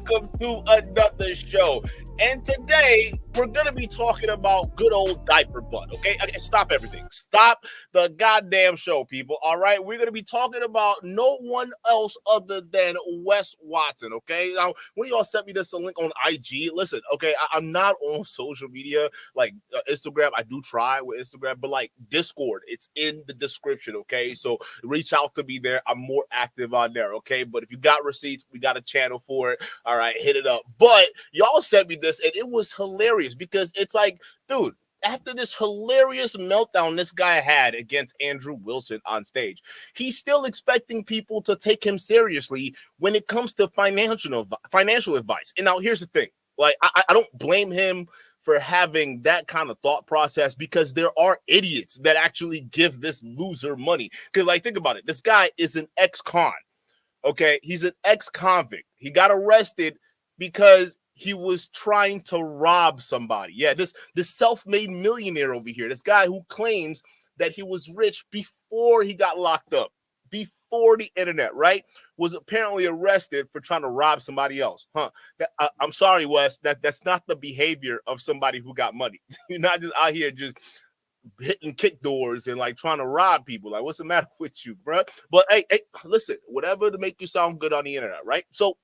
welcome to another show. And today we're gonna be talking about good old diaper butt. Okay, stop everything. Stop the goddamn show, people. All right, we're gonna be talking about no one else other than WES WATSON. Okay, now when y'all sent me this link on IG, listen. Okay, I'm not on social media like Instagram. I do try with Instagram, but like Discord, it's in the description. Okay, so reach out to me there. I'm more active on there. Okay, but if you got receipts, we got a channel for it. All right, hit it up. But y'all sent me this, and it was hilarious because it's like, dude, after this hilarious meltdown this guy had against Andrew Wilson on stage, he's still expecting people to take him seriously when it comes to financial advice. And now here's the thing. Like, I don't blame him for having that kind of thought process because there are idiots that actually give this loser money. Because, like, think about it. This guy is an ex-con. Okay, he's an ex-convict. He got arrested because he was trying to rob somebody. Yeah, this self-made millionaire over here, this guy who claims that he was rich before he got locked up, before the internet, right? Was apparently arrested for trying to rob somebody else. I'm sorry, Wes, that's not the behavior of somebody who got money. You're not just out here just hitting kick doors and like trying to rob people. Like, what's the matter with you, bro? But hey, listen, whatever to make you sound good on the internet, right? So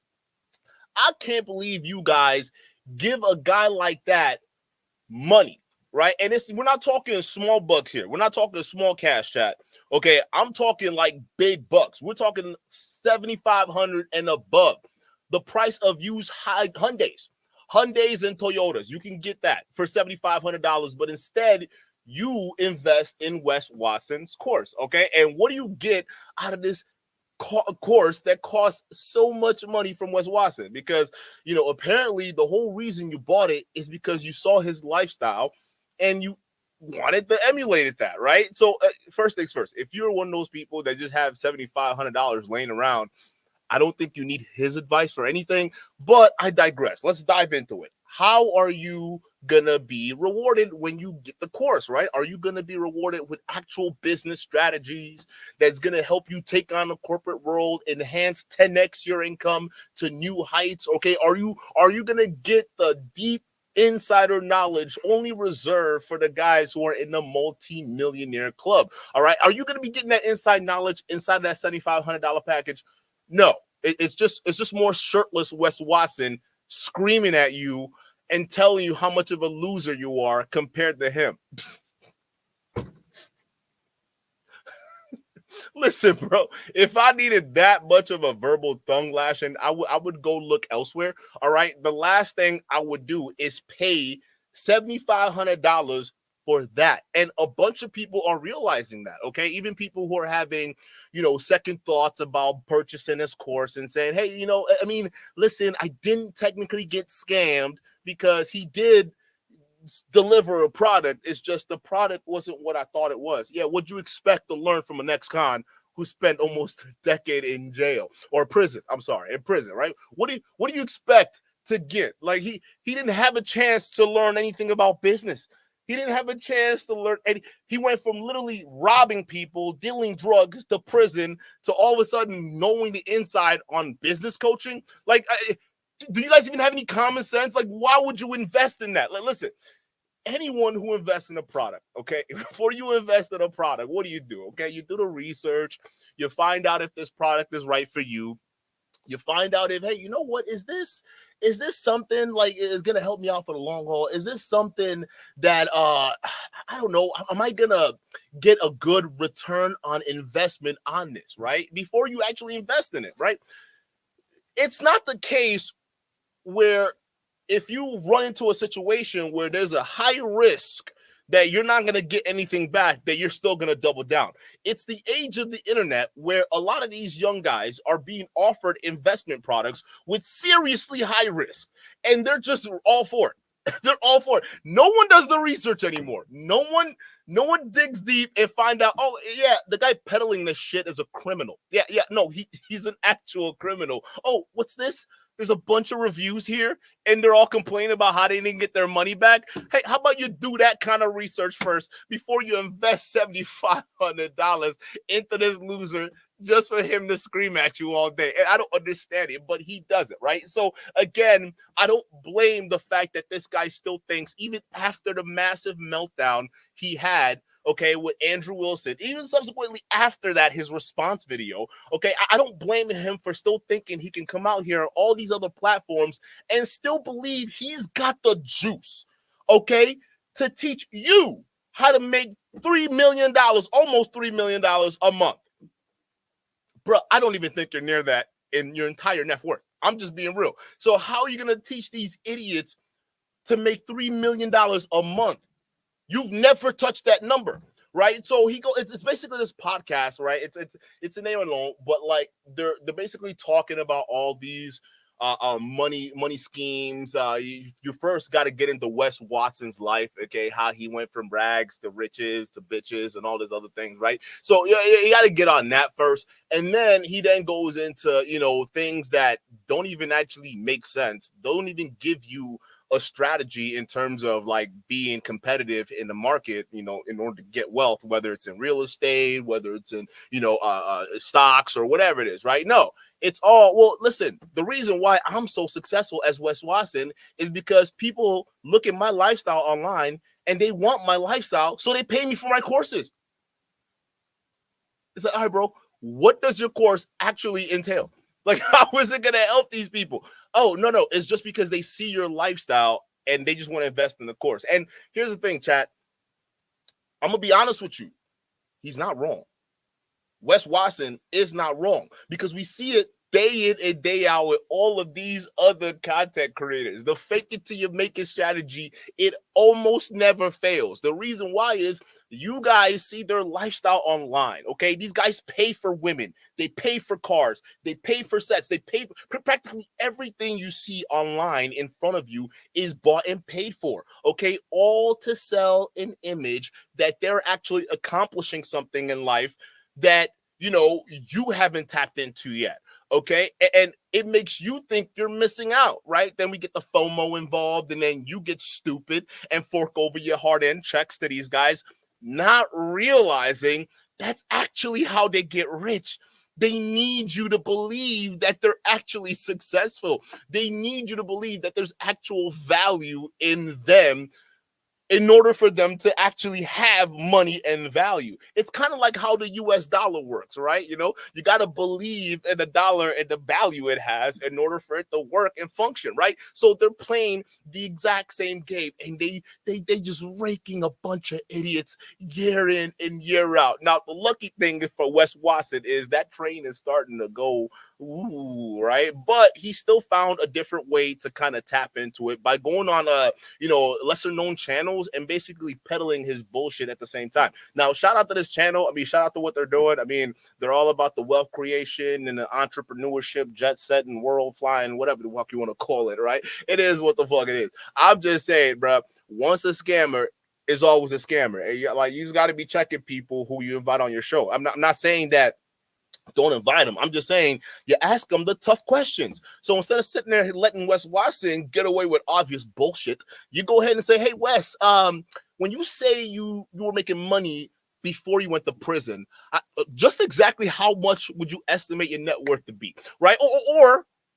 I can't believe you guys give a guy like that money, right? And we're not talking small bucks here. We're not talking small cash chat. Okay, I'm talking like big bucks. We're talking 7,500 and above. The price of used Hyundais and Toyotas. You can get that for $7,500, but instead you invest in WES WATSON's course, okay? And what do you get out of this course that costs so much money from WES WATSON? Because, you know, apparently the whole reason you bought it is because you saw his lifestyle and you wanted to emulate that, right? So first things first, if you're one of those people that just have $7,500 laying around, I don't think you need his advice for anything, but I digress. Let's dive into it. How are you gonna be rewarded when you get the course, right? Are you gonna be rewarded with actual business strategies that's gonna help you take on the corporate world, enhance 10x your income to new heights? Okay, are you gonna get the deep insider knowledge only reserved for the guys who are in the multi-millionaire club? All right, are you gonna be getting that inside knowledge inside of that $7,500 package? No, it's just more shirtless WES WATSON screaming at you and telling you how much of a loser you are compared to him. Listen, bro, if I needed that much of a verbal tongue lashing, I would go look elsewhere. All right. The last thing I would do is pay $7,500 for that. And a bunch of people are realizing that. Okay. Even people who are having, you know, second thoughts about purchasing this course and saying, hey, you know, I mean, listen, I didn't technically get scammed because he did deliver a product. It's just the product wasn't what I thought it was. Yeah, what'd you expect to learn from an ex-con who spent almost a decade in jail or prison? I'm sorry, in prison, right? What do you expect to get? Like he didn't have a chance to learn anything about business. He didn't have a chance to learn. And he went from literally robbing people, dealing drugs to prison to all of a sudden knowing the inside on business coaching. Like, do you guys even have any common sense? Like, why would you invest in that? Like, listen, anyone who invests in a product, okay, before you invest in a product, what do? Okay, you do the research, you find out if this product is right for you. You find out if, hey, you know what, is this something like is gonna help me out for the long haul? Is this something that I don't know, am I gonna get a good return on investment on this, right? Before you actually invest in it, right? It's not the case where if you run into a situation where there's a high risk that you're not going to get anything back, that you're still going to double down. It's the age of the internet where a lot of these young guys are being offered investment products with seriously high risk, and they're just all for it. They're all for it. No one does the research anymore. No one digs deep and find out, oh, yeah, the guy peddling this shit is a criminal. Yeah, no, he's an actual criminal. Oh, what's this? There's a bunch of reviews here, and they're all complaining about how they didn't get their money back. Hey, how about you do that kind of research first before you invest $7,500 into this loser just for him to scream at you all day. And I don't understand it, but he does it, right? So again, I don't blame the fact that this guy still thinks, even after the massive meltdown he had, okay, with Andrew Wilson, even subsequently after that, his response video, okay, I don't blame him for still thinking he can come out here on all these other platforms and still believe he's got the juice, okay, to teach you how to make $3 million, almost $3 million a month. Bro, I don't even think you're near that in your entire net worth. I'm just being real. So how are you going to teach these idiots to make $3 million a month? You've never touched that number, right? So it's basically this podcast, right? It's a name alone, but like they're basically talking about all these money schemes. You first got to get into WES WATSON's life, okay? How he went from rags to riches to bitches and all these other things, right? So you got to get on that first, and then he then goes into things that don't even actually make sense, don't even give you a strategy in terms of like being competitive in the market, in order to get wealth, whether it's in real estate, whether it's in, stocks or whatever it is, right? No, it's all, well, listen, the reason why I'm so successful as WES WATSON is because people look at my lifestyle online and they want my lifestyle, so they pay me for my courses. It's like, all right, bro, what does your course actually entail? Like, how is it going to help these people? Oh, no. It's just because they see your lifestyle and they just want to invest in the course. And here's the thing, chat. I'm going to be honest with you. He's not wrong. WES WATSON is not wrong because we see it day in and day out with all of these other content creators. The fake it till you make it strategy, it almost never fails. The reason why is you guys see their lifestyle online, okay? These guys pay for women. They pay for cars. They pay for sets. They pay for practically everything you see online in front of you is bought and paid for, okay? All to sell an image that they're actually accomplishing something in life that, you haven't tapped into yet. Okay. And it makes you think you're missing out, right? Then we get the FOMO involved, and then you get stupid and fork over your hard-earned checks to these guys, not realizing that's actually how they get rich. They need you to believe that they're actually successful. They need you to believe that there's actual value in them in order for them to actually have money and value. It's kind of like how the US dollar works, right? You got to believe in the dollar and the value it has in order for it to work and function, right? So they're playing the exact same game, and they just raking a bunch of idiots year in and year out. Now, the lucky thing for WES WATSON is that train is starting to go, ooh, right? But he still found a different way to kind of tap into it by going on lesser known channels and basically peddling his bullshit at the same time. Now, shout out to this channel. Shout out to what they're doing. They're all about the wealth creation and the entrepreneurship, jet setting, world flying, whatever the fuck you want to call it, right? It is what the fuck it is. I'm just saying, bro, once a scammer is always a scammer. Like, you just got to be checking people who you invite on your show. I'm not saying that don't invite them. I'm just saying you ask them the tough questions. So instead of sitting there letting WES WATSON get away with obvious bullshit, you go ahead and say, hey, Wes, when you say you were making money before you went to prison, just exactly how much would you estimate your net worth to be, right?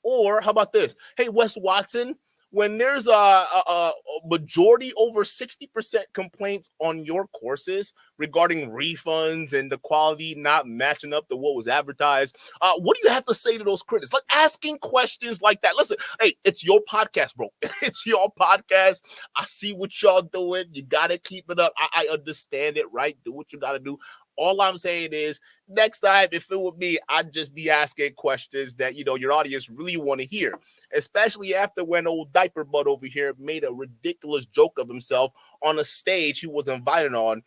Or how about this? Hey, WES WATSON, when there's a majority over 60% complaints on your courses regarding refunds and the quality not matching up to what was advertised, what do you have to say to those critics? Like, asking questions like that. Listen, hey, it's your podcast, bro. It's your podcast. I see what y'all doing. You got to keep it up. I understand it, right? Do what you got to do. All I'm saying is, next time, if it were me, I'd just be asking questions that, your audience really want to hear, especially after when old diaper butt over here made a ridiculous joke of himself on a stage he was invited on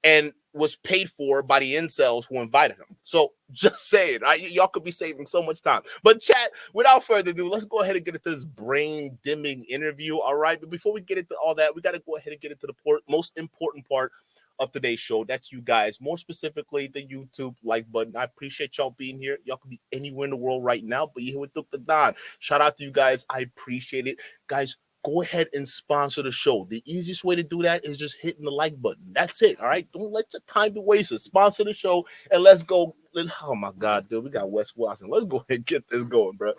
and was paid for by the incels who invited him. So just saying, right? Y'all could be saving so much time. But chat, without further ado, let's go ahead and get into this brain dimming interview. All right. But before we get into all that, we got to go ahead and get into the most important part of today's show. That's you guys, more specifically the YouTube like button. I appreciate y'all being here. Y'all could be anywhere in the world right now, but you're here with Dukendon. Shout out to you guys. I appreciate it. Guys, go ahead and sponsor the show. The easiest way to do that is just hitting the like button. That's it. All right. Don't let your time be wasted. Sponsor the show and let's go. Oh my God, dude. We got Wes Watson. Let's go ahead and get this going, bro.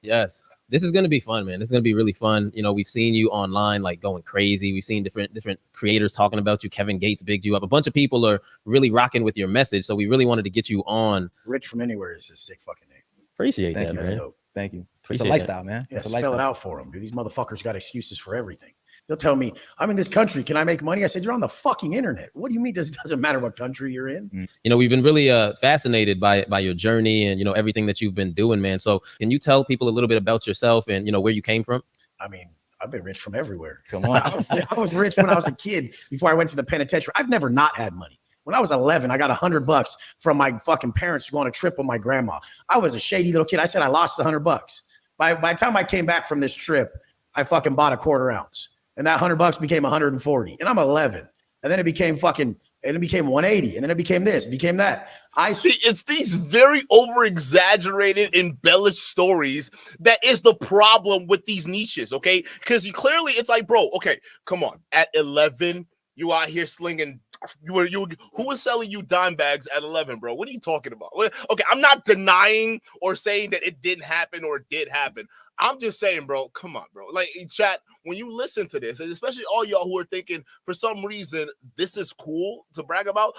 Yes. This is going to be fun, man. This is going to be really fun. You know, we've seen you online, like going crazy. We've seen different creators talking about you. Kevin Gates bigged you up. A bunch of people are really rocking with your message. So we really wanted to get you on. Rich from Anywhere is a sick fucking name. Appreciate Thank that, you, man. Dope. Thank you. Appreciate It's a lifestyle, man. Yeah, It's a spell it lifestyle. out for them, dude. These motherfuckers got excuses for everything. They'll tell me, I'm in this country. Can I make money? I said, you're on the fucking internet. What do you mean? It doesn't matter what country you're in. You know, we've been really fascinated by your journey and, you know, everything that you've been doing, man. So can you tell people a little bit about yourself and, you know, where you came from? I mean, I've been rich from everywhere. Come on. I was rich when I was a kid before I went to the penitentiary. I've never not had money. When I was 11, I got $100 from my fucking parents to go on a trip with my grandma. I was a shady little kid. I said I lost $100. By the time I came back from this trip, I fucking bought a quarter ounce. And that $100 became 140. And I'm 11. And then it became 180. And then it became this, became that. I see it's these very over-exaggerated, embellished stories that is the problem with these niches, okay? Because clearly it's like, bro, okay, come on. At 11, you out here slinging. Who was selling you dime bags at 11, bro? What are you talking about? Okay, I'm not denying or saying that it didn't happen or it did happen. I'm just saying, bro, come on, bro. Like, chat, when you listen to this, and especially all y'all who are thinking for some reason this is cool to brag about,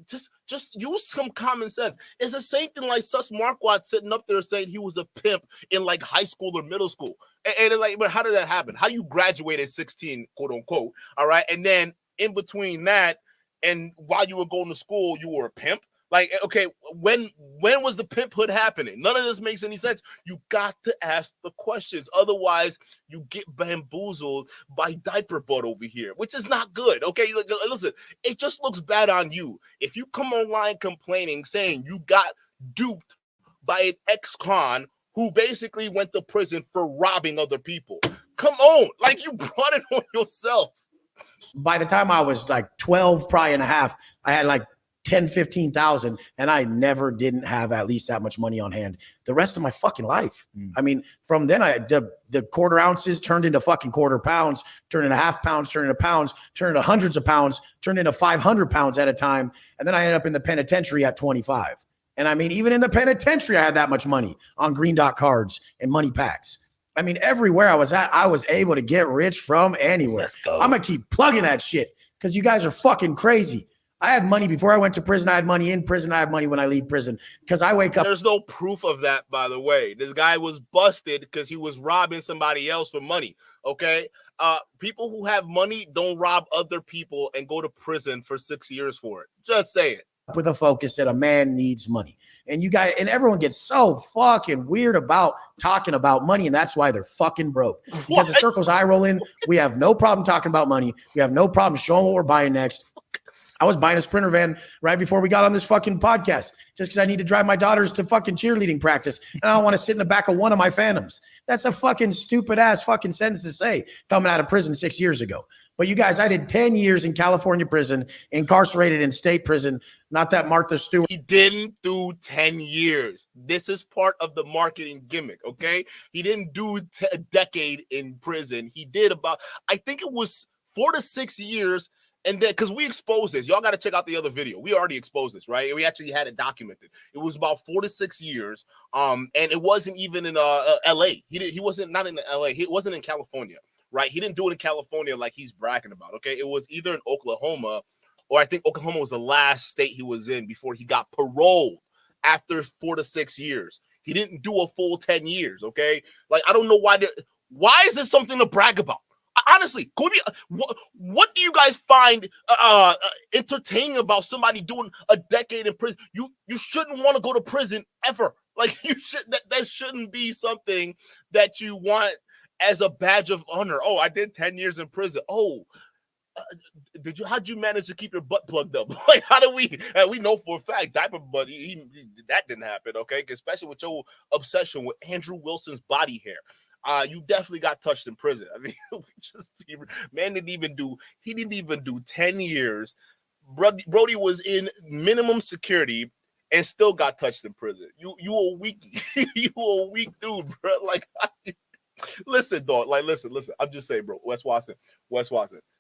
just use some common sense. It's the same thing like Sus Marquardt sitting up there saying he was a pimp in like high school or middle school. And it's like, but how did that happen? How do you graduate at 16, quote unquote? All right. And then in between that and while you were going to school, you were a pimp. Like, okay, when was the pimphood happening? None of this makes any sense. You got to ask the questions. Otherwise, you get bamboozled by diaper butt over here, which is not good. Okay, listen, it just looks bad on you. If you come online complaining, saying you got duped by an ex-con who basically went to prison for robbing other people. Come on, like you brought it on yourself. By the time I was like 12, probably and a half, I had like 10, 15,000, and I never didn't have at least that much money on hand the rest of my fucking life. I mean, from then the quarter ounces turned into fucking quarter pounds, turned into half pounds, turned into pounds, turned into hundreds of pounds, turned into 500 pounds at a time. And then I ended up in the penitentiary at 25. And I mean, even in the penitentiary, I had that much money on green dot cards and money packs. I mean, everywhere I was at, I was able to get rich from anywhere. Let's go. I'm going to keep plugging that shit because you guys are fucking crazy. I had money before I went to prison. I had money in prison. I have money when I leave prison because I wake up. There's no proof of that, by the way. This guy was busted because he was robbing somebody else for money. Okay. People who have money don't rob other people and go to prison for 6 years for it. Just say it. With a focus that a man needs money. And you guys, and everyone gets so fucking weird about talking about money. And that's why they're fucking broke. Because the circles I roll in, we have no problem talking about money. We have no problem showing what we're buying next. I was buying a Sprinter van right before we got on this fucking podcast just because I need to drive my daughters to fucking cheerleading practice. And I don't want to sit in the back of one of my Phantoms. That's a fucking stupid ass fucking sentence to say coming out of prison 6 years ago. But you guys, I did 10 years in California prison, incarcerated in state prison. Not that Martha Stewart. He didn't do 10 years. This is part of the marketing gimmick, okay? He didn't do a decade in prison. He did about, I think it was 4 to 6 years. And then, because we exposed this, y'all got to check out the other video. We already exposed this, right? We actually had it documented. It was about 4 to 6 years, and it wasn't even in L.A. He wasn't not in L.A. He wasn't in California, right? He didn't do it in California like he's bragging about. Okay, it was either in Oklahoma, or I think Oklahoma was the last state he was in before he got paroled after 4 to 6 years. He didn't do a full 10 years. Okay, like I don't know why. Why is this something to brag about? Honestly, could we, what do you guys find entertaining about somebody doing a decade in prison? You shouldn't want to go to prison ever. Like you should that shouldn't be something that you want as a badge of honor. Oh, I did 10 years in prison. Oh, how'd you manage to keep your butt plugged up? Like how do we know for a fact diaper butt that didn't happen, okay? Especially with your obsession with Andrew Wilson's body hair. You definitely got touched in prison. I mean, man didn't even do 10 years. Brody was in minimum security and still got touched in prison. You a weak, you a weak dude, bro. Like Listen, dog. Like, listen. I'm just saying, bro. Wes Watson,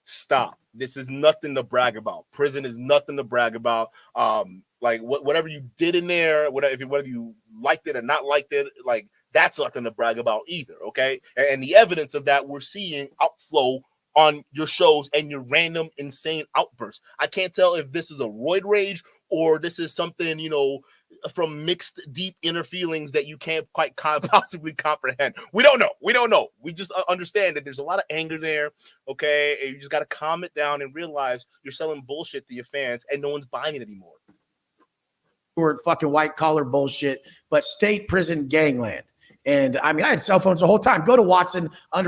stop. This is nothing to brag about. Prison is nothing to brag about. Like whatever you did in there, whether you liked it or not liked it, like that's nothing to brag about either. Okay, and the evidence of that we're seeing outflow on your shows and your random insane outbursts. I can't tell if this is a roid rage or this is something, from mixed deep inner feelings that you can't quite possibly comprehend. We don't know. We just understand that there's a lot of anger there. Okay. And you just got to calm it down and realize you're selling bullshit to your fans and no one's buying it anymore. Or fucking white collar bullshit, but state prison gangland. And I mean, I had cell phones the whole time. Go to Watson_Fit on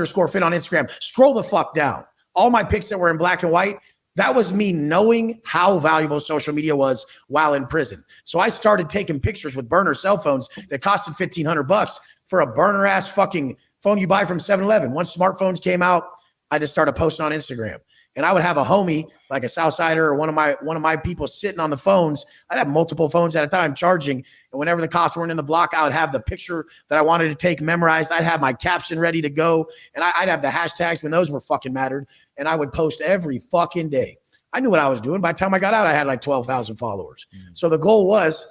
Instagram. Scroll the fuck down. All my pics that were in black and white, that was me knowing how valuable social media was while in prison. So I started taking pictures with burner cell phones that costed $1,500 for a burner ass fucking phone you buy from 7-Eleven. Once smartphones came out, I just started posting on Instagram. And I would have a homie, like a Southsider or one of my people sitting on the phones. I'd have multiple phones at a time charging. And whenever the cops weren't in the block, I would have the picture that I wanted to take memorized. I'd have my caption ready to go. And I'd have the hashtags when those were fucking mattered. And I would post every fucking day. I knew what I was doing. By the time I got out, I had like 12,000 followers. So the goal was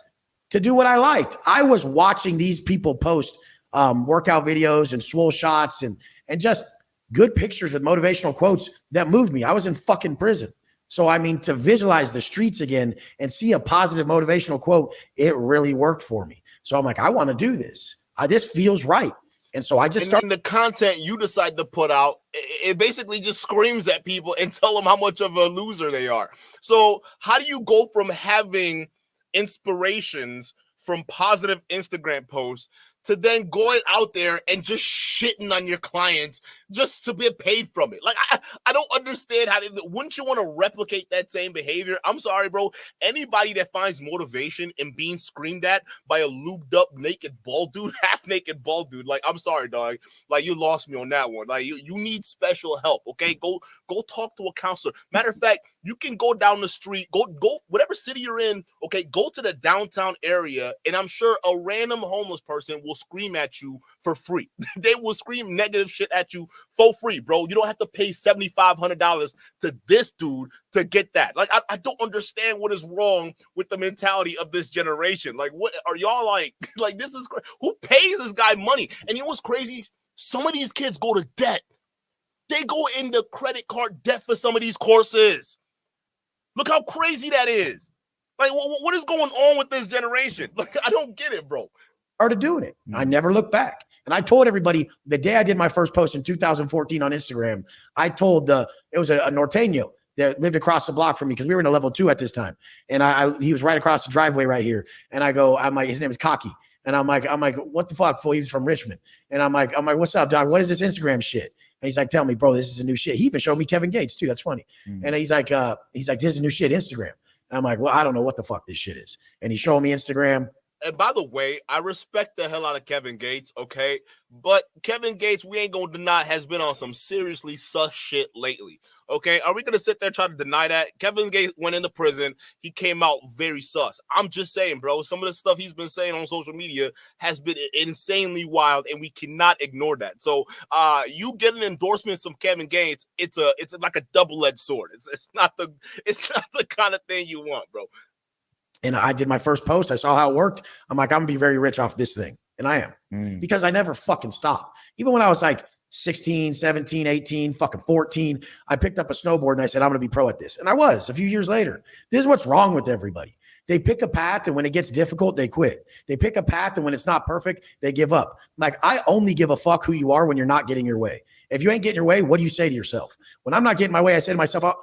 to do what I liked. I was watching these people post workout videos and swole shots and just good pictures with motivational quotes that moved me. I was in fucking prison. So, I mean, to visualize the streets again and see a positive motivational quote, it really worked for me. So I'm like, I want to do this. This feels right. And so I just started. The content you decide to put out, it basically just screams at people and tell them how much of a loser they are. So how do you go from having inspirations from positive Instagram posts to then going out there and just shitting on your clients just to get paid from it? Like, I don't understand wouldn't you want to replicate that same behavior? I'm sorry, bro. Anybody that finds motivation in being screamed at by a lubed up, naked bald dude, half naked bald dude, like, I'm sorry, dog. Like, you lost me on that one. Like, you need special help, okay? Go talk to a counselor. Matter of fact, you can go down the street, go whatever city you're in, okay, go to the downtown area, and I'm sure a random homeless person will scream at you for free. They will scream negative shit at you for free, bro. You don't have to pay $7,500 to this dude to get that. Like, I don't understand what is wrong with the mentality of this generation. Like, what are y'all like? Like, this is who pays this guy money? And you know what's crazy? Some of these kids go to debt. They go into credit card debt for some of these courses. Look how crazy that is. Like, what is going on with this generation? Like, I don't get it, bro. Started doing it. I never looked back. And I told everybody the day I did my first post in 2014 on Instagram, I told it was a Norteño that lived across the block from me because we were in a level 2 at this time. And he was right across the driveway right here. And I'm like, his name is Cocky. And I'm like, what the fuck, fool? He was from Richmond. And I'm like, what's up, dog? What is this Instagram shit? And he's like, tell me, bro, this is a new shit. He even showed me Kevin Gates too. That's funny. And he's like, this is a new shit, Instagram. And I'm like, well, I don't know what the fuck this shit is. And he showed me Instagram. And by the way, I respect the hell out of Kevin Gates, okay? But Kevin Gates, we ain't gonna deny, has been on some seriously sus shit lately, okay? Are we gonna sit there trying to deny that? Kevin Gates went into prison. He came out very sus. I'm just saying, bro, some of the stuff he's been saying on social media has been insanely wild, and we cannot ignore that. So you getting endorsements from Kevin Gates, it's like a double-edged sword. It's not the kind of thing you want, bro. And I did my first post. I saw how it worked. I'm like, I'm going to be very rich off this thing. And I am. Because I never fucking stopped. Even when I was like 16, 17, 18, fucking 14, I picked up a snowboard and I said, I'm going to be pro at this. And I was a few years later. This is what's wrong with everybody. They pick a path and when it gets difficult, they quit. They pick a path and when it's not perfect, they give up. Like, I only give a fuck who you are when you're not getting your way. If you ain't getting your way, what do you say to yourself? When I'm not getting my way, I say to myself,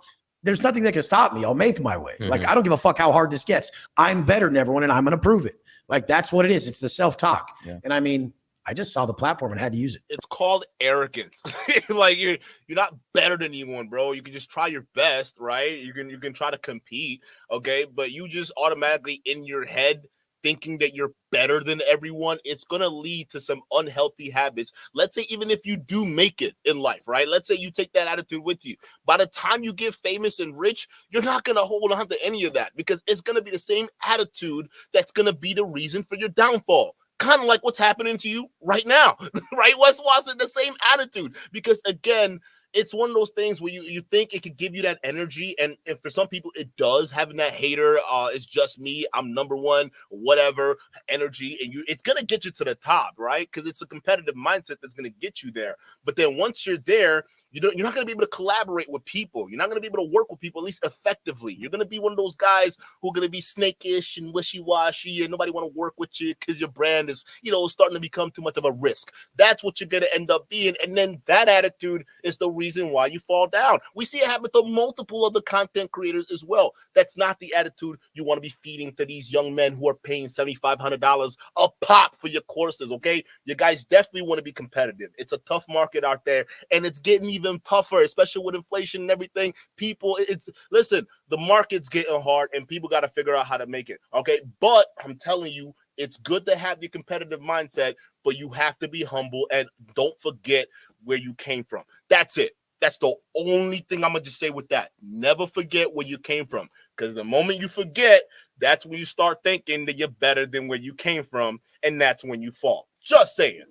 there's nothing that can stop me. I'll make my way. Like, I don't give a fuck how hard this gets. I'm better than everyone and I'm going to prove it. Like, that's what it is. It's the self-talk. Yeah. And I mean, I just saw the platform and had to use it. It's called arrogance. Like, you're not better than anyone, bro. You can just try your best, right? You can try to compete, okay? But you just automatically in your head thinking that you're better than everyone, it's going to lead to some unhealthy habits. Let's say even if you do make it in life, right? Let's say you take that attitude with you. By the time you get famous and rich, you're not going to hold on to any of that because it's going to be the same attitude that's going to be the reason for your downfall. kind of like what's happening to you right now, right? Wes Watson, the same attitude, because again, it's one of those things where you think it could give you that energy, and for some people it does, having that hater, it's just me, I'm number one, whatever energy, and it's gonna get you to the top, right? Because it's a competitive mindset that's gonna get you there. But then once you're there, you're not going to be able to collaborate with people. You're not going to be able to work with people, at least effectively. You're going to be one of those guys who are going to be snakish and wishy-washy, and nobody want to work with you because your brand is, starting to become too much of a risk. That's what you're going to end up being. And then that attitude is the reason why you fall down. We see it happen to multiple other content creators as well. That's not the attitude you want to be feeding to these young men who are paying $7,500 a pop for your courses, okay? You guys definitely want to be competitive. It's a tough market out there, and it's getting even tougher, especially with inflation and everything. People, listen, the market's getting hard, and people got to figure out how to make it, okay? But I'm telling you, it's good to have the competitive mindset, but you have to be humble, and don't forget where you came from. That's it. That's the only thing I'm going to just say with that. Never forget where you came from, because the moment you forget, that's when you start thinking that you're better than where you came from, and that's when you fall. Just saying.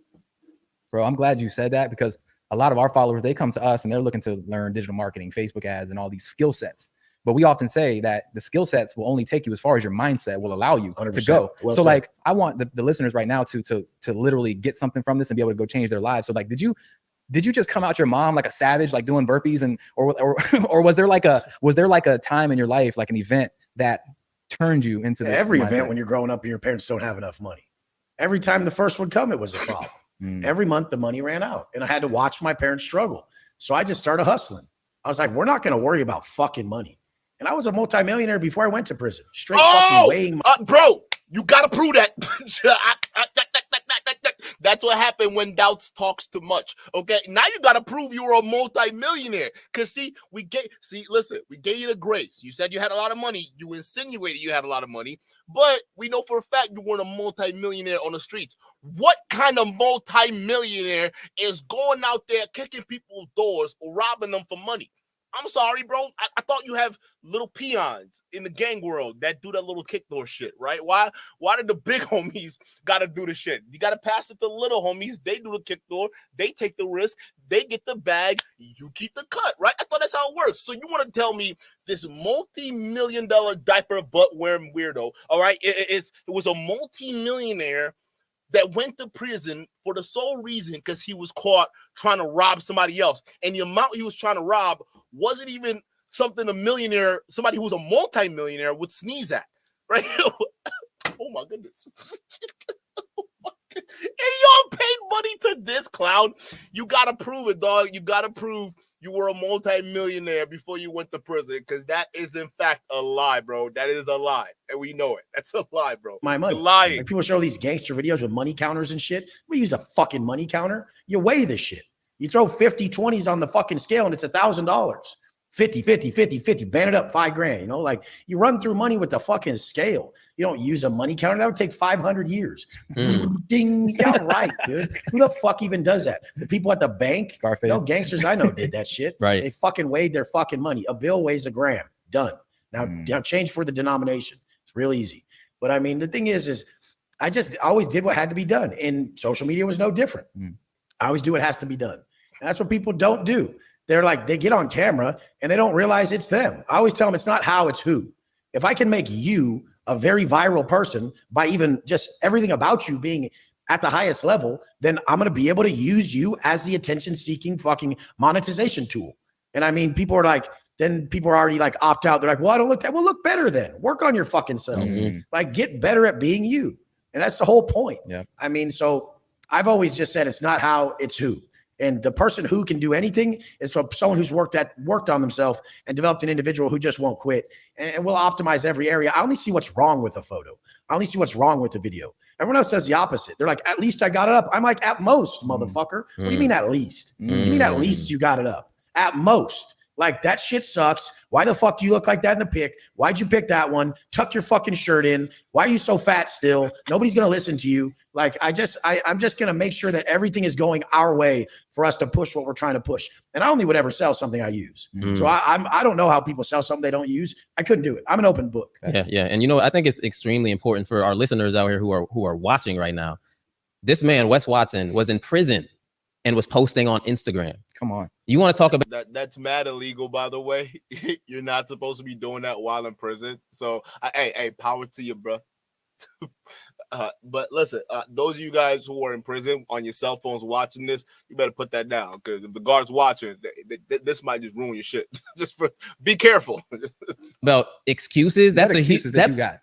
Bro, I'm glad you said that, because a lot of our followers, they come to us and they're looking to learn digital marketing, Facebook ads, and all these skill sets. But we often say that the skill sets will only take you as far as your mindset will allow you 100%. To go. Well, so like, I want the listeners right now to literally get something from this and be able to go change their lives. So like, did you just come out your mom like a savage, like doing burpees, and or was there like a time in your life, like an event that turned you into this every mindset? Event when you're growing up and your parents don't have enough money. Every time the first would come, it was a problem. Every month the money ran out, and I had to watch my parents struggle. So I just started hustling. I was like, we're not going to worry about fucking money. And I was a multimillionaire before I went to prison. Straight fucking weighing. Bro, you got to prove that. That's what happened when doubts talks too much. Okay, now you got to prove you were a multimillionaire. Because we gave you the grace. You said you had a lot of money. You insinuated you had a lot of money. But we know for a fact you weren't a multimillionaire on the streets. What kind of multimillionaire is going out there kicking people's doors or robbing them for money? I'm sorry, bro. I thought you have little peons in the gang world that do that little kick door shit, right? Why did the big homies got to do the shit? You got to pass it to little homies. They do the kick door. They take the risk. They get the bag. You keep the cut, right? I thought that's how it works. So you want to tell me this multi-million-dollar diaper butt wearing weirdo, all right? It was a multi-millionaire that went to prison for the sole reason because he was caught trying to rob somebody else. And the amount he was trying to rob wasn't even something somebody who was a multi-millionaire would sneeze at, right? Oh my goodness. And y'all paid money to this clown. You got to prove it, dog. You got to prove you were a multi-millionaire before you went to prison, because that is, in fact, a lie, bro. That is a lie, and we know it. That's a lie, bro. My money. You're lying. Like, people show these gangster videos with money counters and shit. We use a fucking money counter. You weigh this shit. You throw 50 20s on the fucking scale, and it's $1,000. 50, 50, 50, 50, band it up, $5,000. Like, you run through money with the fucking scale. You don't use a money counter. That would take 500 years. Ding. Yeah, right, dude. Who the fuck even does that? The people at the bank, Scarface. No gangsters I know did that shit. Right. They fucking weighed their fucking money. A bill weighs a gram. Done. Now change for the denomination. It's real easy. But I mean, the thing is I just always did what had to be done. And social media was no different. I always do what has to be done. And that's what people don't do. They're like, they get on camera and they don't realize it's them. I always tell them it's not how, it's who. If I can make you a very viral person by even just everything about you being at the highest level, then I'm going to be able to use you as the attention-seeking fucking monetization tool. And I mean, people are like, then people are already like opt out. They're like, well, I don't look that. Well, look better then. Work on your fucking self. Like, get better at being you. And that's the whole point. Yeah. I mean, so I've always just said it's not how, it's who. And the person who can do anything is from someone who's worked on themselves and developed an individual who just won't quit and will optimize every area. I only see what's wrong with a photo. I only see what's wrong with the video. Everyone else does the opposite. They're like, at least I got it up. I'm like, at most, motherfucker. What do you mean at least? What do you mean at least you got it up? At most. Like, that shit sucks. Why the fuck do you look like that in the pic? Why'd you pick that one? Tuck your fucking shirt in. Why are you so fat still? Nobody's going to listen to you. Like, I'm just going to make sure that everything is going our way for us to push what we're trying to push. And I only would ever sell something I use. So I don't know how people sell something they don't use. I couldn't do it. I'm an open book. Yeah. And I think it's extremely important for our listeners out here who are watching right now This man, Wes Watson, was in prison and was posting on Instagram. Come on. You want to talk about That's mad illegal, by the way. You're not supposed to be doing that while in prison. So, hey, power to you, bro. But listen, those of you guys who are in prison on your cell phones watching this, you better put that down, because if the guards watching, this might just ruin your shit. Be careful. about excuses? That's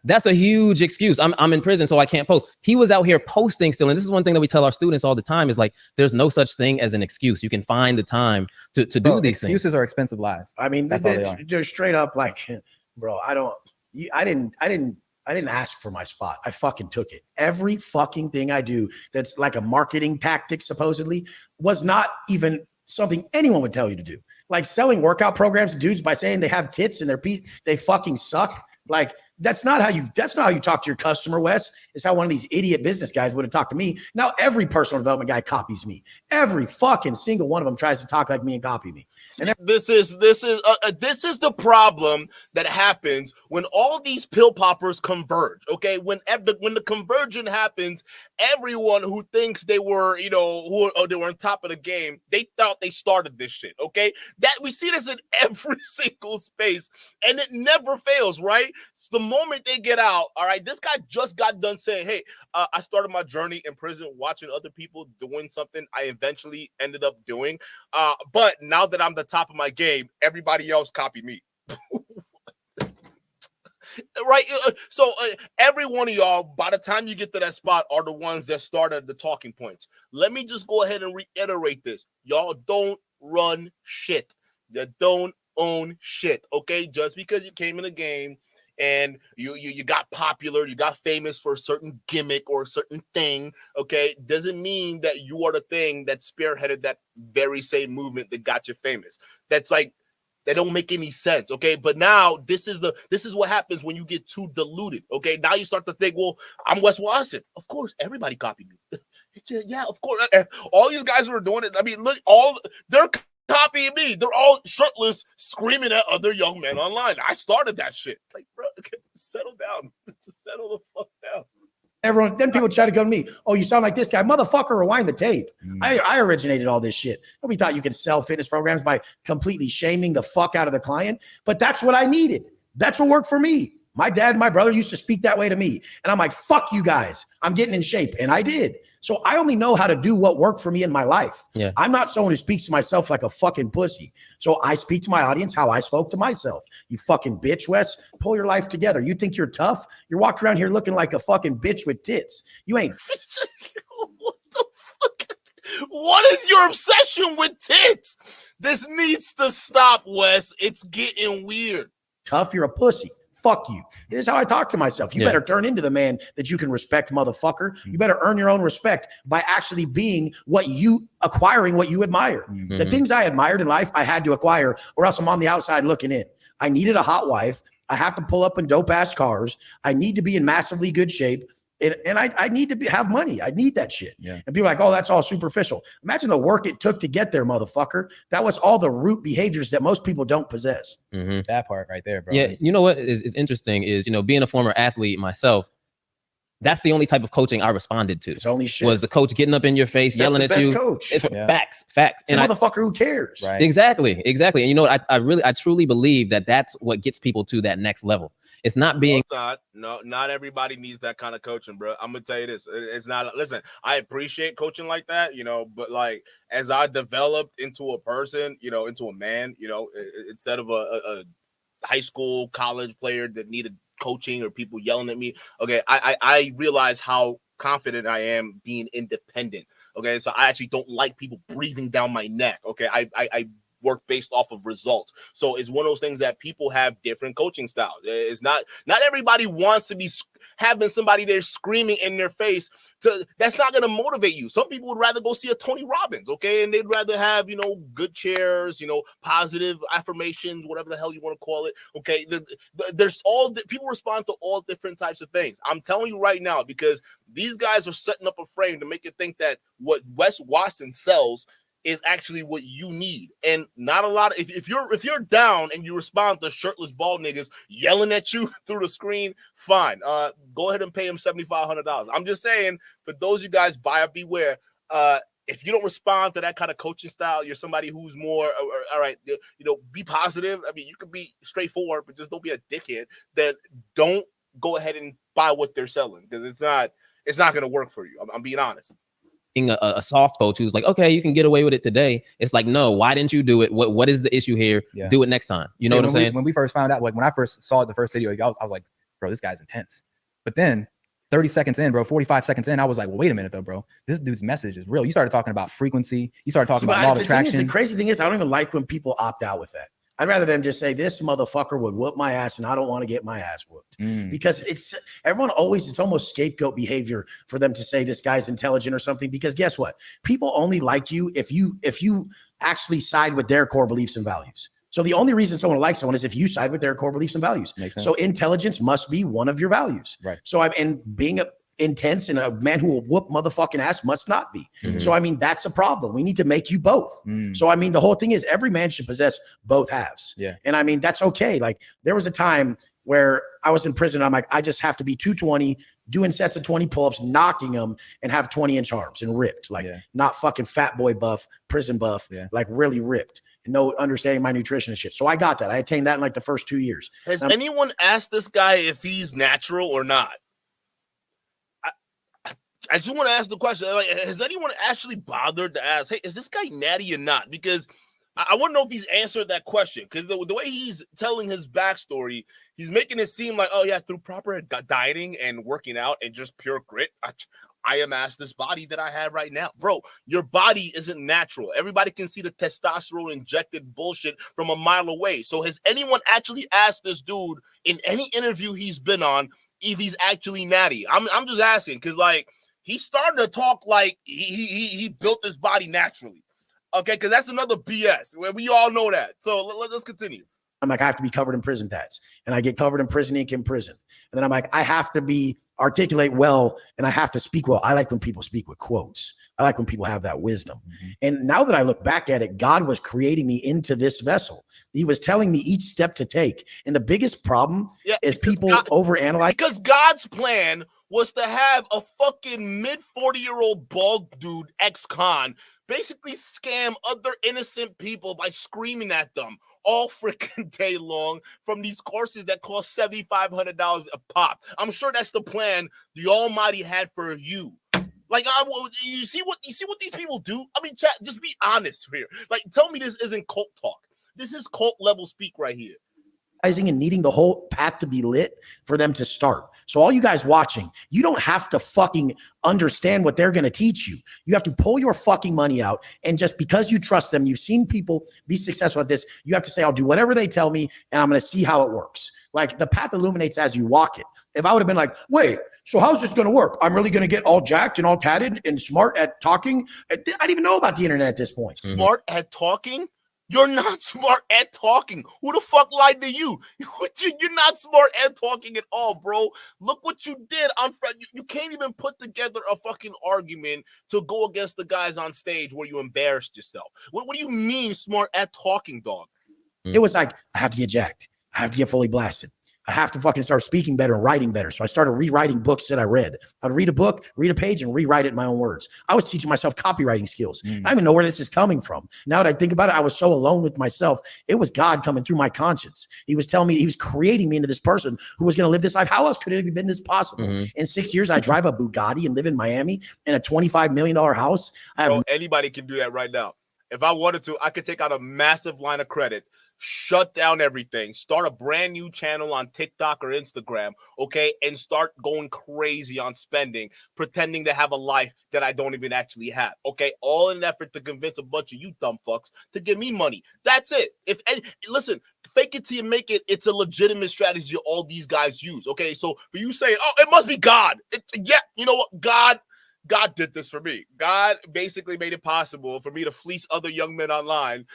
that's a huge excuse. I'm in prison, so I can't post. He was out here posting still, and this is one thing that we tell our students all the time: is like, there's no such thing as an excuse. You can find the time to do these excuses things. Are expensive lies. I mean, that's all they are. They're straight up like, bro, I didn't ask for my spot. I fucking took it. Every fucking thing I do that's like a marketing tactic, supposedly, was not even something anyone would tell you to do. Like selling workout programs to dudes by saying they have tits and they fucking suck. Like, that's not how you talk to your customer, Wes. It's how one of these idiot business guys would have talked to me. Now every personal development guy copies me. Every fucking single one of them tries to talk like me and copy me. And this is the problem that happens when all these pill poppers converge. Okay, when the conversion happens, everyone who thinks they were, they were on top of the game, they thought they started this shit. Okay, that we see this in every single space, and it never fails. Right, so the moment they get out, all right, this guy just got done saying, "Hey, I started my journey in prison watching other people doing something I eventually ended up doing. But now that I'm the top of my game, everybody else copy me." Right? So every one of y'all, by the time you get to that spot, are the ones that started the talking points. Let me just go ahead and reiterate this. Y'all don't run shit. You don't own shit, okay? Just because you came in the game and you got popular, you got famous for a certain gimmick or a certain thing, okay, doesn't mean that you are the thing that spearheaded that very same movement that got you famous. That's like, that don't make any sense, okay? But now this is what happens when you get too diluted, okay? Now you start to think, well, I'm Wes Watson. Of course, everybody copied me. Yeah, of course. All these guys who are doing it, I mean, look, they're copying me. They're all shirtless, screaming at other young men online. I started that shit. Like, bro, settle down. Just settle the fuck down. Then people try to go to me. Oh, you sound like this guy. Motherfucker, rewind the tape. I originated all this shit. Nobody thought you could sell fitness programs by completely shaming the fuck out of the client. But that's what I needed. That's what worked for me. My dad and my brother used to speak that way to me. And I'm like, fuck you guys. I'm getting in shape. And I did. So I only know how to do what worked for me in my life. Yeah. I'm not someone who speaks to myself like a fucking pussy. So I speak to my audience how I spoke to myself. You fucking bitch, Wes. Pull your life together. You think you're tough? You're walking around here looking like a fucking bitch with tits. You ain't. What the fuck? What is your obsession with tits? This needs to stop, Wes. It's getting weird. Tough, you're a pussy. Fuck you. Here's how I talk to myself. You better turn into the man that you can respect, motherfucker. You better earn your own respect by actually being acquiring what you admire. Mm-hmm. The things I admired in life, I had to acquire, or else I'm on the outside looking in. I needed a hot wife. I have to pull up in dope ass cars. I need to be in massively good shape. And I need to have money. I need that shit. Yeah. And people are like, oh, that's all superficial. Imagine the work it took to get there, motherfucker. That was all the root behaviors that most people don't possess. Mm-hmm. That part right there, bro. Yeah, you know what is interesting is, being a former athlete myself, that's the only type of coaching I responded to. It's only shit. Was the coach getting up in your face, That's yelling the at best you? coach. Facts. And motherfucker who cares? Right. Exactly. And you know what? I truly believe that that's what gets people to that next level. It's not being. Not everybody needs that kind of coaching, bro. I'm gonna tell you this. It's not. Listen, I appreciate coaching like that, but like as I developed into a person, into a man, instead of a high school, college player that needed coaching or people yelling at me. Okay, I realize how confident I am being independent. Okay, so I actually don't like people breathing down my neck. Okay, I work based off of results. So it's one of those things that people have different coaching styles. It's not everybody wants to be having somebody there screaming in their face. That's not going to motivate you. Some people would rather go see a Tony Robbins, okay? And they'd rather have, good chairs, positive affirmations, whatever the hell you want to call it, okay? There's people respond to all different types of things. I'm telling you right now, because these guys are setting up a frame to make you think that what Wes Watson sells is actually what you need. And not a lot of, if you're down and you respond to shirtless bald niggas yelling at you through the screen, fine. Go ahead and pay him $7,500. I'm just saying, for those of you guys, buyer beware. If you don't respond to that kind of coaching style, you're somebody who's more, all right, be positive. I mean, you can be straightforward, but just don't be a dickhead. Then don't go ahead and buy what they're selling, because it's not going to work for you. I'm being honest. A soft coach who's like, okay, you can get away with it today. It's like, no, why didn't you do it? What is the issue here? Yeah. Do it next time. You know what I'm saying? When we first found out, like when I first saw the first video, I was like, bro, this guy's intense. But then 30 seconds in, bro, 45 seconds in, I was like, well, wait a minute though, bro. This dude's message is real. You started talking about frequency. You started talking about law of attraction. The crazy thing is, I don't even like when people opt out with that. I'd rather them just say, this motherfucker would whoop my ass and I don't want to get my ass whooped. Because it's almost scapegoat behavior for them to say this guy's intelligent or something. Because guess what? People only like you if you actually side with their core beliefs and values. So the only reason someone likes someone is if you side with their core beliefs and values. Makes sense. So intelligence must be one of your values. Right. So being intense and a man who will whoop motherfucking ass must not be. So I mean, that's a problem. We need to make you both. So I mean, the whole thing is every man should possess both halves. Yeah. And I mean, that's okay. Like there was a time where I was in prison. I'm like, I just have to be 220, doing sets of 20 pull-ups, knocking them, and have 20-inch arms and ripped, like not fucking fat boy buff, prison buff, like really ripped. No understanding my nutrition and shit. So I got that. I attained that in like the first 2 years. Has anyone asked this guy if he's natural or not? I just want to ask the question, like, has anyone actually bothered to ask, hey, is this guy natty or not? Because I want to know if he's answered that question, because the way he's telling his backstory, he's making it seem like, oh yeah, through proper dieting and working out and just pure grit, I amassed this body that I have right now. Bro, your body isn't natural. Everybody can see the testosterone injected bullshit from a mile away. So has anyone actually asked this dude in any interview he's been on if he's actually natty? I'm just asking, because like, he's starting to talk like he built this body naturally. Okay, because that's another BS. We all know that. So let's continue. I'm like, I have to be covered in prison tats. And I get covered in prison ink in prison. And then I'm like, I have to articulate well, and I have to speak well. I like when people speak with quotes. I like when people have that wisdom. And now that I look back at it, God was creating me into this vessel. He was telling me each step to take. And the biggest problem is people overanalyze. Because God's plan was to have a fucking mid-40-year-old bald dude, ex-con, basically scam other innocent people by screaming at them all freaking day long from these courses that cost $7,500 a pop. I'm sure that's the plan the Almighty had for you. Like, you see what these people do? I mean, chat, just be honest here. Like, tell me this isn't cult talk. This is cult level speak right here. And needing the whole path to be lit for them to start. So all you guys watching, you don't have to fucking understand what they're going to teach you. You have to pull your fucking money out. And just because you trust them, you've seen people be successful at this, you have to say, I'll do whatever they tell me, and I'm going to see how it works. Like, the path illuminates as you walk it. If I would have been like, wait, so how's this going to work? I'm really going to get all jacked and all tatted and smart at talking. I didn't even know about the internet at this point. Smart at talking? You're not smart at talking. Who the fuck lied to you? You're not smart at talking at all, bro. Look what you did. You can't even put together a fucking argument to go against the guys on stage where you embarrassed yourself. What do you mean smart at talking, dog? It was like, I have to get jacked. I have to get fully blasted. I have to fucking start speaking better and writing better. So I started rewriting books that I read. I'd read a book, read a page, and rewrite it in my own words. I was teaching myself copywriting skills. I don't even know where this is coming from. Now that I think about it, I was so alone with myself. It was God coming through my conscience. He was telling me, he was creating me into this person who was going to live this life. How else could it have been this possible? In 6 years, I drive a Bugatti and live in Miami in a $25 million house. Anybody can do that right now. If I wanted to, I could take out a massive line of credit, shut down everything, start a brand new channel on TikTok or Instagram, okay, and start going crazy on spending, pretending to have a life that I don't even actually have, okay, all in an effort to convince a bunch of you dumb fucks to give me money. That's it. Listen, fake it till you make it. It's a legitimate strategy all these guys use, okay? So for you saying, oh, it must be God. You know what? God did this for me. God basically made it possible for me to fleece other young men online,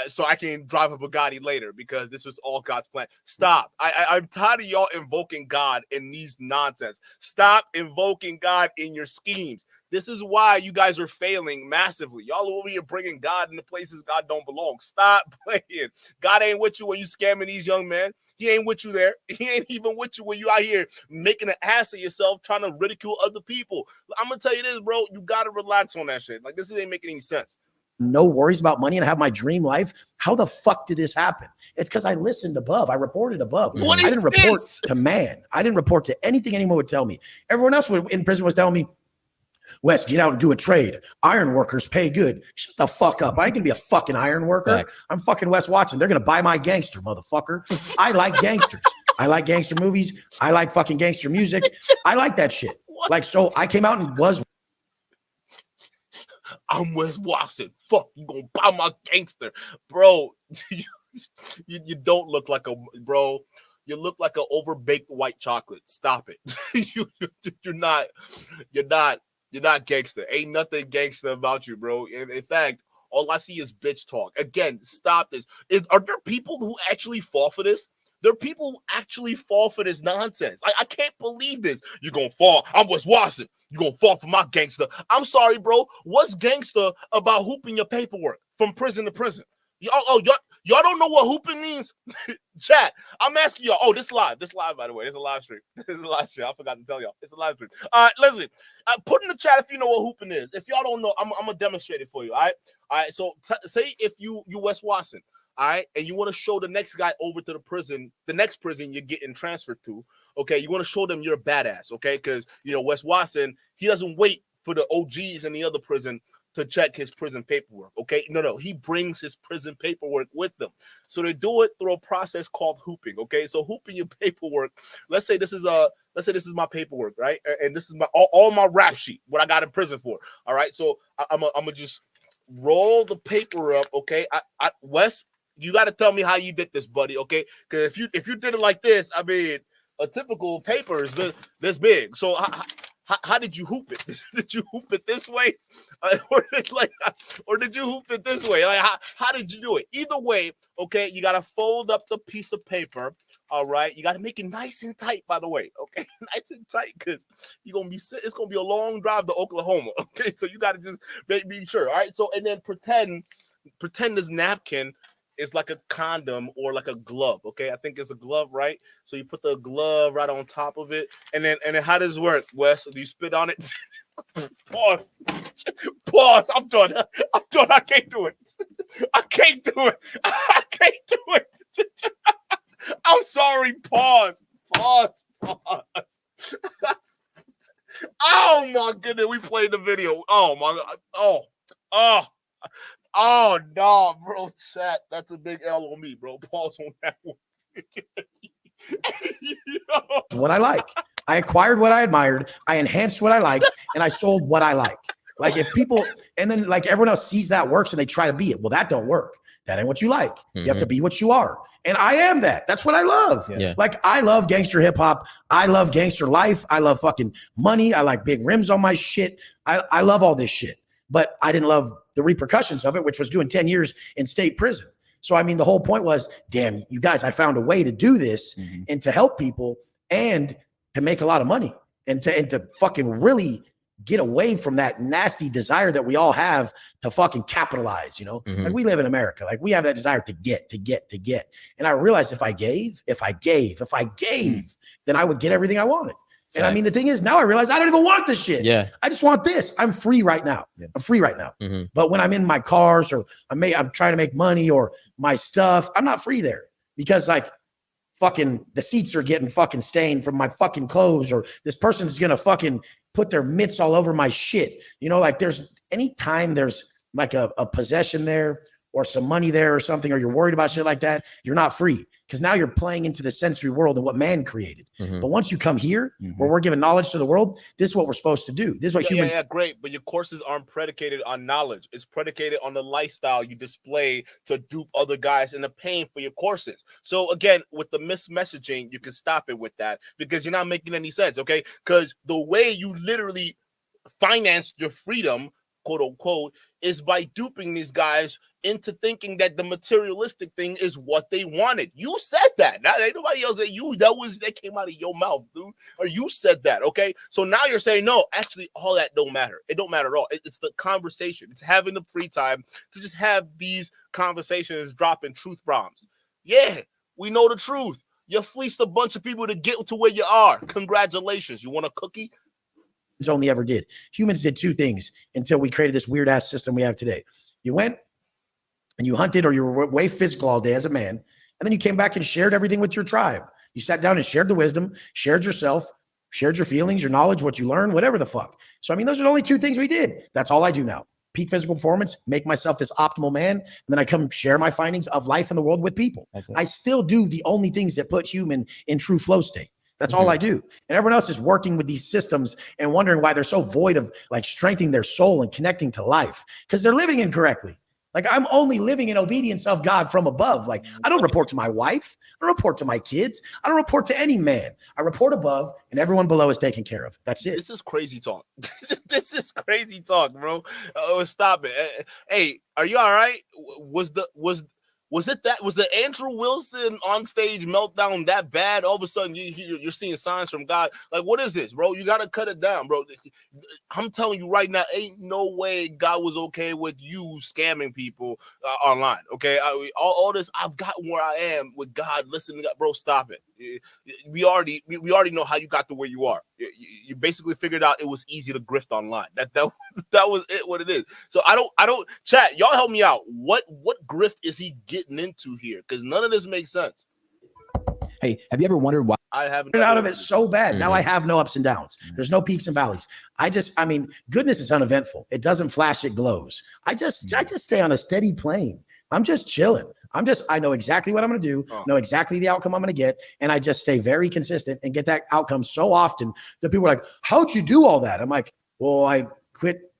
so I can drive a Bugatti later, because this was all God's plan. Stop. I'm tired of y'all invoking God in these nonsense. Stop invoking God in your schemes. This is why you guys are failing massively. Y'all over here bringing God into places God don't belong. Stop playing. God ain't with you when you scamming these young men. He ain't with you there. He ain't even with you when you out here making an ass of yourself, trying to ridicule other people. I'm going to tell you this, bro. You got to relax on that shit. Like, this ain't making any sense. No worries about money and have my dream life. How the fuck did this happen? It's because I listened above. I reported above. What I is didn't report this? to man. I didn't report to anything anyone would tell me. Everyone else in prison was telling me, Wes, get out and do a trade. Iron workers pay good. Shut the fuck up. I ain't gonna be a fucking iron worker. Facts. I'm fucking Wes Watson. They're gonna buy my gangster, motherfucker. I like gangsters. I like gangster movies. I like fucking gangster music. I like that shit. Like, so I came out and was. I'm Wes Watson. Fuck, you gonna buy my gangster, bro? You don't look like a bro. You look like an overbaked white chocolate. Stop it. You're not gangster. Ain't nothing gangster about you, bro. In fact, all I see is bitch talk. Again, stop this. Are there people who actually fall for this? There are people who actually fall for this nonsense. I can't believe this. You're going to fall. I'm Wes Watson. You're going to fall for my gangster. I'm sorry, bro. What's gangster about hooping your paperwork from prison to prison? Y'all don't know what hooping means? Chat, I'm asking y'all. Oh, this live. This live, by the way. It's a live stream. This is a live stream. I forgot to tell y'all. It's a live stream. Listen, put in the chat if you know what hooping is. If y'all don't know, I'm going to demonstrate it for you, all right? All right, so say if you Wes Watson, all right, and you want to show the next guy over to the prison, the next prison you're getting transferred to, okay? You want to show them you're a badass, okay? Because, Wes Watson, he doesn't wait for the OGs in the other prison to check his prison paperwork, okay? No, he brings his prison paperwork with them. So they do it through a process called hooping, okay? So hooping your paperwork, let's say this is my paperwork, right? And this is my all my rap sheet, what I got in prison for, all right? So I'm gonna just roll the paper up, okay? Wes, you got to tell me how you did this, buddy, okay? Because if you did it like this, I mean, a typical paper is this big. So how did you hoop it? Did you hoop it this way, or did you hoop it this way? Like how did you do it? Either way, okay, you gotta fold up the piece of paper. All right, you gotta make it nice and tight. By the way, okay, nice and tight because it's gonna be a long drive to Oklahoma. Okay, so you gotta just be sure. All right, so and then pretend this napkin is like a condom or like a glove. Okay, I think it's a glove, right? So you put the glove right on top of it, and then how does it work, Wes? Do you spit on it? Pause. I'm done. I can't do it. I can't do it. I'm sorry. Pause. Oh my goodness, we played the video. Oh my God. Oh no, bro, chat. That's a big L on me, bro. Pause on that one. What I like. I acquired what I admired. I enhanced what I liked, and I sold what I like. Like if people, and then like everyone else sees that works and they try to be it. Well, that don't work. That ain't what you like. You have to be what you are. And I am that. That's what I love. Yeah. Like I love gangster hip hop. I love gangster life. I love fucking money. I like big rims on my shit. I love all this shit. But I didn't love the repercussions of it, which was doing 10 years in state prison. So, I mean, the whole point was, damn, you guys, I found a way to do this and to help people and to make a lot of money and to fucking really get away from that nasty desire that we all have to fucking capitalize, Like we live in America. Like we have that desire to get. And I realized if I gave, then I would get everything I wanted. And I mean, the thing is, now I realize I don't even want this shit. Yeah. I just want this. I'm free right now. Yeah. I'm free right now. But when I'm in my cars or I'm trying to make money or my stuff, I'm not free there because like fucking the seats are getting fucking stained from my fucking clothes or this person's going to fucking put their mitts all over my shit. Like anytime there's like a possession there or some money there or something, or you're worried about shit like that, you're not free. Because now you're playing into the sensory world and what man created. But once you come here, where we're giving knowledge to the world, this is what we're supposed to do. This is what humans. Yeah, great. But your courses aren't predicated on knowledge. It's predicated on the lifestyle you display to dupe other guys into paying for your courses. So again, with the mismessaging, you can stop it with that because you're not making any sense. Okay, because the way you literally financed your freedom, quote unquote, is by duping these guys into thinking that the materialistic thing is what they wanted. You said that. Now, ain't nobody else that that came out of your mouth, dude. Or you said that, okay? So now you're saying, no, actually, all that don't matter. It don't matter at all. It's the conversation. It's having the free time to just have these conversations, dropping truth bombs. Yeah, we know the truth. You fleeced a bunch of people to get to where you are. Congratulations. You want a cookie? Only ever did. Humans did two things until we created this weird ass system we have today. You went and you hunted, or you were way physical all day as a man, and then you came back and shared everything with your tribe. You sat down and shared the wisdom, shared yourself, shared your feelings, your knowledge, what you learned, whatever the fuck. So I mean, those are the only two things we did. That's all I do now. Peak physical performance, make myself this optimal man, and then I come share my findings of life in the world with people. I still do the only things that put human in true flow state. That's all I do. And everyone else is working with these systems and wondering why they're so void of like strengthening their soul and connecting to life, because they're living incorrectly. Like, I'm only living in obedience of God from above. Like, I don't report to my wife. I don't report to my kids. I don't report to any man. I report above, and everyone below is taken care of. That's it. This is crazy talk. This is crazy talk, bro. Stop it. Hey, are you all right? Was the Andrew Wilson on stage meltdown that bad? All of a sudden you're seeing signs from God. Like, what is this, bro? You got to cut it down, bro. I'm telling you right now, ain't no way God was okay with you scamming people online. Okay, all this, I've gotten where I am with God. Listen, bro, stop it. We already know how you got to where you are. You basically figured out it was easy to grift online. That was it. What it is. So I don't chat. Y'all help me out. What grift is he getting into here? Because none of this makes sense. Hey, have you ever wondered why? I haven't out of it so bad. Now I have no ups and downs. There's no peaks and valleys. I mean, goodness is uneventful. It doesn't flash, it glows. I just stay on a steady plane. I'm just chilling. I know exactly what I'm going to do, know exactly the outcome I'm going to get. And I just stay very consistent and get that outcome so often that people are like, how'd you do all that? I'm like, well, I quit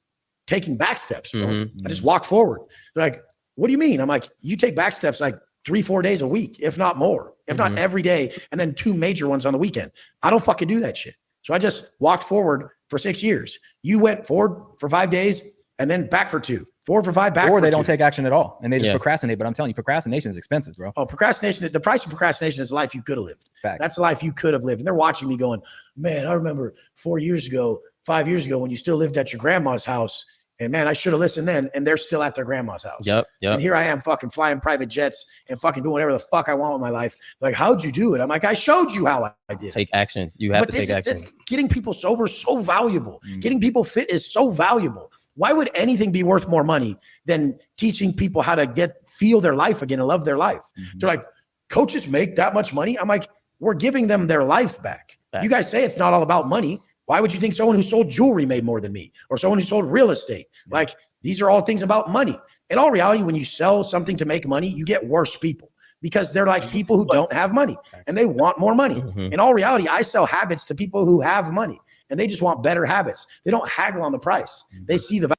taking back steps, bro. I just walk forward. They're like, what do you mean? I'm like, you take back steps like 3-4 days a week, if not more, if not every day. And then 2 major ones on the weekend. I don't fucking do that shit. So I just walked forward for 6 years. You went forward for 5 days and then back for 2, 4 for 5, back. Or they for don't 2. take action at all and they just procrastinate. But I'm telling you, procrastination is expensive, bro. Oh, procrastination. The price of procrastination is the life you could have lived. Fact. That's the life you could have lived. And they're watching me going, man, I remember 4 years ago, 5 years ago when you still lived at your grandma's house. And man, I should have listened then. And they're still at their grandma's house. Yep. And here I am fucking flying private jets and fucking doing whatever the fuck I want with my life. Like, how'd you do it? I'm like, I showed you how I did. Take action. You have to take action. Getting people sober is so valuable. Getting people fit is so valuable. Why would anything be worth more money than teaching people how to feel their life again and love their life? They're like, coaches make that much money? I'm like, we're giving them their life back. You guys say it's not all about money. Why would you think someone who sold jewelry made more than me, or someone who sold real estate? Like, these are all things about money. In all reality, when you sell something to make money, you get worse people because they're like people who don't have money and they want more money. In all reality, I sell habits to people who have money and they just want better habits. They don't haggle on the price. They see the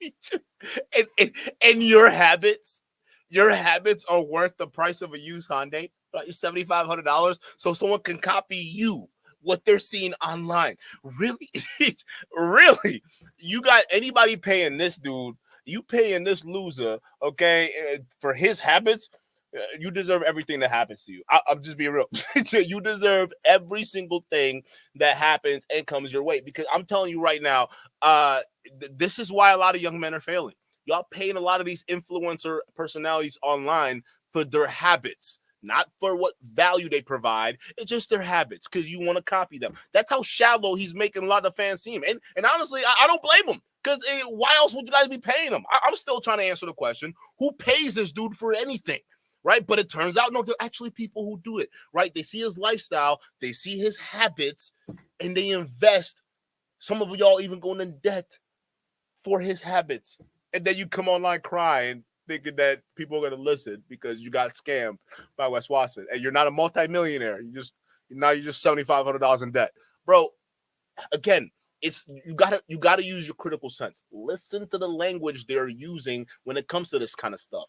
value. and your habits are worth the price of a used Hyundai, right? $7,500, so someone can copy you. What they're seeing online. Really? Really? You got anybody paying this dude, you paying this loser, okay, for his habits, you deserve everything that happens to you. I'm just being real. You deserve every single thing that happens and comes your way, because I'm telling you right now, this is why a lot of young men are failing. Y'all paying a lot of these influencer personalities online for their habits. Not for what value they provide. It's just their habits because you want to copy them. That's how shallow he's making a lot of fans see him. And honestly, I don't blame him, because why else would you guys be paying him? I'm still trying to answer the question, who pays this dude for anything, right? But it turns out, no, there are actually people who do it, right? They see his lifestyle, they see his habits, and they invest. Some of y'all even going in debt for his habits. And then you come online crying, thinking that people are going to listen because you got scammed by Wes Watson and you're not a multimillionaire. You're just $7,500 in debt, bro. Again, you gotta use your critical sense. Listen to the language they're using when it comes to this kind of stuff.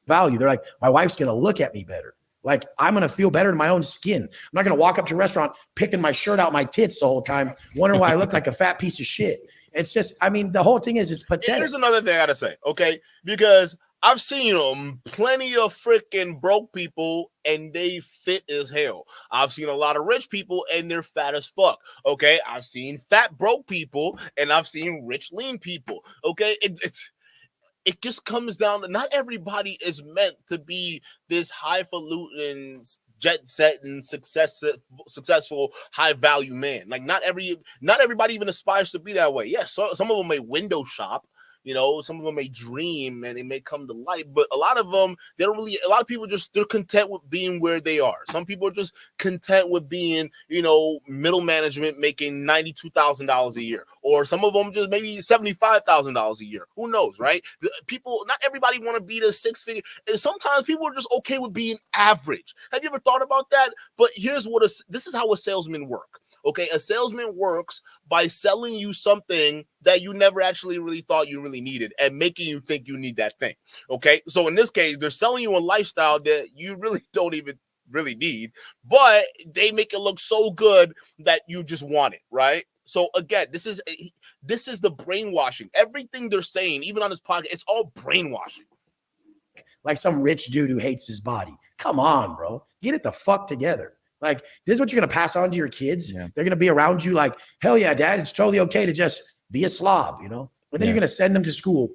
Value. They're like, my wife's going to look at me better. Like, I'm going to feel better in my own skin. I'm not going to walk up to a restaurant, picking my shirt out my tits the whole time, wondering why I look like a fat piece of shit. It's just, I mean, the whole thing is, it's pathetic. Here's another thing I gotta say, okay? Because I've seen plenty of freaking broke people and they fit as hell. I've seen a lot of rich people and they're fat as fuck. Okay, I've seen fat broke people and I've seen rich lean people. Okay, it just comes down to not everybody is meant to be this highfalutin jet setting successful high value man. Like not everybody even aspires to be that way. Yes, so some of them may window shop. You know, some of them may dream and it may come to light, but a lot of them, a lot of people they're content with being where they are. Some people are just content with being, middle management making $92,000 a year, or some of them just maybe $75,000 a year. Who knows, right? People, not everybody want to be the six figure. And sometimes people are just okay with being average. Have you ever thought about that? But this is how a salesman works. Okay, a salesman works by selling you something that you never actually really thought you really needed and making you think you need that thing. Okay, so in this case, they're selling you a lifestyle that you really don't even really need, but they make it look so good that you just want it, right? So again, this is the brainwashing. Everything they're saying, even on this podcast, it's all brainwashing. Like some rich dude who hates his body. Come on, bro. Get it the fuck together. Like, this is what you're going to pass on to your kids. Yeah. They're going to be around you like, hell yeah, dad, it's totally okay to just be a slob, And then you're going to send them to school.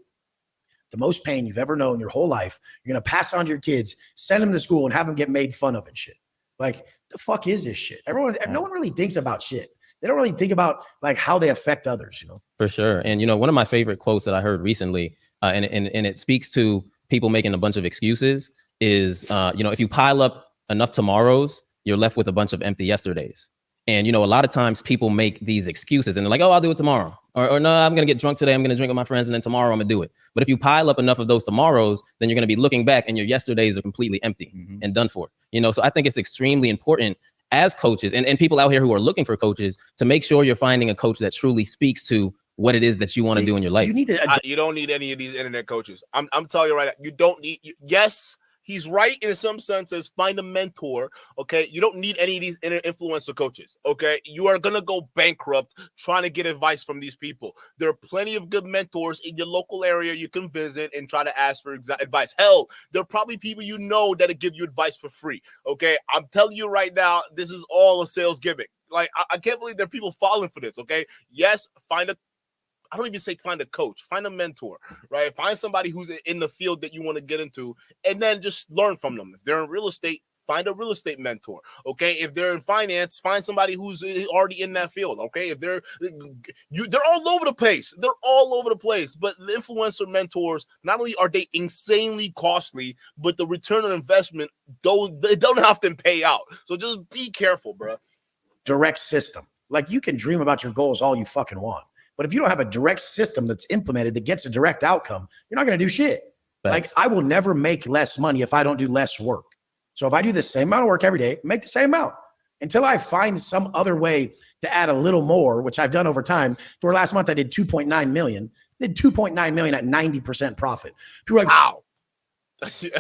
The most pain you've ever known your whole life. You're going to pass on to your kids, send them to school and have them get made fun of and shit. Like, the fuck is this shit? No one really thinks about shit. They don't really think about like how they affect others, For sure. And, one of my favorite quotes that I heard recently, and it speaks to people making a bunch of excuses is, if you pile up enough tomorrows, you're left with a bunch of empty yesterdays. And, a lot of times people make these excuses and they're like, oh, I'll do it tomorrow. Or no, I'm going to get drunk today. I'm going to drink with my friends. And then tomorrow I'm going to do it. But if you pile up enough of those tomorrows, then you're going to be looking back and your yesterdays are completely empty and done for. So I think it's extremely important as coaches and people out here who are looking for coaches to make sure you're finding a coach that truly speaks to what it is that you want to do in your life. You don't need any of these internet coaches. I'm telling you right now, you don't need. Yes. He's right in some senses. Find a mentor, okay? You don't need any of these influencer coaches, okay? You are going to go bankrupt trying to get advice from these people. There are plenty of good mentors in your local area you can visit and try to ask for advice. Hell, there are probably people that'll give you advice for free, okay? I'm telling you right now, this is all a sales gimmick. Like, I can't believe there are people falling for this, okay? Yes, I don't even say find a coach, find a mentor, right? Find somebody who's in the field that you want to get into and then just learn from them. If they're in real estate, find a real estate mentor, okay? If they're in finance, find somebody who's already in that field, okay? If they're all over the place. They're all over the place. But the influencer mentors, not only are they insanely costly, but the return on investment, they don't often pay out. So just be careful, bro. Direct system. Like, you can dream about your goals all you fucking want. But if you don't have a direct system that's implemented that gets a direct outcome, you're not going to do shit. Thanks. Like, I will never make less money if I don't do less work. So if I do the same amount of work every day, make the same amount until I find some other way to add a little more, which I've done over time. For last month, I did 2.9 million. I did 2.9 million at 90% profit. People are like, wow.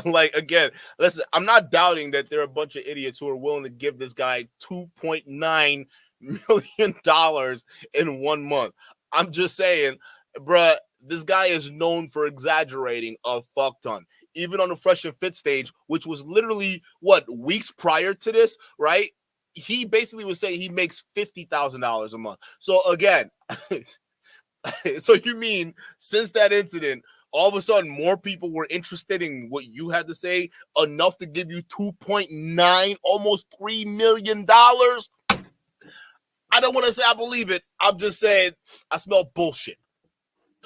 Like, again, listen, I'm not doubting that there are a bunch of idiots who are willing to give this guy $2.9 million in 1 month. I'm just saying, bruh, this guy is known for exaggerating a fuck ton. Even on the Fresh and Fit stage, which was literally, weeks prior to this, right? He basically was saying he makes $50,000 a month. So again, so you mean since that incident, all of a sudden more people were interested in what you had to say, enough to give you 2.9, almost $3 million? I don't want to say I believe it. I'm just saying I smell bullshit.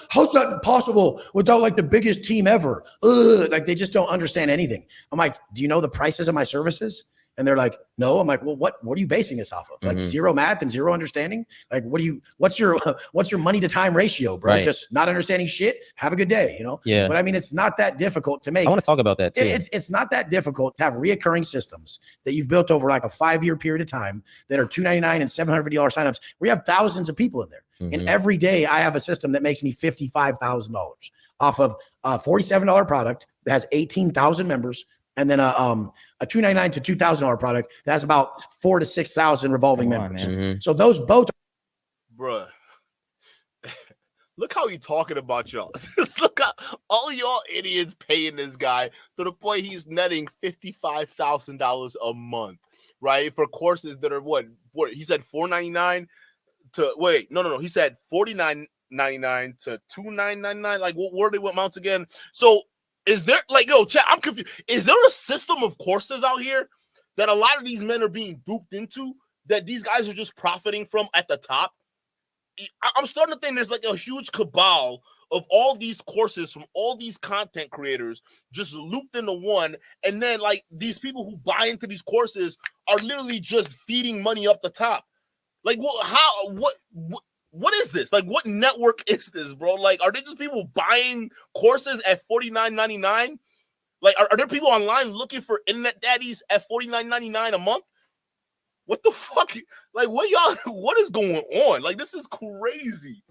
How's that possible without like the biggest team ever? Like, they just don't understand anything. I'm like, do you know the prices of my services? And they're like, no. I'm like, well, what are you basing this off of? Like, zero math and zero understanding? Like, what's your money to time ratio, bro? Right. Just not understanding shit. Have a good day, Yeah. But I mean, it's not that difficult to make. I want to talk about that too. It's not that difficult to have reoccurring systems that you've built over like a 5-year period of time that are $299 and $750 signups. We have thousands of people in there. And every day I have a system that makes me $55,000 off of a $47 product that has 18,000 members. And then a $299 to $2,000 product that has about 4,000 to 6,000 revolving members. So those both, bruh. Look how he's talking about y'all. Look got all y'all idiots paying this guy to the point he's netting $55,000 a month, right? For courses that are what he said $4.99 to no. He said $49.99 to $29.99. Like what were the amounts again? So is there chat, I'm confused. Is there a system of courses out here that a lot of these men are being duped into that these guys are just profiting from at the top? I'm starting to think there's like a huge cabal of all these courses from all these content creators just looped into one. And then like these people who buy into these courses are literally just feeding money up the top. Like what is this? Like what network is this, bro? Like, are they just people buying courses at $49.99? Like, are there people online looking for internet daddies at $49.99 a month? What the fuck? Like, what is going on? Like, this is crazy.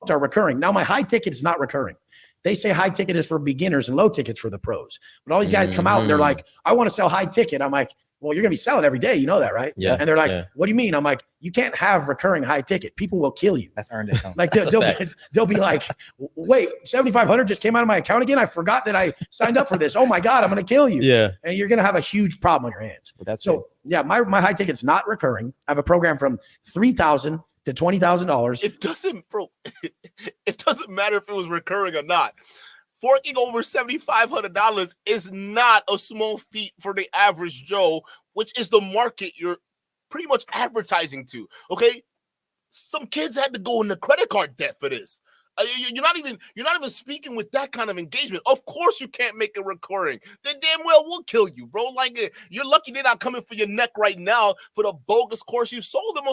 Are recurring. Now, my high ticket is not recurring. They say high ticket is for beginners and low tickets for the pros. But all these guys come out and they're like, I want to sell high ticket. I'm like, well, you're going to be selling every day. You know that, right? Yeah. And they're like, what do you mean? I'm like, you can't have recurring high ticket. People will kill you. That's earned income. Like they'll be like, wait, 7,500 just came out of my account again. I forgot that I signed up for this. Oh my God, I'm going to kill you. Yeah. And you're going to have a huge problem on your hands. Well, that's so yeah, my high ticket's not recurring. I have a program from $3,000 to $20,000. It doesn't, bro. It doesn't matter if it was recurring or not. Forking over $7,500 is not a small feat for the average Joe, which is the market you're pretty much advertising to. Okay, some kids had to go into credit card debt for this. You're not even speaking with that kind of engagement. Of course, you can't make it recurring. They damn well will kill you, bro. Like you're lucky they're not coming for your neck right now for the bogus course you sold them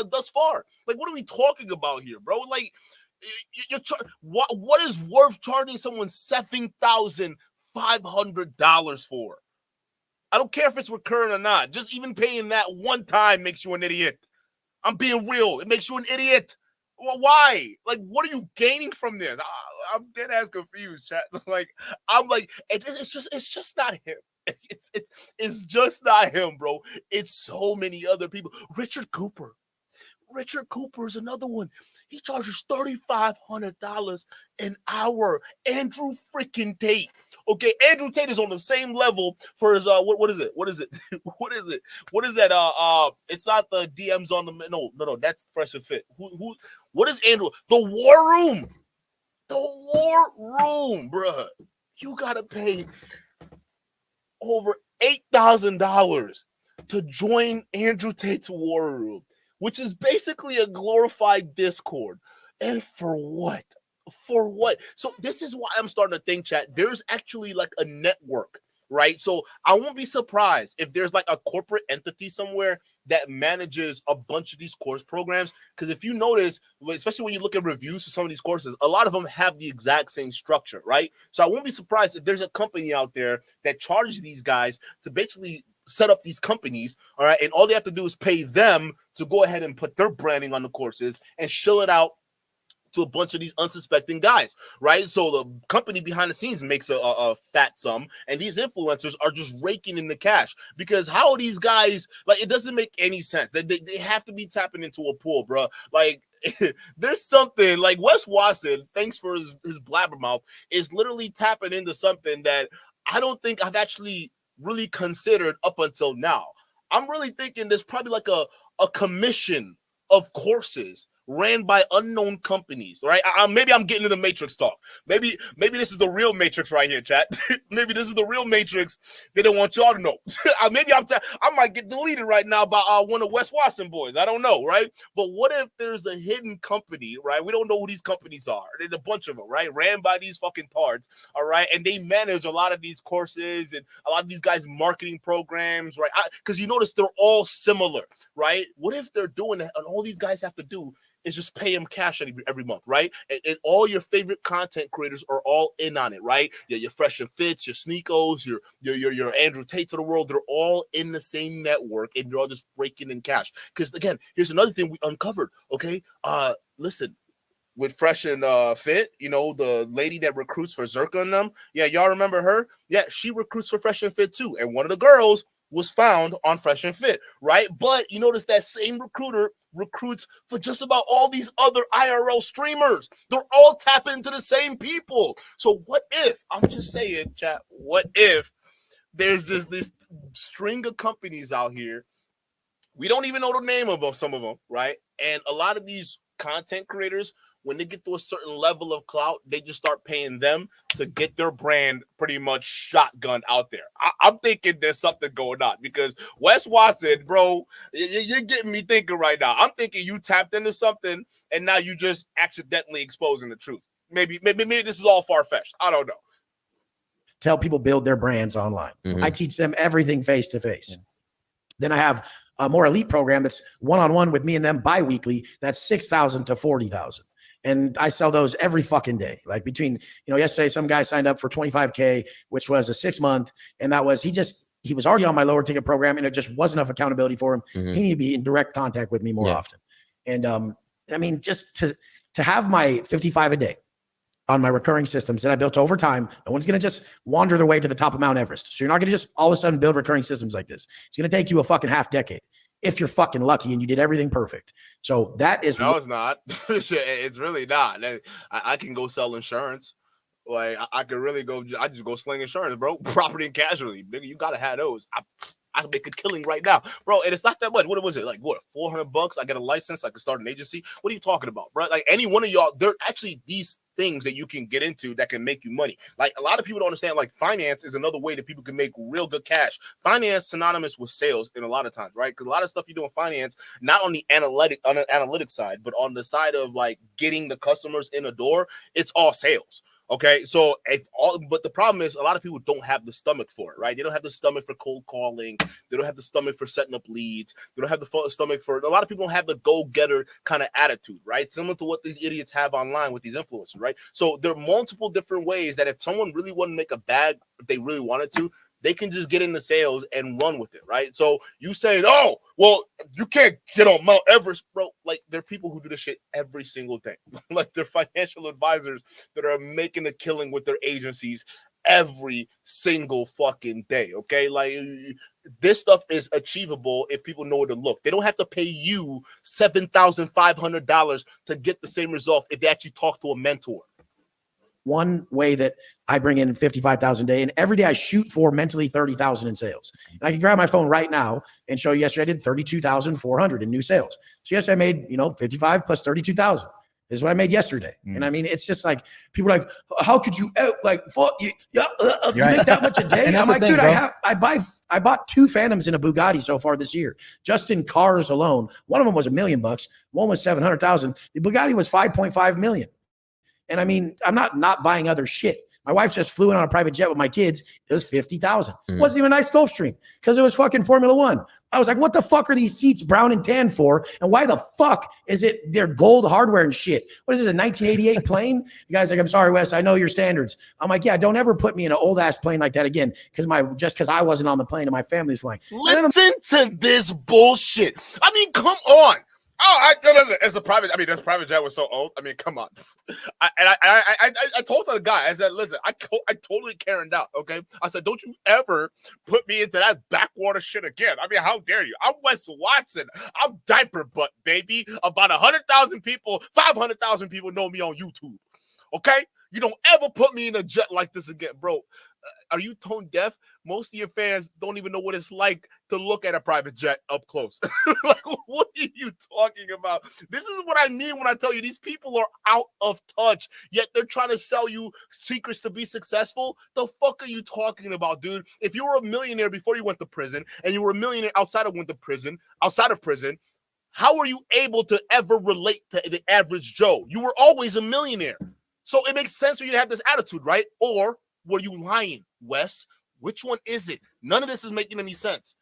thus far. Like, what are we talking about here, bro? Like, what is worth charging someone $7,500 for? I don't care if it's recurring or not. Just even paying that one time makes you an idiot. I'm being real. It makes you an idiot. Well, why? Like, what are you gaining from this? I'm dead ass confused, chat. Like, I'm like, it's just not him. It's just not him, bro. It's so many other people. Richard Cooper is another one. He charges $3,500 an hour. Andrew freaking Tate. Okay, Andrew Tate is on the same level for his what is it? What is it? What is it? What is that? It's not the DMs on the no, that's Fresh and Fit. What is Andrew? The War Room. The War Room, bruh. You gotta pay over $8,000 to join Andrew Tate's War Room, which is basically a glorified Discord. And for what? For what? So this is why I'm starting to think, chat, there's actually like a network, right? So I won't be surprised if there's like a corporate entity somewhere that manages a bunch of these course programs. Because if you notice, especially when you look at reviews for some of these courses, a lot of them have the exact same structure, right? So I won't be surprised if there's a company out there that charges these guys to basically set up these companies, all right? And all they have to do is pay them to go ahead and put their branding on the courses and shill it out to a bunch of these unsuspecting guys, right? So the company behind the scenes makes a fat sum, and these influencers are just raking in the cash. Because how are these guys, like, it doesn't make any sense. They have to be tapping into a pool, bro. Like, there's something, like Wes Watson, thanks for his blabbermouth, is literally tapping into something that I don't think I've actually really considered up until now. I'm really thinking there's probably like a commission of courses ran by unknown companies, right? Maybe I'm getting into Matrix talk. Maybe this is the real Matrix right here, chat. Maybe this is the real Matrix they don't want y'all to know. Maybe I might get deleted right now by one of Wes Watson boys. I don't know, right? But what if there's a hidden company, right? We don't know who these companies are. There's a bunch of them, right? Ran by these fucking tards, all right? And they manage a lot of these courses and a lot of these guys' marketing programs, right? Because you notice they're all similar, right? What if they're doing that and all these guys have to do is just pay them cash every month, right? And all your favorite content creators are all in on it, right? Yeah, your Fresh and Fits, your Sneakos, your Andrew Tates of the world, they're all in the same network, and they're all just breaking in cash. Because again, here's another thing we uncovered. Okay, listen, with Fresh and Fit, you know, the lady that recruits for Zerka and them. Yeah, y'all remember her? Yeah, she recruits for Fresh and Fit too, and one of the girls was found on Fresh and Fit, right? But you notice that same recruiter recruits for just about all these other IRL streamers. They're all tapping into the same people. So what if, I'm just saying, chat, what if there's just this string of companies out here, we don't even know the name of them, some of them, right? And a lot of these content creators, when they get to a certain level of clout, they just start paying them to get their brand pretty much shotgun out there. I'm thinking there's something going on because Wes Watson, bro, you're getting me thinking right now. I'm thinking you tapped into something and now you just accidentally exposing the truth. Maybe this is all far-fetched. I don't know. To help people build their brands online. I teach them everything face-to-face. Then I have a more elite program that's one-on-one with me and them bi-weekly. That's 6,000 to 40,000. And I sell those every fucking day. Like between, yesterday, some guy signed up for 25K, which was a 6-month. And that was, he was already on my lower ticket program and it just wasn't enough accountability for him. He needed to be in direct contact with me more often. And I mean, just to have my 55 a day on my recurring systems that I built over time, no one's going to just wander their way to the top of Mount Everest. So you're not going to just all of a sudden build recurring systems like this. It's going to take you a fucking half decade if you're fucking lucky and you did everything perfect. So that is— No, it's not. It's really not. I can go sell insurance. Like I could really go. I just go sling insurance, bro. Property and casualty, nigga. You gotta have those. I can make a killing right now, bro. And it's not that much. What was it? Like what? $400? I get a license. I can start an agency. What are you talking about, bro? Like any one of y'all, there are actually these things that you can get into that can make you money. Like a lot of people don't understand, like finance is another way that people can make real good cash. Finance synonymous with sales in a lot of times, right? Because a lot of stuff you do in finance, not on the analytic side, but on the side of like getting the customers in the door, it's all sales. Okay, so but the problem is a lot of people don't have the stomach for it, right? They don't have the stomach for cold calling. They don't have the stomach for setting up leads. They don't have the stomach for— a lot of people don't have the go-getter kind of attitude, right? Similar to what these idiots have online with these influencers, right? So there are multiple different ways that if someone really wanted to make a bag, if they really wanted to, they can just get into sales and run with it, right? So you say, oh, well, you can't get on Mount Everest, bro. Like, there are people who do this shit every single day. Like, they're financial advisors that are making a killing with their agencies every single fucking day, okay? Like, this stuff is achievable if people know where to look. They don't have to pay you $7,500 to get the same result if they actually talk to a mentor. One way that I bring in 55,000 a day, and every day I shoot for mentally 30,000 in sales. And I can grab my phone right now and show you yesterday I did 32,400 in new sales. So yesterday I made, 55 plus 32,000 is what I made yesterday. And I mean, it's just like, people are like, how could you fuck you? You make that much a day? I'm like, dude, I bought 2 Phantoms in a Bugatti so far this year, just in cars alone. One of them was $1 million. One was 700,000. The Bugatti was 5.5 million. And I mean, I'm not buying other shit. My wife just flew in on a private jet with my kids. It was 50,000. It wasn't even a nice Gulfstream because it was fucking Formula One. I was like, what the fuck are these seats brown and tan for? And why the fuck is it they're gold hardware and shit? What is this, a 1988 plane? The guy's like, I'm sorry, Wes, I know your standards. I'm like, yeah, don't ever put me in an old ass plane like that again. Because I wasn't on the plane and my family's flying. Listen to this bullshit. I mean, come on. Oh, as a private, I mean, this private jet was so old. I mean, come on. I told the guy, I said, listen, I totally Karened out, okay? I said, don't you ever put me into that backwater shit again. I mean, how dare you? I'm Wes Watson. I'm diaper butt, baby. About 100,000 people, 500,000 people know me on YouTube, okay? You don't ever put me in a jet like this again, bro. Are you tone deaf? Most of your fans don't even know what it's like to look at a private jet up close. Like, what are you talking about? This is what I mean when I tell you these people are out of touch, yet they're trying to sell you secrets to be successful. The fuck are you talking about, dude? If you were a millionaire before you went to prison and you were a millionaire outside of prison, how were you able to ever relate to the average Joe? You were always a millionaire. So it makes sense for you to have this attitude, right? Or were you lying, Wes? Which one is it? None of this is making any sense.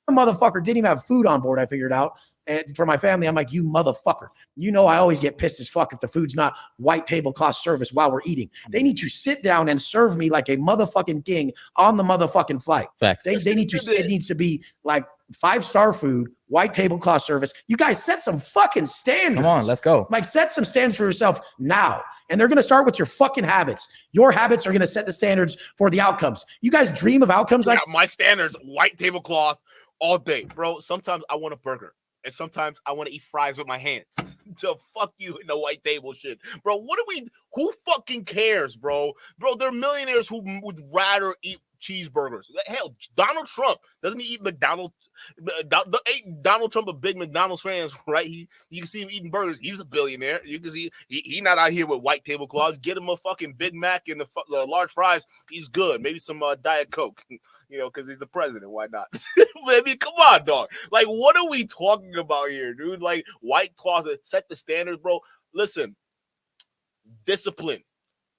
Motherfucker didn't even have food on board, I figured out. And for my family, I'm like, you motherfucker. You know I always get pissed as fuck if the food's not white tablecloth service while we're eating. They need to sit down and serve me like a motherfucking king on the motherfucking flight. Facts. They need to, it needs to be like 5-star food, white tablecloth service. You guys set some fucking standards. Come on, let's go. Like, set some standards for yourself now. And they're going to start with your fucking habits. Your habits are going to set the standards for the outcomes. You guys dream of outcomes like— my standards, white tablecloth all day, bro. Sometimes I want a burger. and sometimes I want to eat fries with my hands. So fuck you in the white table shit, bro. Who fucking cares, bro? Bro, there are millionaires who would rather eat cheeseburgers. Hell, Donald Trump doesn't he eat McDonald's? Ain't Donald Trump a big McDonald's fan, right? You can see him eating burgers. He's a billionaire. You can see he not out here with white tablecloths. Get him a fucking Big Mac and the large fries. He's good. Maybe some Diet Coke, because he's the president. Why not? I mean, come on, dog. Like, what are we talking about here, dude? Like, white cloth set the standards, bro. Listen, discipline.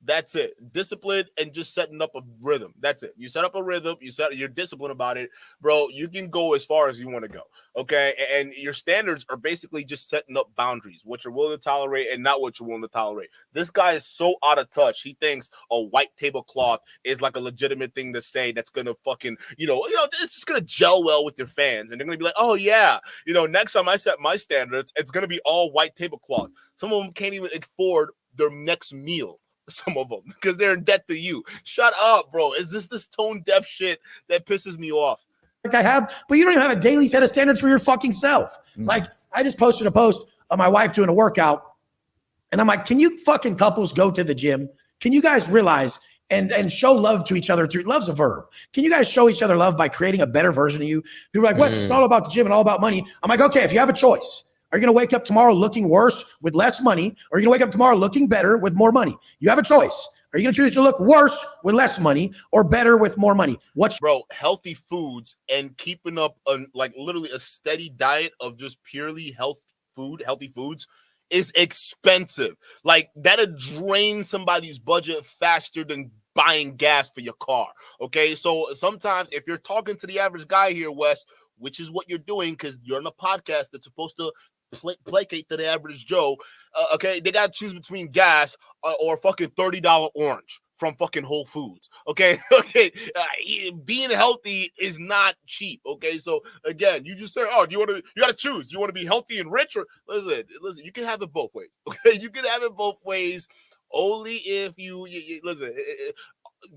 That's it. Discipline and just setting up a rhythm. That's it. You set up a rhythm. You're disciplined about it, bro. You can go as far as you want to go. Okay. And your standards are basically just setting up boundaries, what you're willing to tolerate and not what you're willing to tolerate. This guy is so out of touch. He thinks a white tablecloth is like a legitimate thing to say that's gonna fucking, it's just gonna gel well with your fans. And they're gonna be like, oh yeah, next time I set my standards, it's gonna be all white tablecloth. Some of them can't even afford their next meal. Some of them, because they're in debt to you. Shut up, bro. Is this tone deaf shit that pisses me off? Like I have, but you don't even have a daily set of standards for your fucking self. Like, I just posted a post of my wife doing a workout, and I'm like, can you fucking couples go to the gym? Can you guys realize and show love to each other through love's a verb? Can you guys show each other love by creating a better version of you? People are like, Wes, it's not all about the gym and all about money. I'm like, okay, if you have a choice, are you going to wake up tomorrow looking worse with less money? Or are you going to wake up tomorrow looking better with more money? You have a choice. Are you going to choose to look worse with less money or better with more money? Bro, healthy foods and keeping up literally a steady diet of just purely healthy foods is expensive. Like, that'll drain somebody's budget faster than buying gas for your car. Okay, so sometimes if you're talking to the average guy here, Wes, which is what you're doing because you're on a podcast that's supposed to placate to the average Joe, okay, they got to choose between gas or fucking $30 orange from fucking Whole Foods. Okay, being healthy is not cheap. Okay, so again, you just say, oh, you got to choose. You want to be healthy and rich, or listen, you can have it both ways. Okay, you can have it both ways. Only if you listen.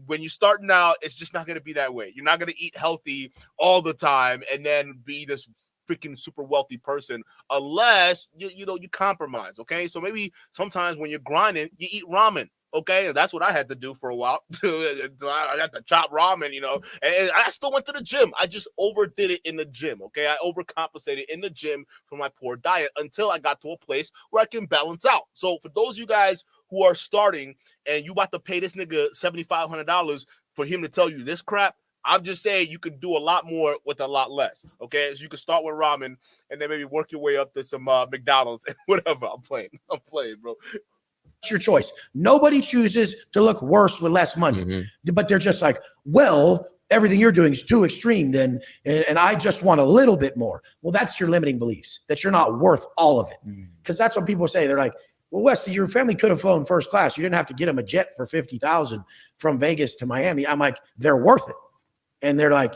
When you're starting out, it's just not going to be that way. You're not going to eat healthy all the time and then be this freaking super wealthy person unless you compromise. Okay, so maybe sometimes when you're grinding, you eat ramen. Okay, and that's what I had to do for a while. I got to chop ramen, and I still went to the gym. I just overdid it in the gym. Okay, I overcompensated in the gym for my poor diet until I got to a place where I can balance out. So for those of you guys who are starting and you about to pay this nigga $7,500 for him to tell you this crap, I'm just saying you could do a lot more with a lot less. Okay, so you can start with ramen and then maybe work your way up to some McDonald's and whatever. I'm playing, bro. It's your choice. Nobody chooses to look worse with less money, but they're just like, well, everything you're doing is too extreme then, and I just want a little bit more. Well, that's your limiting beliefs, that you're not worth all of it. Because that's what people say. They're like, well, Wes, your family could have flown first class. You didn't have to get them a jet for $50,000 from Vegas to Miami. I'm like, they're worth it. And they're like,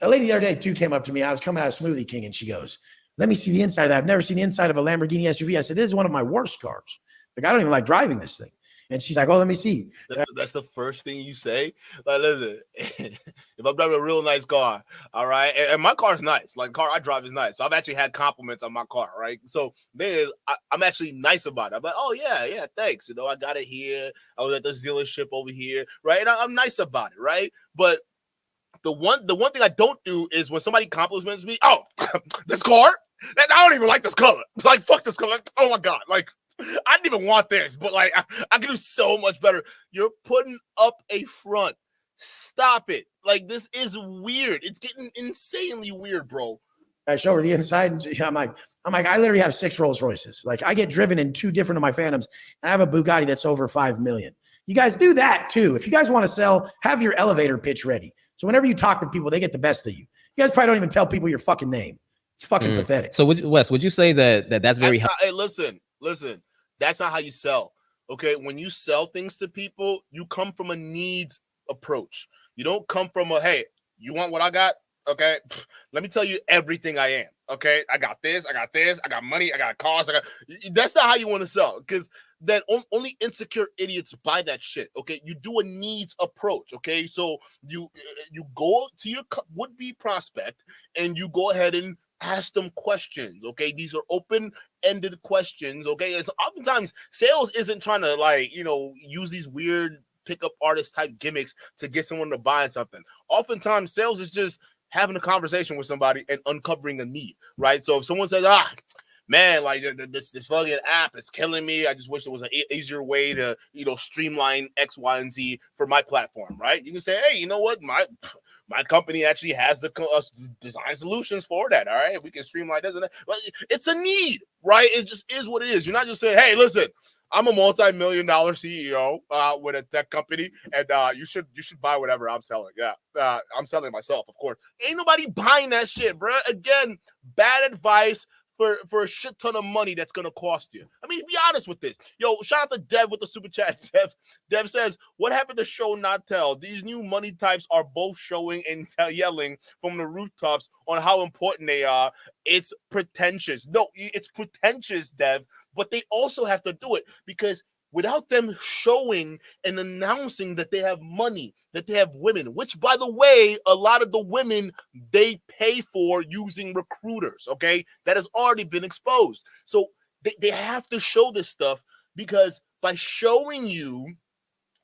a lady the other day too came up to me. I was coming out of Smoothie King and she goes, let me see the inside of that. I've never seen the inside of a Lamborghini SUV. I said, this is one of my worst cars. Like, I don't even like driving this thing. And she's like, oh, let me see. That's the first thing you say. Like, listen, if I'm driving a real nice car, all right, and my car's nice. Like, the car I drive is nice. So I've actually had compliments on my car, right? So I'm actually nice about it. I'm like, oh, yeah, thanks. I got it here. I was at this dealership over here, right? And I'm nice about it, right? But the one thing I don't do is when somebody compliments me, oh, this car? I don't even like this color. Like, fuck this color. Oh, my God. Like, I didn't even want this, but like I can do so much better. You're putting up a front. Stop it. Like, this is weird. It's getting insanely weird, bro. I show her the inside, and I'm like, I literally have 6 Rolls Royces. Like, I get driven in 2 different of my Phantoms, and I have a Bugatti that's over $5 million. You guys do that too. If you guys want to sell, have your elevator pitch ready. So whenever you talk to people, they get the best of you. You guys probably don't even tell people your fucking name. It's fucking pathetic. So Wes, would you say that's very hey, listen. That's not how you sell. Okay, when you sell things to people, you come from a needs approach. You don't come from a, hey, you want what I got? Okay, let me tell you everything I am. Okay, I got this, I got money, I got cars, that's not how you want to sell, because then only insecure idiots buy that shit. Okay, you do a needs approach. Okay, so you go to your would-be prospect and you go ahead and ask them questions. Okay, these are open-ended questions. Okay, it's oftentimes sales isn't trying to like use these weird pickup artist type gimmicks to get someone to buy something. Oftentimes, sales is just having a conversation with somebody and uncovering a need, right? So if someone says, man, like this fucking app is killing me. I just wish there was an easier way to, streamline X, Y, and Z for my platform, right? You can say, hey, you know what? My company actually has the design solutions for that. All right, we can streamline this and that. But it's a need, right? It just is what it is. You're not just saying, hey, listen, I'm a multi-million-dollar CEO with a tech company, and you should buy whatever I'm selling. Yeah, I'm selling it myself, of course. Ain't nobody buying that shit, bro. Again, bad advice for a shit ton of money that's gonna cost you. I mean, be honest with this. Yo, shout out to Dev with the super chat. Dev says, what happened to show not tell? These new money types are both showing and yelling from the rooftops on how important they are. It's pretentious. No, it's pretentious, Dev, but they also have to do it because without them showing and announcing that they have money, that they have women, which, by the way, a lot of the women, they pay for using recruiters, okay? That has already been exposed. So they have to show this stuff because by showing you,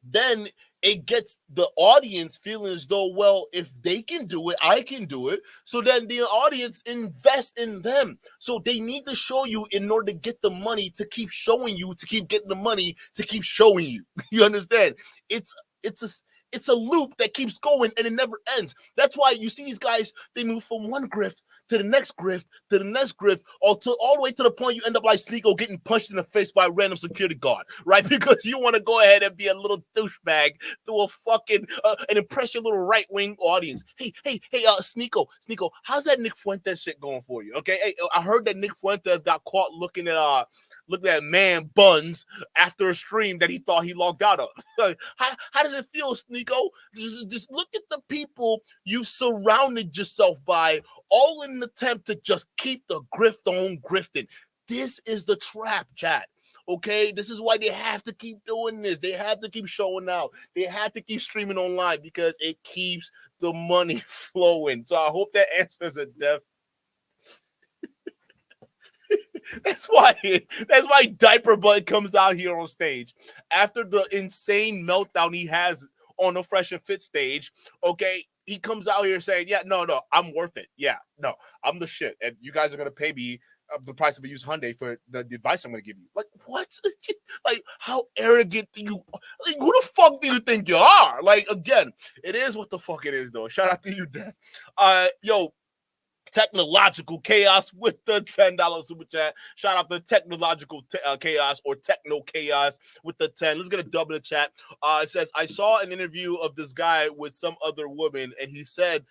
then it gets the audience feeling as though, well, if they can do it, I can do it. So then the audience invest in them. So they need to show you in order to get the money to keep showing you, to keep getting the money to keep showing you. You understand? It's a loop that keeps going and it never ends. That's why you see these guys, they move from one grift to the next grift, to the next grift, all the way to the point you end up like Sneeko getting punched in the face by a random security guard, right? Because you want to go ahead and be a little douchebag to a fucking and impress your little right-wing audience. Hey, Sneeko, how's that Nick Fuentes shit going for you? Okay, hey, I heard that Nick Fuentes got caught looking at man buns after a stream that he thought he logged out of. How does it feel, Sneeko? Just look at the people you've surrounded yourself by, all in an attempt to just keep the grift on grifting. This is the trap, chat. Okay, this is why they have to keep doing this. They have to keep showing out. They have to keep streaming online because it keeps the money flowing. So I hope that answers it, Dev. That's why Diaper Bud comes out here on stage after the insane meltdown he has on the Fresh and Fit stage. Okay, he comes out here saying, "Yeah, no, I'm worth it. Yeah, no, I'm the shit, and you guys are gonna pay me the price of a used Hyundai for the advice I'm gonna give you." Like, what? Like, how arrogant do you? Like, who the fuck do you think you are? Like, again, it is what the fuck it is, though. Shout out to you, Dan. Yo. Technological Chaos with the $10 super chat. Shout out to Technological Chaos or Techno Chaos with the 10. Let's get a double in the chat. It says, I saw an interview of this guy with some other woman, and he said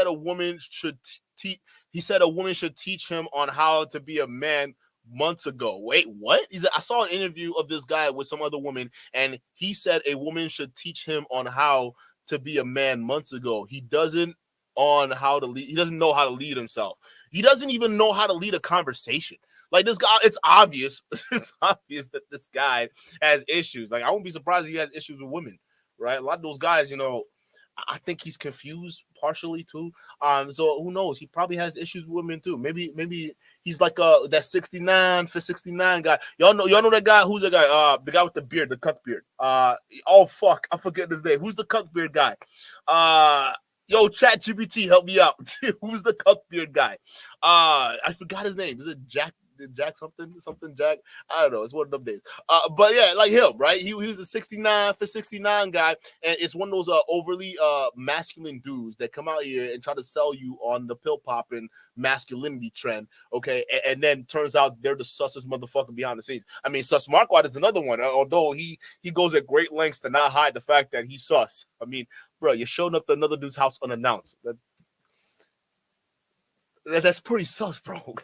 a woman should teach him on how to be a man months ago. Wait, what? He said, I saw an interview of this guy with some other woman, and he said a woman should teach him on how to be a man months ago. He doesn't know how to lead himself. He doesn't even know how to lead a conversation. Like, this guy, it's obvious that this guy has issues. Like, I won't be surprised if he has issues with women, right? A lot of those guys, I think he's confused partially too. So who knows? He probably has issues with women too. Maybe he's like that 69 for 69 guy. Y'all know that guy? Who's the guy? The guy with the beard, the cuck beard. Oh fuck, I forget his name. Who's the cuck beard guy? Yo, Chat GPT, help me out. Who's the cuck beard guy? I forgot his name. Is it Jack something Jack? I don't know. It's one of them days. But yeah, like him, right? He was a 69 for 69 guy, and it's one of those overly masculine dudes that come out here and try to sell you on the pill popping masculinity trend. Okay, and then turns out they're the sussest motherfucker behind the scenes. I mean, Sus Marquardt is another one, although he goes at great lengths to not hide the fact that he's sus. I mean, bro, you're showing up to another dude's house unannounced. That's pretty sus, bro.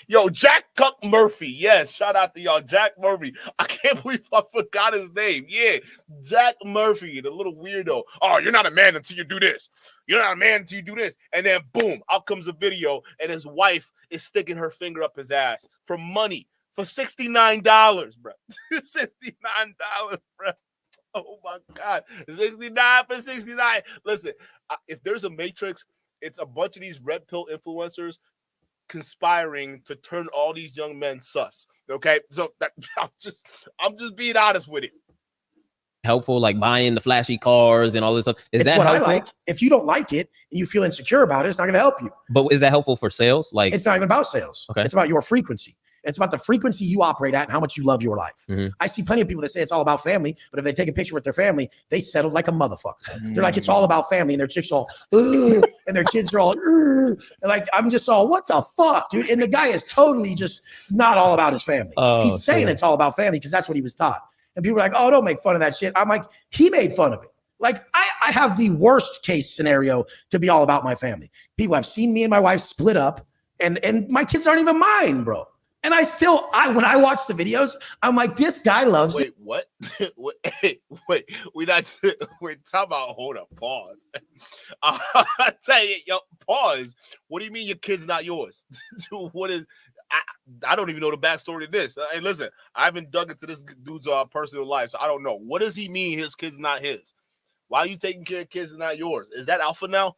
Yo, Jack Cuck Murphy. Yes, shout out to y'all. Jack Murphy. I can't believe I forgot his name. Yeah, Jack Murphy, the little weirdo. Oh, you're not a man until you do this. You're not a man until you do this. And then, boom, out comes a video, and his wife is sticking her finger up his ass for money, for $69, bro. $69, bro. Oh, my God. 69 for 69. Listen, if there's a matrix, it's a bunch of these red pill influencers conspiring to turn all these young men sus. Okay, so I'm just being honest with it. Helpful, like buying the flashy cars and all this stuff. Is It's that what helpful? I like. If you don't like it and you feel insecure about it, it's not going to help you. But is that helpful for sales? Like, it's not even about sales. Okay. It's about your frequency. It's about the frequency you operate at and how much you love your life. Mhm. I see plenty of people that say it's all about family, but if they take a picture with their family, they settle like a motherfucker. They're like, it's all about family, and their chicks all, and their kids are all, and like, I'm just all, what the fuck, dude? And the guy is totally just not all about his family. He's saying it's all about family because that's what he was taught. And people are like, oh, don't make fun of that shit. I'm like, he made fun of it. Like, I have the worst case scenario to be all about my family. People have seen me and my wife split up, and my kids aren't even mine, bro. And when I watch the videos, I'm like, this guy loves it. What? wait, talk about, hold up, pause. I tell you, yo, pause. What do you mean your kid's not yours? What is, I don't even know the backstory to this. Hey, listen, I haven't dug into this dude's personal life, so I don't know. What does he mean his kid's not his? Why are you taking care of kids and not yours? Is that alpha now?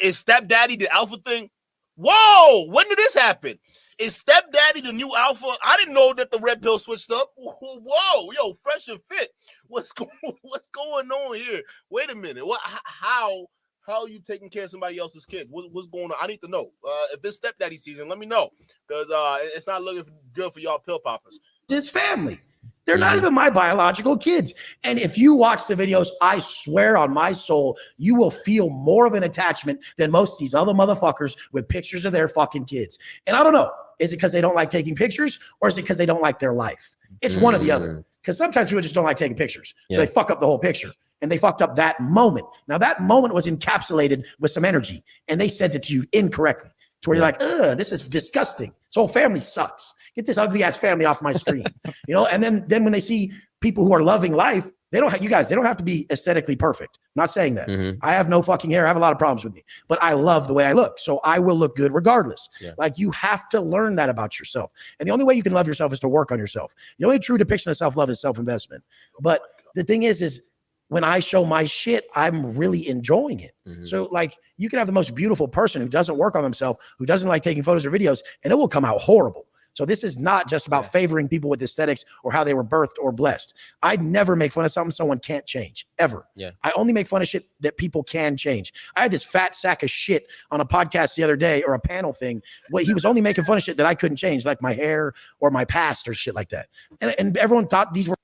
Is stepdaddy the alpha thing? Whoa, when did this happen? Is stepdaddy the new alpha? I didn't know that the red pill switched up. Whoa, yo, fresh and fit. What's going on here? Wait a minute. How are you taking care of somebody else's kids? What's going on? I need to know. If it's stepdaddy season, let me know, because it's not looking good for y'all pill poppers. It's family. They're not even my biological kids. And if you watch the videos, I swear on my soul, you will feel more of an attachment than most of these other motherfuckers with pictures of their fucking kids. And I don't know, is it because they don't like taking pictures, or is it because they don't like their life? It's one or the other. Because sometimes people just don't like taking pictures. So they fuck up the whole picture. And they fucked up that moment. Now, that moment was encapsulated with some energy, and they sent it to you incorrectly, to where you're like, ugh, this is disgusting. This whole family sucks. Get this ugly ass family off my screen. And then when they see people who are loving life, they don't have to be aesthetically perfect. I'm not saying that. I have no fucking hair. I have a lot of problems with me, but I love the way I look. So I will look good regardless. Like, you have to learn that about yourself. And the only way you can love yourself is to work on yourself. The only true depiction of self-love is self-investment. But the thing is when I show my shit, I'm really enjoying it. So, like, you can have the most beautiful person who doesn't work on themselves, who doesn't like taking photos or videos, and it will come out horrible. So this is not just about favoring people with aesthetics or how they were birthed or blessed. I'd never make fun of something someone can't change, ever. I only make fun of shit that people can change. I had this fat sack of shit on a podcast the other day, or a panel thing. Well, he was only making fun of shit that I couldn't change, like my hair or my past or shit like that. And everyone thought these were...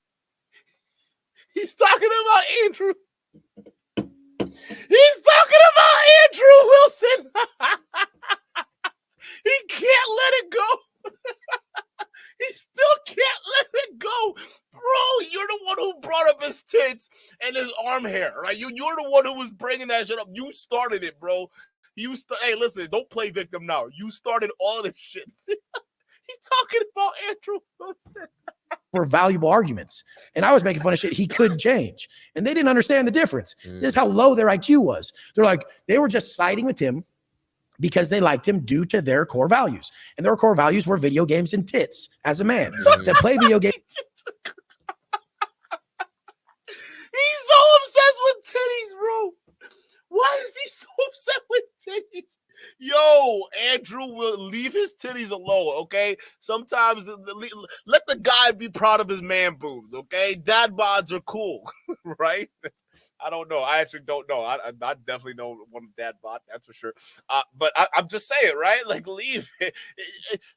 He's talking about Andrew. He's talking about Andrew Wilson. He can't let it go. He still can't let it go. Bro, you're the one who brought up his tits and his arm hair, right? You're the one who was bringing that shit up. You started it, bro. Hey, listen, don't play victim now. You started all this shit. He's talking about Andrew Wilson. Were valuable arguments. And I was making fun of shit he couldn't change. And they didn't understand the difference. This is how low their IQ was. They're like, they were just siding with him because they liked him due to their core values. And their core values were video games and tits as a man. To play video games. He's so obsessed with titties, bro. Why is he so upset with titties? Yo, Andrew will leave his titties alone, okay? Sometimes let the guy be proud of his man boobs, okay? Dad bods are cool, right? I don't know. I actually don't know. I definitely know one dad bod, that's for sure. But I'm just saying, right? Like, leave it.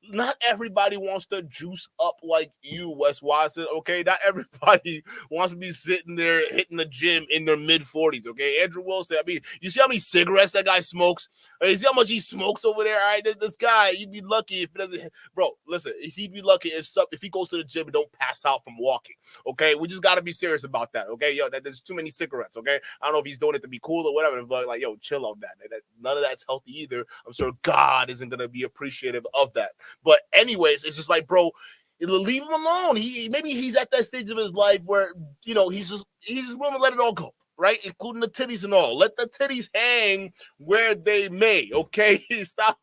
Not everybody wants to juice up like you, Wes Watson, okay? Not everybody wants to be sitting there hitting the gym in their mid-40s, okay? Andrew Wilson, I mean, you see how many cigarettes that guy smokes? You see how much he smokes over there? All right, this guy, you'd be lucky if he doesn't. Bro, listen, he'd be lucky if he goes to the gym and don't pass out from walking, okay? We just got to be serious about that, okay? Yo, there's too many cigarettes, okay? I don't know if he's doing it to be cool or whatever, but like, yo, chill on that. None of that's healthy either. I'm sure God isn't going to be appreciative of that. But anyways, it's just like, bro, leave him alone. Maybe he's at that stage of his life where, you know, he's just willing to let it all go, right? Including the titties and all. Let the titties hang where they may, okay? Stop.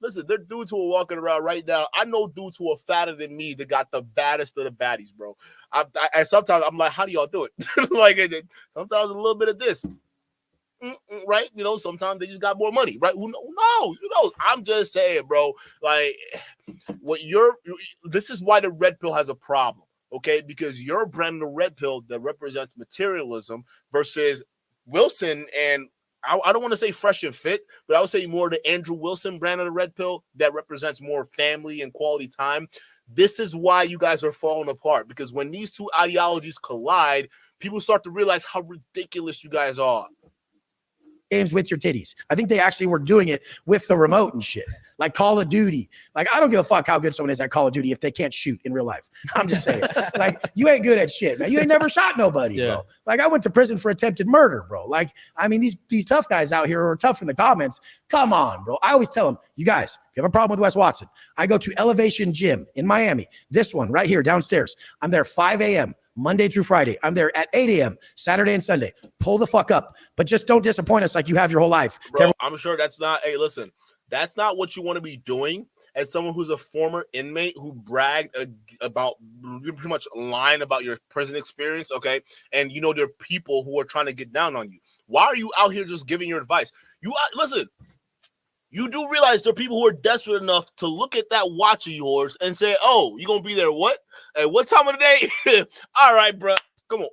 Listen, there are dudes who are walking around right now. I know dudes who are fatter than me that got the baddest of the baddies, bro. And sometimes I'm like, how do y'all do it? Like, sometimes a little bit of this. right? You know, sometimes they just got more money, right? Who knows? Who knows? I'm just saying, bro. Like, this is why the red pill has a problem, okay? Because you're branding the red pill that represents materialism versus Wilson and I don't want to say fresh and fit, but I would say more the Andrew Wilson brand of the red pill that represents more family and quality time. This is why you guys are falling apart, because when these two ideologies collide, people start to realize how ridiculous you guys are. Games with your titties. I think they actually were doing it with the remote and shit, like Call of Duty. Like, I don't give a fuck how good someone is at Call of Duty if they can't shoot in real life. I'm just saying, like, you ain't good at shit, man. You ain't never shot nobody, bro. Like, I went to prison for attempted murder, bro. Like, I mean, these tough guys out here who are tough in the comments. Come on, bro. I always tell them, you guys, if you have a problem with Wes Watson, I go to Elevation Gym in Miami. This one right here downstairs. I'm there 5 a.m. Monday through Friday. I'm there at 8 a.m. Saturday and Sunday. Pull the fuck up, but just don't disappoint us like you have your whole life. Bro, I'm sure that's not, hey, listen, that's not what you want to be doing as someone who's a former inmate who bragged about, pretty much lying about your prison experience, okay? And you know there are people who are trying to get down on you. Why are you out here just giving your advice? Listen, you do realize there are people who are desperate enough to look at that watch of yours and say, oh, you're going to be there what? At what time of the day? All right, bro. Come on.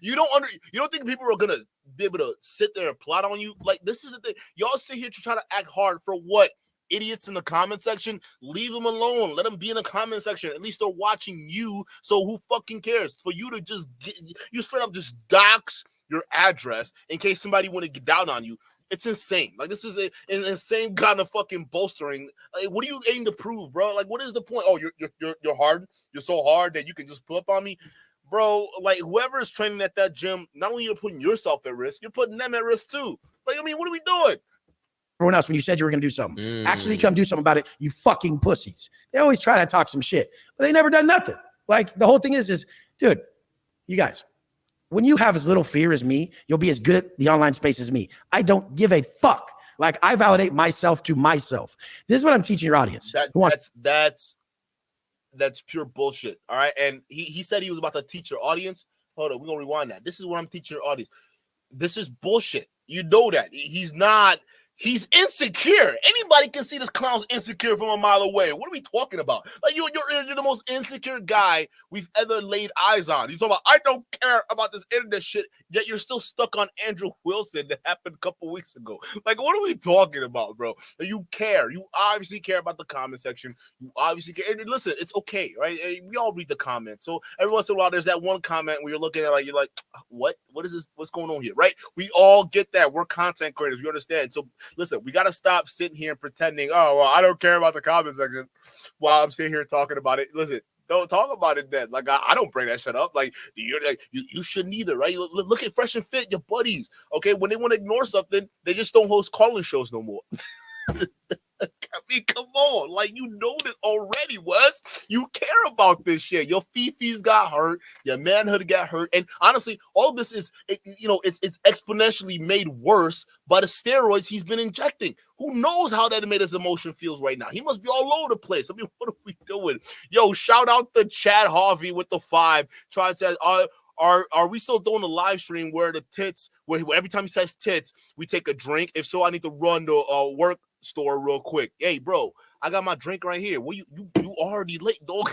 You don't think people are going to be able to sit there and plot on you? Like, this is the thing. Y'all sit here to try to act hard for what? Idiots in the comment section? Leave them alone. Let them be in the comment section. At least they're watching you, so who fucking cares? For you to just you straight up just dox your address in case somebody want to get down on you. It's insane. Like, this is an insane kind of fucking bolstering. Like, what are you aiming to prove, bro? Like, what is the point? Oh, you're hard. You're so hard that you can just pull up on me, bro. Like, whoever is training at that gym, not only you're putting yourself at risk, you're putting them at risk too. Like, I mean, what are we doing? Everyone else, when you said you were going to do something, actually come do something about it. You fucking pussies. They always try to talk some shit, but they never done nothing. Like, the whole thing is, dude, you guys. When you have as little fear as me, you'll be as good at the online space as me. I don't give a fuck. Like, I validate myself to myself. This is what I'm teaching your audience. That's pure bullshit. All right. And he said he was about to teach your audience. Hold on, we're gonna rewind that. This is what I'm teaching your audience. This is bullshit. You know that. He's insecure. Anybody can see this clown's insecure from a mile away. What are we talking about? Like, you're the most insecure guy we've ever laid eyes on. He's talking about, I don't care about this internet shit, yet you're still stuck on Andrew Wilson that happened a couple weeks ago. Like, what are we talking about, bro? You care. You obviously care about the comment section. You obviously care. And listen, it's okay, right? We all read the comments. So every once in a while, there's that one comment where you're looking at, like, you're like, what is this? What's going on here, right? We all get that. We're content creators. We understand. So listen, we got to stop sitting here and pretending, oh, well, I don't care about the comment section while I'm sitting here talking about it. Listen, don't talk about it then. Like, I don't bring that shit up. Like, you shouldn't either, right? Look at Fresh and Fit, your buddies. Okay, when they want to ignore something, they just don't host calling shows no more. I mean, come on. Like, you know this already, Wes. You care about this shit. Your fifis got hurt. Your manhood got hurt. And honestly, all of this is, it's exponentially made worse by the steroids he's been injecting. Who knows how that made his emotion feels right now? He must be all over the place. I mean, what are we doing? Yo, shout out to Chad Harvey with the 5. Trying to say, are we still doing the live stream where the tits, where every time he says tits, we take a drink? If so, I need to run to work store real quick. Hey, bro, I got my drink right here. Well, you already late, dog.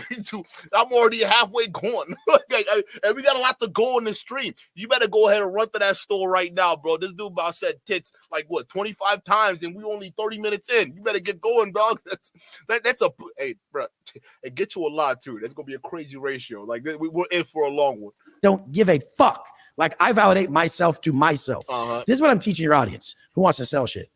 I'm already halfway gone. And we got a lot to go on the stream. You better go ahead and run to that store right now, bro. This dude about said tits like what 25 times, and we only 30 minutes in. You better get going, dog. That's a hey, bro. And get you a lot too. That's gonna be a crazy ratio. Like, we're in for a long one. Don't give a fuck. Like, I validate myself to myself. This is what I'm teaching your audience who wants to sell shit.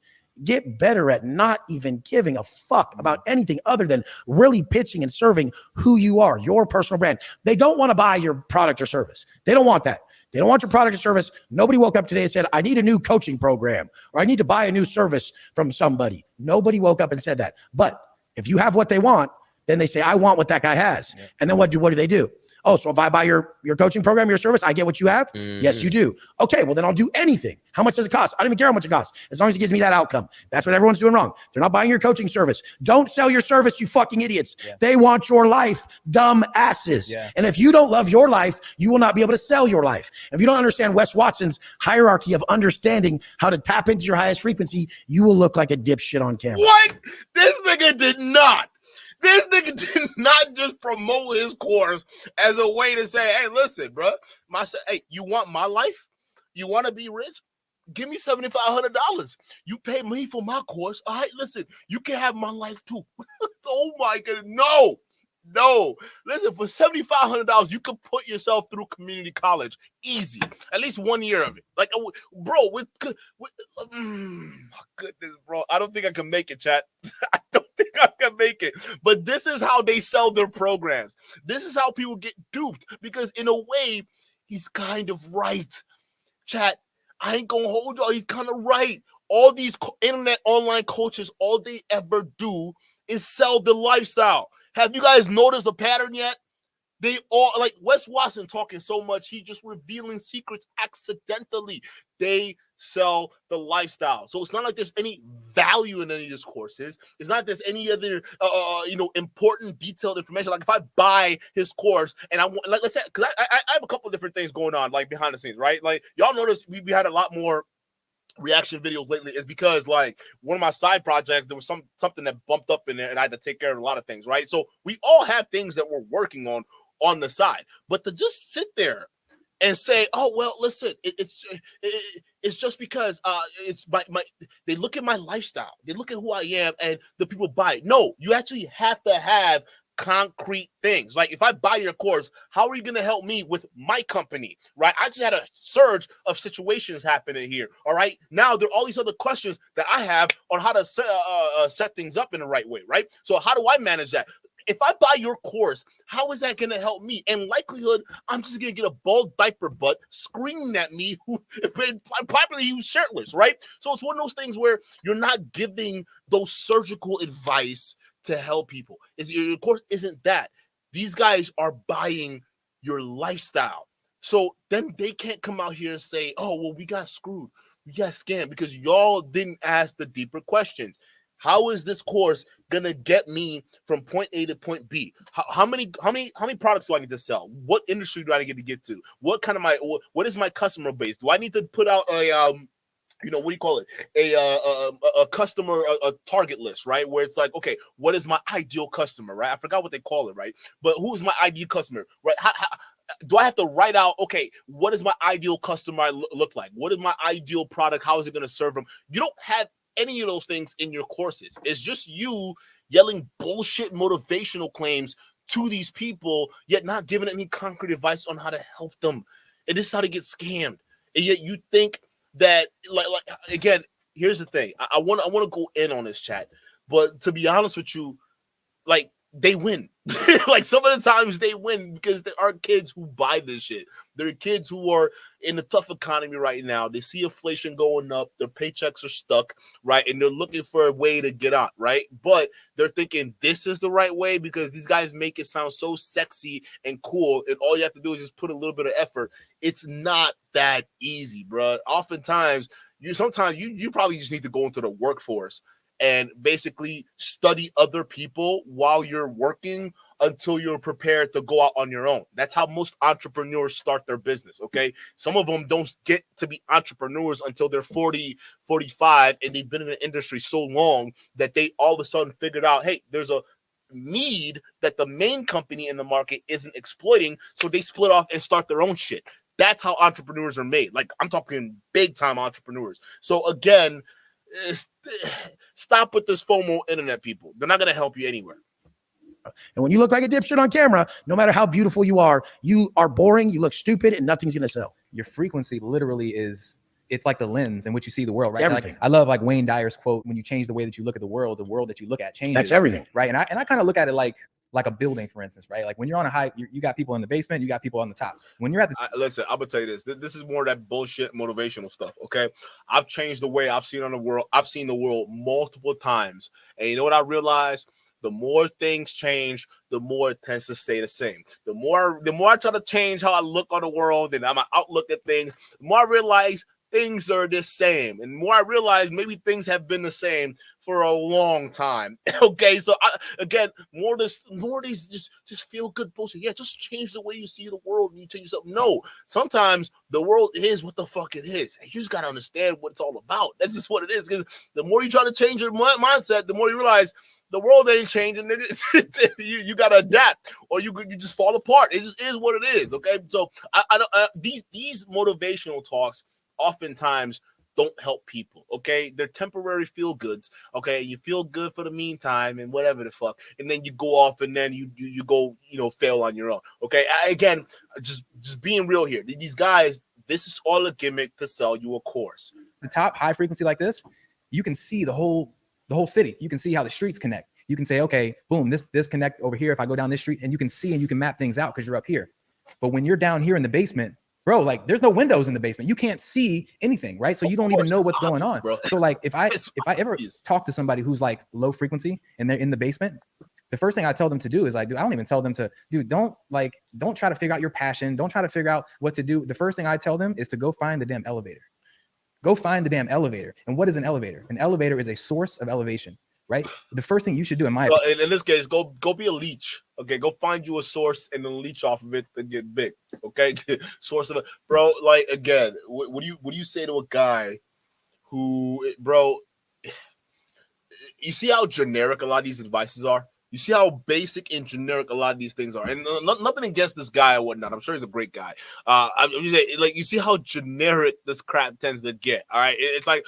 Get better at not even giving a fuck about anything other than really pitching and serving who you are, your personal brand. They don't want to buy your product or service. They don't want that. They don't want your product or service. Nobody woke up today and said, I need a new coaching program, or I need to buy a new service from somebody. Nobody woke up and said that. But if you have what they want, then they say, I want what that guy has. Yeah. And then what do they do? Oh, so if I buy your coaching program, your service, I get what you have? Yes, you do. Okay, well then I'll do anything. How much does it cost? I don't even care how much it costs, as long as it gives me that outcome. That's what everyone's doing wrong. They're not buying your coaching service. Don't sell your service, you fucking idiots. Yeah. They want your life, dumb asses. Yeah. And if you don't love your life, you will not be able to sell your life. If you don't understand Wes Watson's hierarchy of understanding how to tap into your highest frequency, you will look like a dipshit on camera. What? This nigga did not. This nigga did not just promote his course as a way to say, hey, listen, bro. Hey, you want my life? You want to be rich? Give me $7,500. You pay me for my course. All right, listen, you can have my life too. Oh my goodness. No. Listen, for $7,500, you could put yourself through community college. Easy. At least 1 year of it. Like, bro, my goodness, bro. I don't think I can make it, chat. I don't think I can make it. But this is how they sell their programs. This is how people get duped. Because in a way, he's kind of right. Chat, I ain't gonna hold y'all. He's kind of right. All these internet online coaches, all they ever do is sell the lifestyle. Have you guys noticed the pattern yet? They all, like Wes Watson talking so much, he just revealing secrets accidentally. They sell the lifestyle. So it's not like there's any value in any of these courses. It's not there's any other, important detailed information. Like if I buy his course and I want, like let's say, because I have a couple of different things going on, like behind the scenes, right? Like y'all notice we had a lot more reaction videos lately. Is because like one of my side projects, there was something that bumped up in there and I had to take care of a lot of things, right? So we all have things that we're working on the side, but to just sit there and say, oh well, listen, it's just because it's my they look at my lifestyle, they look at who I am, and the people buy it. No, you actually have to have concrete things. Like if I buy your course, how are you going to help me with my company, right? I just had a surge of situations happening here. All right, now there are all these other questions that I have on how to set things up in the right way, right? So how do I manage that? If I buy your course, how is that going to help me? In likelihood, I'm just going to get a bald diaper butt screaming at me, who probably he was shirtless, right? So it's one of those things where you're not giving those surgical advice to help people. Your course isn't that. These guys are buying your lifestyle. So then they can't come out here and say, oh, well, we got screwed. We got scammed because y'all didn't ask the deeper questions. How is this course gonna get me from point A to point B? How many products do I need to sell? What industry do I need to get to? What is my customer base? Do I need to put out a what do you call it? A customer, a target list, right? Where it's like, okay, what is my ideal customer, right? I forgot what they call it, right? But who's my ideal customer, right? How do I have to write out, okay, what does my ideal customer look like? What is my ideal product? How is it going to serve them? You don't have any of those things in your courses. It's just you yelling bullshit motivational claims to these people, yet not giving any concrete advice on how to help them. And this is how they get scammed. And yet you think that, like again, here's the thing. I want to go in on this, chat, but to be honest with you, like they win. Like some of the times they win because there are kids who buy this shit. There are kids who are in a tough economy right now. They see inflation going up. Their paychecks are stuck, right? And they're looking for a way to get out, right? But they're thinking this is the right way because these guys make it sound so sexy and cool. And all you have to do is just put a little bit of effort. It's not that easy, bro. Oftentimes, you probably just need to go into the workforce and basically study other people while you're working until you're prepared to go out on your own. That's how most entrepreneurs start their business, okay? Some of them don't get to be entrepreneurs until they're 40, 45, and they've been in the industry so long that they all of a sudden figured out, hey, there's a need that the main company in the market isn't exploiting, so they split off and start their own shit. That's how entrepreneurs are made. Like, I'm talking big-time entrepreneurs. So, again, stop with this FOMO internet, people. They're not going to help you anywhere. And when you look like a dipshit on camera, no matter how beautiful you are boring, you look stupid, and nothing's going to sell. Your frequency literally it's like the lens in which you see the world, right? Everything. Like, I love like Wayne Dyer's quote, when you change the way that you look at the world that you look at changes. That's everything. Right. And I kind of look at it like a building, for instance, right? Like when you're on a high, you got people in the basement, you got people on the top. When you're at the listen, I'm gonna tell you this. This is more of that bullshit motivational stuff. Okay, I've changed the way I've seen the world multiple times, and you know what I realized? the more things change, the more it tends to stay the same. The more I try to change how I look on the world and how my outlook at things, the more I realize things are the same. And the more I realize maybe things have been the same for a long time. Okay, so more of these just feel good bullshit. Yeah, just change the way you see the world and you change yourself. No, sometimes the world is what the fuck it is. And you just gotta understand what it's all about. That's just what it is. Because the more you try to change your mindset, the more you realize the world ain't changing. You gotta adapt, or you just fall apart. It just is what it is. Okay, so these motivational talks oftentimes don't help people. Okay, they're temporary feel goods. Okay, you feel good for the meantime and whatever the fuck, and then you go off and then you go fail on your own. Okay, again, just being real here. These guys, this is all a gimmick to sell you a course. The top high frequency like this, you can see the whole city. You can see how the streets connect. You can say, okay, boom, this connect over here. If I go down this street, and you can see and you can map things out because you're up here. But when you're down here in the basement, bro, like there's no windows in the basement. You can't see anything, right? So you don't even know what's going on, bro. So like if I ever talk to somebody who's like low frequency and they're in the basement, the first thing I tell them to do is I don't even tell them to, don't try to figure out your passion. Don't try to figure out what to do. The first thing I tell them is to go find the damn elevator. Go find the damn elevator. And what is an elevator? An elevator is a source of elevation, right? The first thing you should do, in my opinion, in this case, go be a leech. Okay, go find you a source and then leech off of it to get big. Okay, source of it, bro. Like again, what do you say to a guy who, bro? You see how generic a lot of these advices are. You see how basic and generic a lot of these things are, and nothing against this guy or whatnot. I'm sure he's a great guy. I'm just saying, like, you see how generic this crap tends to get. All right, it's like,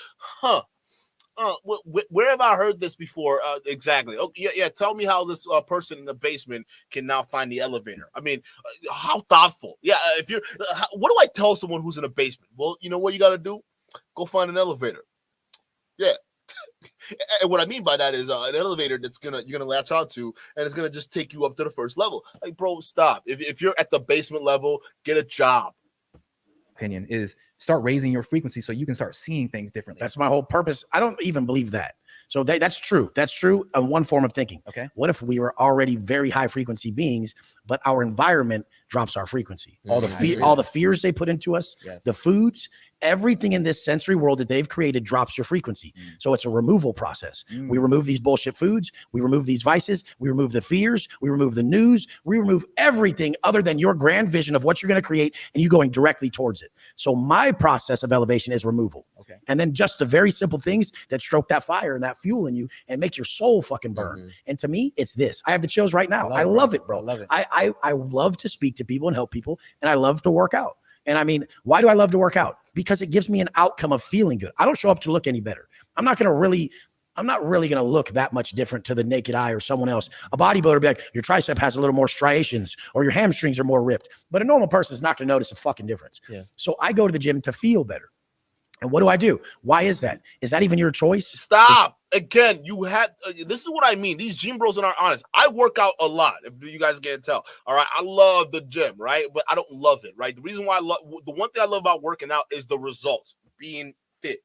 where have I heard this before? Exactly. Oh, yeah. Tell me how this person in the basement can now find the elevator. I mean, how thoughtful. Yeah. If you're, what do I tell someone who's in a basement? Well, you know what you got to do? Go find an elevator. Yeah. And what I mean by that is an elevator that's you're gonna latch onto, and it's gonna just take you up to the first level. Like, bro, stop. If you're at the basement level, get a job. Opinion is start raising your frequency so you can start seeing things differently. That's my whole purpose. I don't even believe that. So that's true. That's true on one form of thinking. Okay. What if we were already very high frequency beings, but our environment drops our frequency? All the fears they put into us, yes, the foods, everything in this sensory world that they've created drops your frequency. So it's a removal process. We remove these bullshit foods. We remove these vices. We remove the fears. We remove the news. We remove everything other than your grand vision of what you're going to create and you going directly towards it. So my process of elevation is removal. Okay. And then just the very simple things that stroke that fire and that fuel in you and make your soul fucking burn. And to me, it's this. I have the chills right now. I love it, bro. I love it. I love to speak to people and help people, and I love to work out. And I mean, why do I love to work out? Because it gives me an outcome of feeling good. I don't show up to look any better. I'm not really going to look that much different to the naked eye or someone else. A bodybuilder be like, your tricep has a little more striations or your hamstrings are more ripped. But a normal person is not going to notice a fucking difference. Yeah. So I go to the gym to feel better. And what do? Why is that? Is that even your choice? Stop. Again, you had this is what I mean. These gym bros are not honest. I work out a lot, if you guys can't tell. All right. I love the gym, right? But I don't love it, right? The reason why the one thing I love about working out is the results, being fit,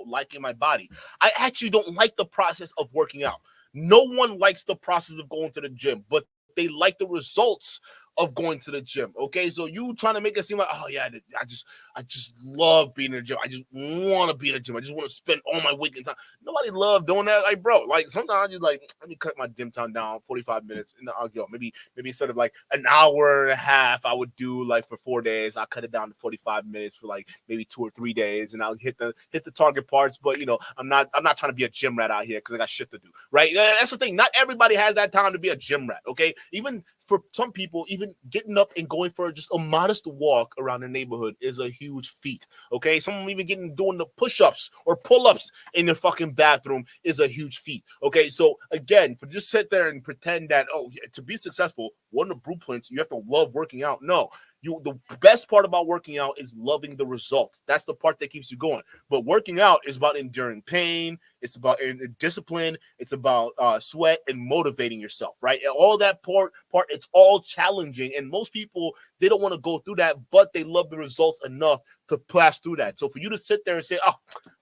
liking my body. I actually don't like the process of working out. No one likes the process of going to the gym, but they like the results of going to the gym. Okay, so you trying to make it seem like, oh yeah, I just love being in the gym. I just want to be in the gym. I just want to spend all my weekend time. Nobody love doing that, like, bro. Like, sometimes I just like, let me cut my gym time down 45 minutes, and I'll go. Maybe instead of like an hour and a half, I would do like for 4 days. I cut it down to 45 minutes for like maybe 2 or 3 days, and I'll hit the target parts. But I'm not trying to be a gym rat out here because I got shit to do. Right? That's the thing. Not everybody has that time to be a gym rat. Okay, even for some people, even getting up and going for just a modest walk around the neighborhood is a huge feat. Okay, someone even doing the push-ups or pull-ups in their fucking bathroom is a huge feat. Okay, so again, just sit there and pretend that, oh, yeah, to be successful, one of the blueprints, you have to love working out. No, the best part about working out is loving the results. That's the part that keeps you going. But working out is about enduring pain. It's about discipline. It's about sweat and motivating yourself, right? And all that part, it's all challenging. And most people, they don't want to go through that, but they love the results enough to pass through that. So for you to sit there and say, oh,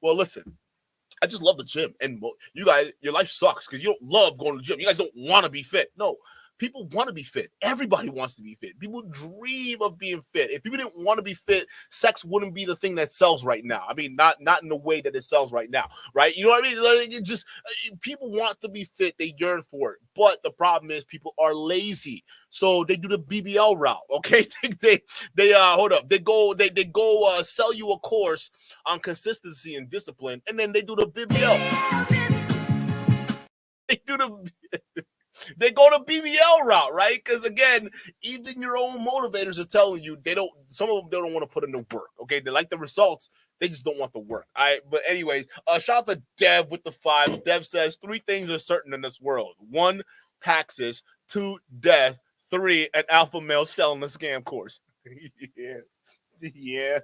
well, listen, I just love the gym. And you guys, your life sucks because you don't love going to the gym. You guys don't want to be fit. No, people want to be fit. Everybody wants to be fit. People dream of being fit. If people didn't want to be fit, sex wouldn't be the thing that sells right now. I mean, not in the way that it sells right now, right? You know what I mean? Like, it just people want to be fit. They yearn for it. But the problem is people are lazy. So they do the BBL route, okay? They hold up. They go sell you a course on consistency and discipline, and then they do the BBL. They go to BBL route, right? Because again, even your own motivators are telling you some of them don't want to put in the work. Okay, they like the results, they just don't want the work. All right, but anyways, shout out to Dev with the 5. Dev says 3 things are certain in this world: 1, taxes; 2, death; 3, an alpha male selling a scam course. Yeah.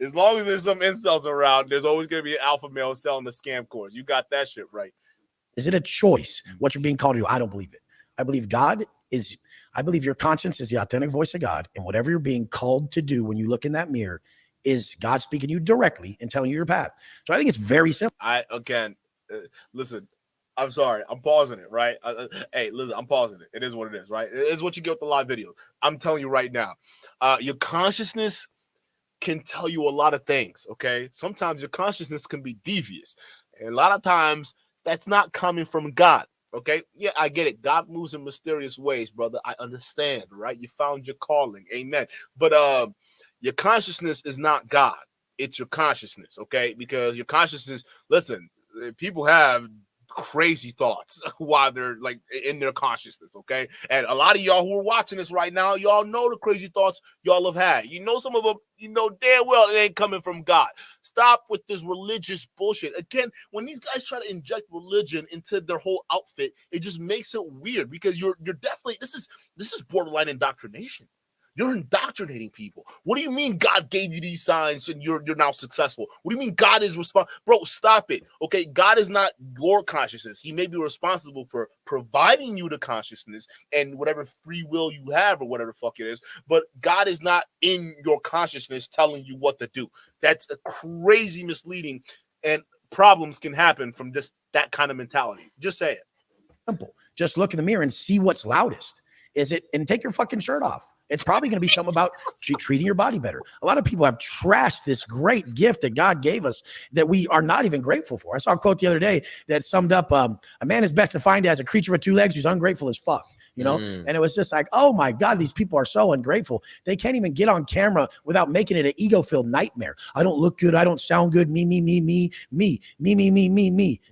As long as there's some incels around, there's always going to be an alpha male selling a scam course. You got that shit right. Is it a choice? What you're being called to do? I don't believe it. I believe I believe your conscience is the authentic voice of God. And whatever you're being called to do when you look in that mirror is God speaking to you directly and telling you your path. So I think it's very simple. Listen, I'm sorry. I'm pausing it, right? Hey, listen, I'm pausing it. It is what it is, right? It is what you get with the live video. I'm telling you right now. Your consciousness can tell you a lot of things, okay? Sometimes your consciousness can be devious. And a lot of times, that's not coming from God, okay? Yeah, I get it. God moves in mysterious ways, brother. I understand, right? You found your calling. Amen. But your consciousness is not God. It's your consciousness, okay? Because your consciousness, listen, people have crazy thoughts while they're like in their consciousness, okay? And a lot of y'all who are watching this right now, y'all know the crazy thoughts y'all have had. You know some of them, you know damn well it ain't coming from God. Stop with this religious bullshit. Again, when these guys try to inject religion into their whole outfit, it just makes it weird because you're definitely this is borderline indoctrination. You're indoctrinating people. What do you mean God gave you these signs and you're now successful? What do you mean God is responsible? Bro, stop it. Okay, God is not your consciousness. He may be responsible for providing you the consciousness and whatever free will you have or whatever the fuck it is, but God is not in your consciousness telling you what to do. That's a crazy misleading, and problems can happen from just that kind of mentality. Just say it. Simple. Just look in the mirror and see what's loudest. Is it, and take your fucking shirt off. It's probably going to be something about treating your body better. A lot of people have trashed this great gift that God gave us that we are not even grateful for. I saw a quote the other day that summed up, a man is best defined as a creature with 2 legs who's ungrateful as fuck. You know, and it was just like, oh my God, these people are so ungrateful. They can't even get on camera without making it an ego-filled nightmare. I don't look good. I don't sound good. Me. Right.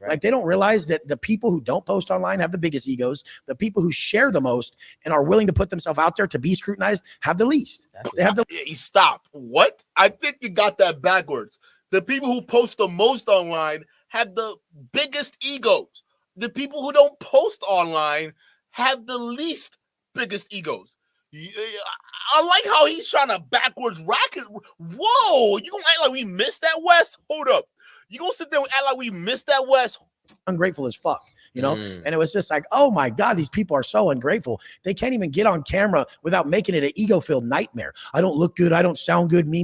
Like they don't realize that the people who don't post online have the biggest egos. The people who share the most and are willing to put themselves out there to be scrutinized have the least. They have the Stop. What? I think you got that backwards. The people who post the most online have the biggest egos. The people who don't post online have the least biggest egos. I like how he's trying to backwards racket. Whoa, you gonna act like we missed that, Wes? Hold up. You gonna sit there and act like we missed that, Wes? Ungrateful as fuck, you know? And it was just like, oh my God, these people are so ungrateful. They can't even get on camera without making it an ego-filled nightmare. I don't look good. I don't sound good. Me.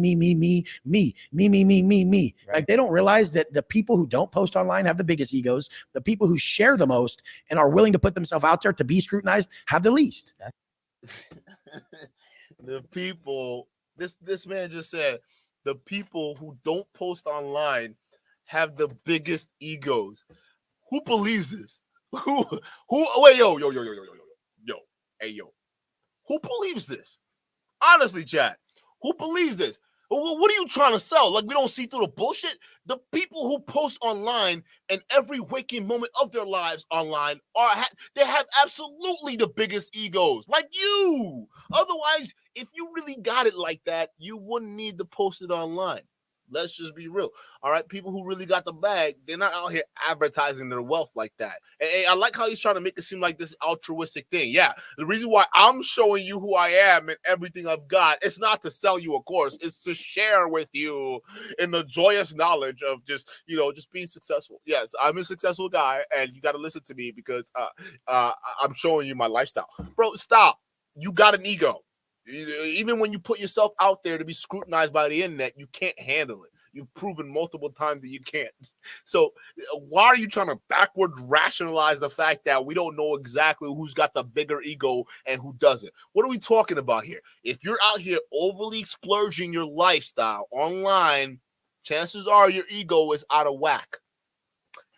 Right. Like they don't realize that the people who don't post online have the biggest egos. The people who share the most and are willing to put themselves out there to be scrutinized have the least. The people, this man just said, the people who don't post online have the biggest egos. Who believes this? Who? Wait, yo. Hey, yo. Who believes this? Honestly, chat. Who believes this? What are you trying to sell? Like we don't see through the bullshit? The people who post online and every waking moment of their lives online they have absolutely the biggest egos, like you. Otherwise, if you really got it like that, you wouldn't need to post it online. Let's just be real. All right. People who really got the bag, they're not out here advertising their wealth like that. And I like how he's trying to make it seem like this altruistic thing. Yeah. The reason why I'm showing you who I am and everything I've got, it's not to sell you a course. It's to share with you in the joyous knowledge of just being successful. Yes, I'm a successful guy and you got to listen to me because I'm showing you my lifestyle. Bro, stop. You got an ego. Even when you put yourself out there to be scrutinized by the internet, you can't handle it. You've proven multiple times that you can't. So why are you trying to backward rationalize the fact that we don't know exactly who's got the bigger ego and who doesn't? What are we talking about here? If you're out here overly splurging your lifestyle online, chances are your ego is out of whack.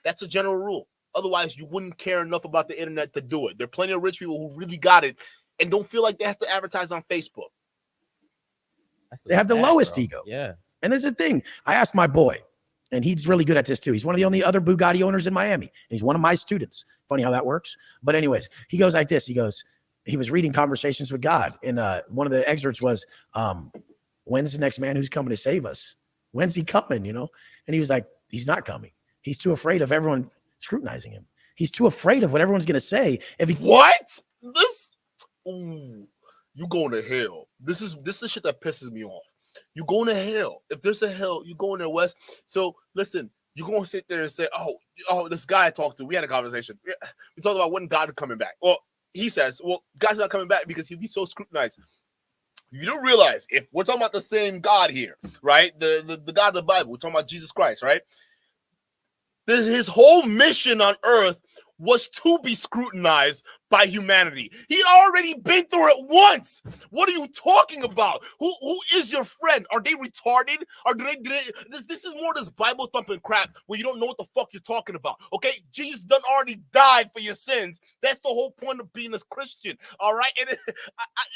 That's a general rule. Otherwise, you wouldn't care enough about the internet to do it. There are plenty of rich people who really got it and don't feel like they have to advertise on Facebook. They have the lowest ego. Yeah. And there's a thing. I asked my boy, and he's really good at this too. He's one of the only other Bugatti owners in Miami. And he's one of my students. Funny how that works. But anyways, he goes like this. He goes, he was reading Conversations with God. And one of the excerpts was, when's the next man who's coming to save us? When's he coming, you know? And he was like, he's not coming. He's too afraid of everyone scrutinizing him. He's too afraid of what everyone's going to say. If he What? This? Ooh, you going to hell. This is shit that pisses me off. You going to hell. If there's a hell, you going there, Wes. So listen, you're going to sit there and say, oh, this guy I talked to, we had a conversation. We talked about when God is coming back. Well, he says, well, God's not coming back because he'd be so scrutinized. You don't realize, if we're talking about the same God here, right? The God of the Bible, we're talking about Jesus Christ, right? His whole mission on earth was to be scrutinized by humanity. He'd already been through it once. What are you talking about? Who is your friend? Are they retarded? This is more this Bible thumping crap where you don't know what the fuck you're talking about. Okay, Jesus done already died for your sins. That's the whole point of being a Christian. All right, and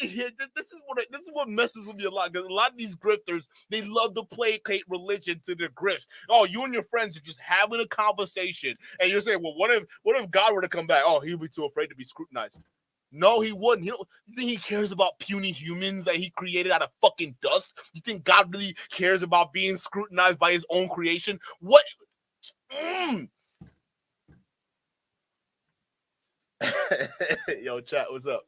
this is what messes with me a lot, because a lot of these grifters, they love to placate religion to their grifts. Oh, you and your friends are just having a conversation, and you're saying, well, what if God were to come back? Oh, he'd be too afraid to be scrutinized. No, he wouldn't. You think he cares about puny humans that he created out of fucking dust? You think God really cares about being scrutinized by his own creation? What? Yo, chat, what's up?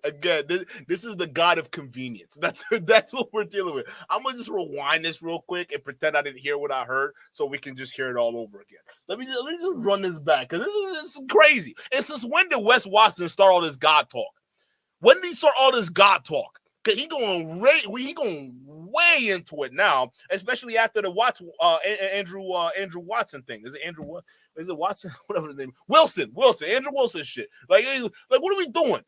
Again, this is the God of convenience. That's what we're dealing with. I'm gonna just rewind this real quick and pretend I didn't hear what I heard, so we can just hear it all over again. Let me just run this back, because this is crazy. And since when did Wes Watson start all this God talk? When did he start all this God talk? Because he going way into it now, especially after the Andrew Watson thing. Is it Andrew what? Is it Watson? Whatever his name. Wilson. Andrew Wilson shit. Like what are we doing?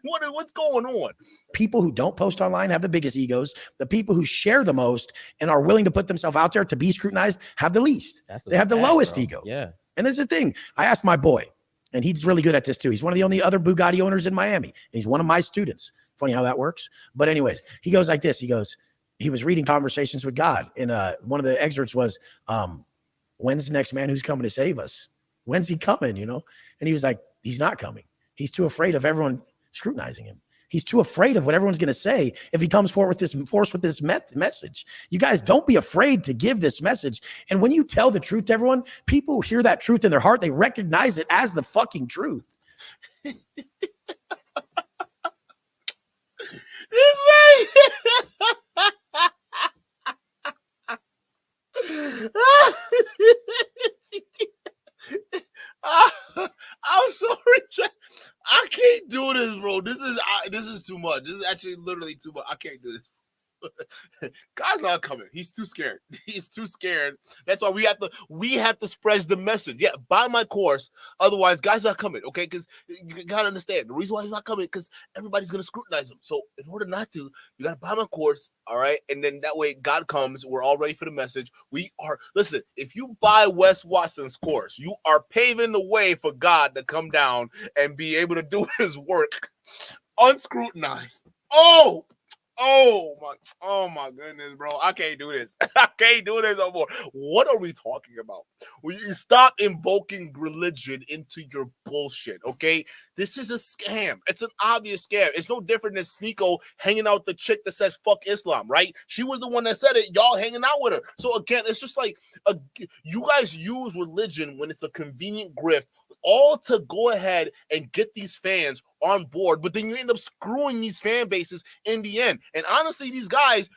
What's going on? People who don't post online have the biggest egos. The people who share the most and are willing to put themselves out there to be scrutinized have the least. They have the lowest ego. Yeah. And there's a thing. I asked my boy, and he's really good at this too. He's one of the only other Bugatti owners in Miami. And he's one of my students. Funny how that works. But anyways, he goes like this. He goes, he was reading Conversations with God. And one of the excerpts was, when's the next man who's coming to save us? When's he coming, you know? And he was like, he's not coming. He's too afraid of everyone scrutinizing him. He's too afraid of what everyone's going to say if he comes forward with this message. You guys, don't be afraid to give this message. And when you tell the truth to everyone, people hear that truth in their heart. They recognize it as the fucking truth. I'm sorry, I can't do this, bro. This is too much. This is actually literally too much. I can't do this. God's not coming. He's too scared. He's too scared. That's why we have to spread the message. Yeah, buy my course. Otherwise, God's not coming. Okay, because you gotta understand the reason why he's not coming, because everybody's gonna scrutinize him. So in order not to, you gotta buy my course. All right, and then that way God comes. We're all ready for the message. Listen. If you buy Wes Watson's course, you are paving the way for God to come down and be able to do his work unscrutinized. Oh my goodness, bro. I can't do this. I can't do this no more. What are we talking about? Will you stop invoking religion into your bullshit, okay? This is a scam. It's an obvious scam. It's no different than Sneeko hanging out with the chick that says fuck Islam, right? She was the one that said it. Y'all hanging out with her. So again, it's just like you guys use religion when it's a convenient grift, all to go ahead and get these fans on board, but then you end up screwing these fan bases in the end. And honestly, these guys,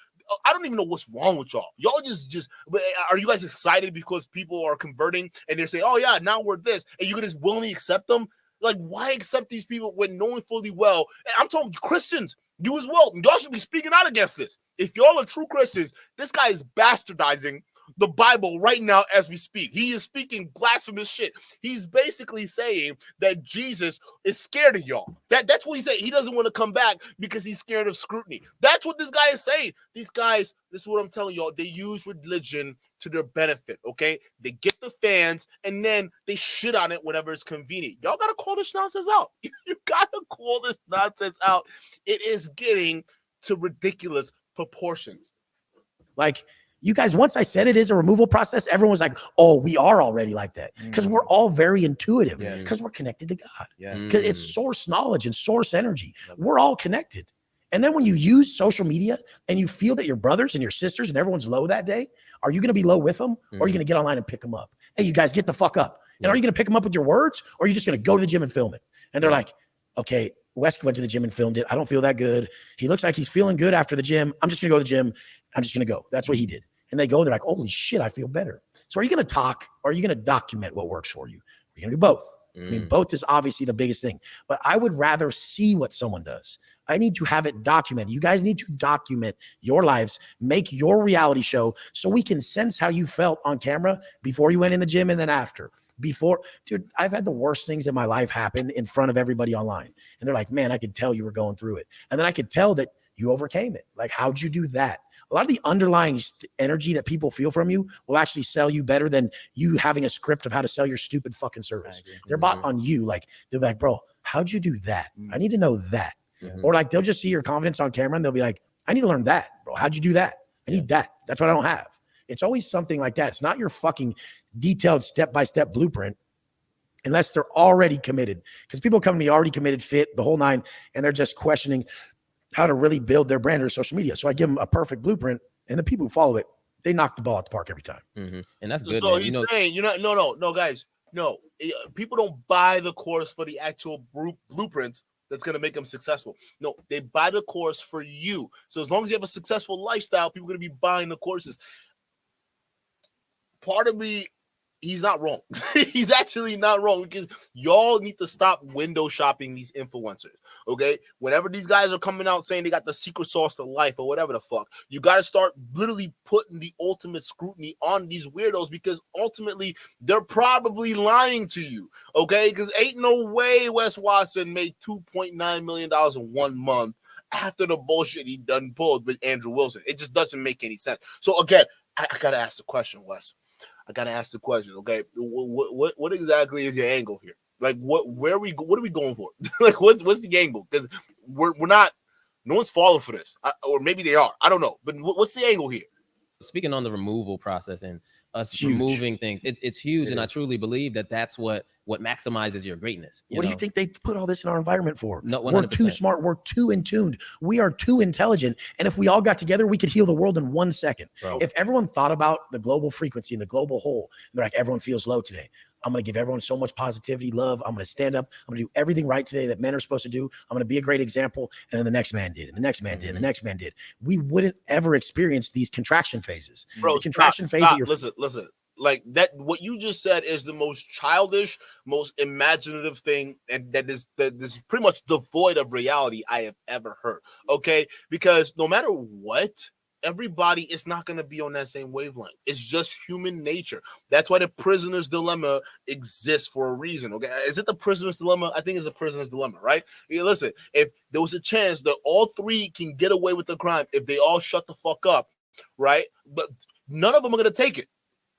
I don't even know what's wrong with y'all. Y'all just are you guys excited because people are converting and they're saying, oh yeah, now we're this, and you can just willingly accept them? Like, why accept these people when knowing fully well? And I'm talking Christians. You as well. Y'all should be speaking out against this. If y'all are true Christians, this guy is bastardizing the Bible right now as we speak. He is speaking blasphemous shit. He's basically saying that Jesus is scared of y'all. That's what he's saying. He doesn't want to come back because he's scared of scrutiny. That's what this guy is saying. These guys, this is what I'm telling y'all, they use religion to their benefit, okay? They get the fans, and then they shit on it whenever it's convenient. Y'all got to call this nonsense out. You got to call this nonsense out. It is getting to ridiculous proportions. Like, you guys, once I said it is a removal process, everyone was like, oh, we are already like that. Because we're all very intuitive, because we're connected to God. Because it's source knowledge and source energy. We're all connected. And then when you use social media and you feel that your brothers and your sisters and everyone's low that day, are you going to be low with them? Or are you going to get online and pick them up? Hey, you guys, get the fuck up. And are you going to pick them up with your words? Or are you just going to go to the gym and film it? And they're like, okay, Wes went to the gym and filmed it. I don't feel that good. He looks like he's feeling good after the gym. I'm just going to go to the gym. I'm just going to go. That's what he did. And they go, they're like, holy shit, I feel better. So are you going to talk, or are you going to document what works for you? You're going to do both. I mean, both is obviously the biggest thing, but I would rather see what someone does. I need to have it documented. You guys need to document your lives, make your reality show so we can sense how you felt on camera before you went in the gym and then after. Dude, I've had the worst things in my life happen in front of everybody online. And they're like, man, I could tell you were going through it. And then I could tell that you overcame it. Like, how'd you do that? A lot of the underlying energy that people feel from you will actually sell you better than you having a script of how to sell your stupid fucking service. They're bought on you. Like, they're like, bro, how'd you do that? I need to know that. Or like, they'll just see your confidence on camera and they'll be like, I need to learn that, bro. How'd you do that? I need that. That's what I don't have. It's always something like that. It's not your fucking detailed step-by-step blueprint unless they're already committed. Because people come to me already committed, fit, the whole nine, and they're just questioning how to really build their brand or social media. So I give them a perfect blueprint, and the people who follow it, they knock the ball at the park every time. And that's good. So man. he's saying, no, guys, no, people don't buy the course for the actual blueprints that's going to make them successful. No, they buy the course for you. So as long as you have a successful lifestyle, people are going to be buying the courses. Part of me, he's not wrong. He's actually not wrong, because y'all need to stop window shopping these influencers, okay? Whenever these guys are coming out saying they got the secret sauce to life or whatever the fuck, you got to start literally putting the ultimate scrutiny on these weirdos, because ultimately they're probably lying to you, okay? Because ain't no way Wes Watson made $2.9 million in 1 month after the bullshit he done pulled with Andrew Wilson. It just doesn't make any sense. So again, I got to ask the question, Wes. I gotta ask the question, okay? What exactly is your angle here? Like, what are we going for? Like, what's the angle? Because we're not, no one's falling for this, or maybe they are. I don't know, but what's the angle here? Speaking on the removal process and us removing things, it's huge, and I truly believe that that's what maximizes your greatness. What do you think they put all this in our environment for? No, 100%. We're too smart. We're too in tuned. We are too intelligent. And if we all got together, we could heal the world in 1 second. Bro. If everyone thought about the global frequency and the global whole, they're like, everyone feels low today. I'm going to give everyone so much positivity, love. I'm going to stand up. I'm going to do everything right today that men are supposed to do. I'm going to be a great example. And then the next man did, and the next man did, and the next man did. We wouldn't ever experience these contraction phases. Bro, the contraction phase. Listen. Like that, what you just said is the most childish, most imaginative thing, and that is pretty much devoid of reality I have ever heard. Okay, because no matter what, everybody is not going to be on that same wavelength. It's just human nature. That's why the prisoner's dilemma exists for a reason. Okay, is it the prisoner's dilemma? I think it's a prisoner's dilemma, right? Yeah, listen, if there was a chance that all three can get away with the crime if they all shut the fuck up, right? But none of them are going to take it.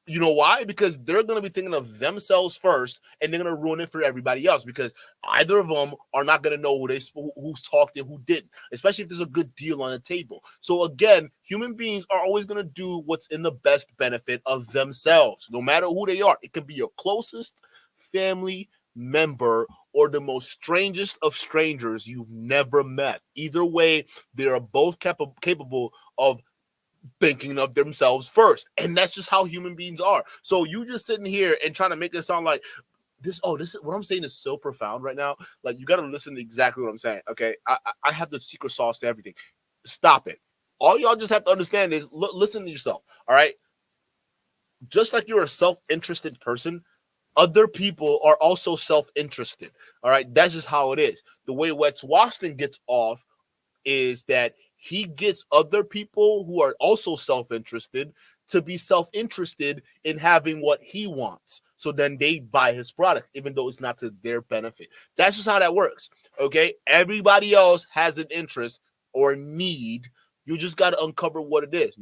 You know why? Because they're going to be thinking of themselves first, and they're going to ruin it for everybody else, because either of them are not going to know who's talked and who didn't, especially if there's a good deal on the table. So again, human beings are always going to do what's in the best benefit of themselves, no matter who they are. It could be your closest family member or the most strangest of strangers you've never met. Either way, they are both capable of thinking of themselves first, and that's just how human beings are. So you just sitting here and trying to make it sound like this is what I'm saying is so profound right now. Like, you got to listen to exactly what I'm saying. Okay, I have the secret sauce to everything. Stop it. All y'all just have to understand is listen to yourself. All right, just like you're a self-interested person, other people are also self-interested. All right, that's just how it is. The way Wes Watson gets off is that he gets other people who are also self-interested to be self-interested in having what he wants. So then they buy his product, even though it's not to their benefit. That's just how that works. Okay. Everybody else has an interest or need. You just got to uncover what it is.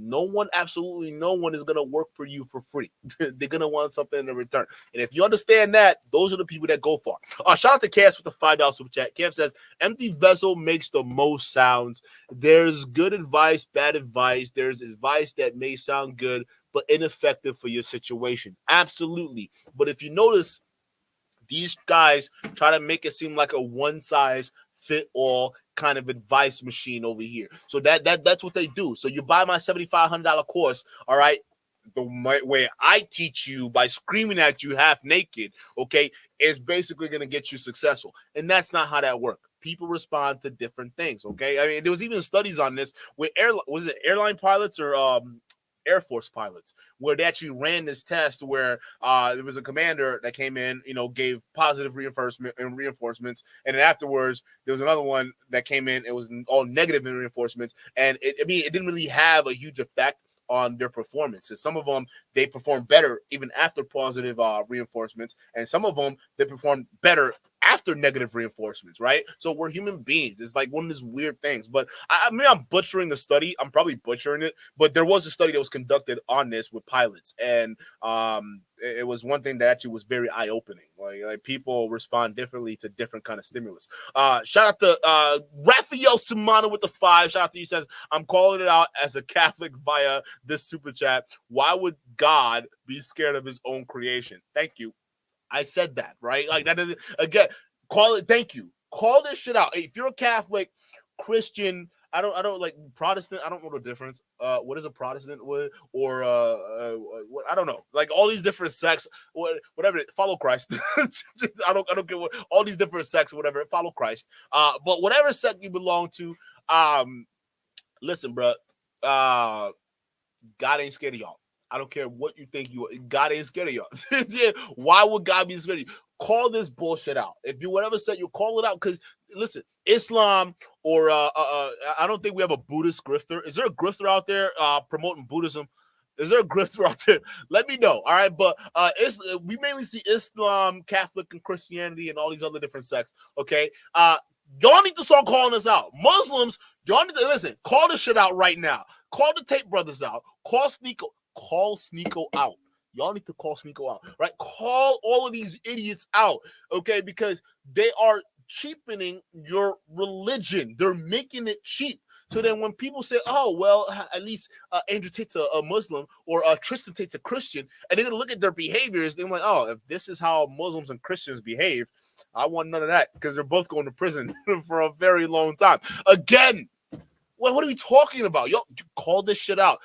Absolutely no one is going to work for you for free. They're going to want something in return. And if you understand that, those are the people that go far. Shout out to Cass with the $5 super chat. Kev says, empty vessel makes the most sounds. There's good advice, bad advice. There's advice that may sound good, but ineffective for your situation. Absolutely. But if you notice, these guys try to make it seem like a one-size-fit-all kind of advice machine over here. So that's what they do. So you buy my $7,500 course, all right? The way I teach you by screaming at you half naked, okay, is basically going to get you successful. And that's not how that works. People respond to different things, okay? I mean, there was even studies on this with airline pilots or Air Force pilots, where they actually ran this test where there was a commander that came in, gave positive reinforcements, and then afterwards there was another one that came in. It was all negative reinforcements, and it didn't really have a huge effect on their performances. Some of them, they perform better even after positive reinforcements, and some of them, they perform better after negative reinforcements, right? So we're human beings. It's like one of these weird things. But I mean, I'm butchering the study. I'm probably butchering it, but there was a study that was conducted on this with pilots, and it was one thing that actually was very eye-opening. Like people respond differently to different kind of stimulus. Shout out to Raphael Simano with the 5. Shout out to you. Says, I'm calling it out as a Catholic via this super chat. Why would God be scared of his own creation? Thank you. I said that, right? Like that is, again, call it. Thank you. Call this shit out. If you're a Catholic, Christian, I don't like Protestant. I don't know the difference. What is a Protestant or what? I don't know. Like all these different sects, whatever. Follow Christ. I don't get what all these different sects, whatever. Follow Christ. But whatever sect you belong to, listen, bro. God ain't scared of y'all. I don't care what you think you are. God ain't scared of y'all. Why would God be scared of you? Call this bullshit out. If you whatever said, you call it out. Because listen, Islam or I don't think we have a Buddhist grifter. Is there a grifter out there promoting Buddhism? Is there a grifter out there? Let me know. All right, but we mainly see Islam, Catholic, and Christianity, and all these other different sects. Okay, y'all need to start calling us out. Muslims, y'all need to listen. Call this shit out right now. Call the Tape Brothers out. Call Sneeko out. Y'all need to call Sneeko out, right? Call all of these idiots out, okay? Because they are cheapening your religion. They're making it cheap. So then when people say, oh, well, at least Andrew Tate's a Muslim or Tristan Tate's a Christian, and they're going to look at their behaviors, they're like, oh, if this is how Muslims and Christians behave, I want none of that because they're both going to prison for a very long time. Again, what are we talking about? Y'all call this shit out.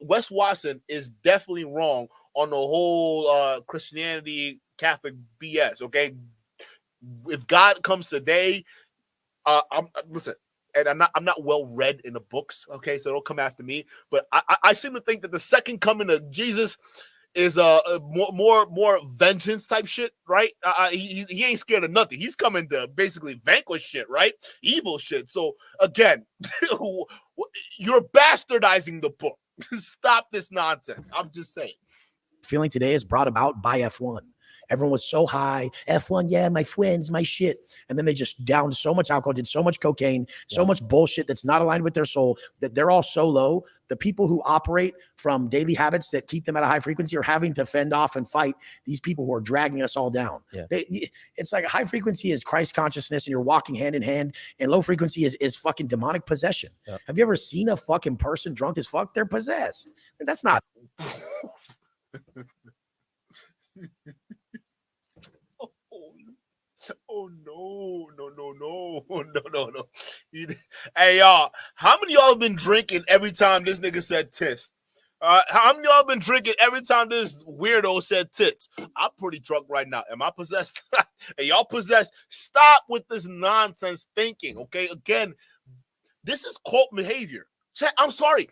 Wes Watson is definitely wrong on the whole Christianity Catholic BS. Okay, if God comes today, listen, and I'm not well read in the books. Okay, so don't come after me. But I seem to think that the second coming of Jesus is more vengeance type shit, right? He ain't scared of nothing. He's coming to basically vanquish shit, right? Evil shit. So again, you're bastardizing the book. Stop this nonsense. I'm just saying. Feeling today is brought about by F1. Everyone was so high. F1, yeah, my friends, my shit. And then they just downed so much alcohol, did so much cocaine, so much bullshit that's not aligned with their soul that they're all so low. The people who operate from daily habits that keep them at a high frequency are having to fend off and fight these people who are dragging us all down. Yeah. It's like a high frequency is Christ consciousness and you're walking hand in hand, and low frequency is fucking demonic possession. Yep. Have you ever seen a fucking person drunk as fuck? They're possessed. And that's not. Oh no. Hey y'all, how many of y'all have been drinking every time this nigga said tits? How many of y'all been drinking every time this weirdo said tits? I'm pretty drunk right now. Am I possessed? Hey, y'all possessed? Stop with this nonsense thinking, okay? Again, this is cult behavior. I'm sorry.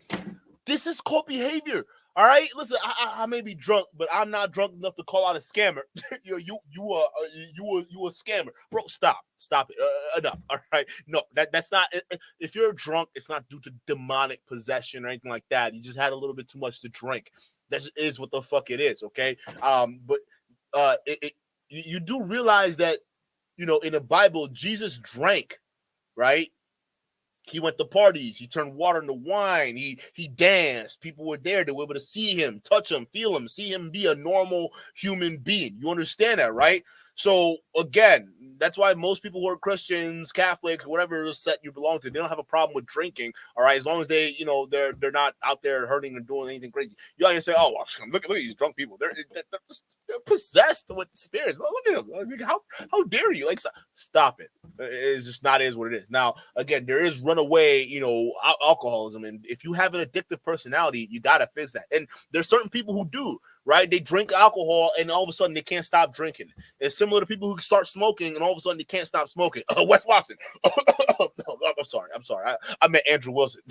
This is cult behavior. All right, listen, I may be drunk, but I'm not drunk enough to call out a scammer. you a scammer, bro. Stop it. Enough. All right, no, that's not. If you're drunk, it's not due to demonic possession or anything like that. You just had a little bit too much to drink. That is what the fuck it is. Okay, but you do realize that, you know, in the Bible, Jesus drank, right? He went to parties. He turned water into wine. He danced. People were there. They were able to see him, touch him, feel him, see him be a normal human being. You understand that, right? So again, that's why most people who are Christians, Catholic, whatever set you belong to, they don't have a problem with drinking. All right, as long as they, you know, they're not out there hurting or doing anything crazy. You all can say, oh, well, look at these drunk people. They're possessed with the spirits. Look at them. How dare you? Like, stop it. It's just not is what it is. Now, again, there is runaway, you know, alcoholism, and if you have an addictive personality, you gotta fix that. And there's certain people who do. Right, they drink alcohol and all of a sudden they can't stop drinking. It's similar to people who start smoking and all of a sudden they can't stop smoking. Wes Watson. I'm sorry. I meant Andrew Wilson.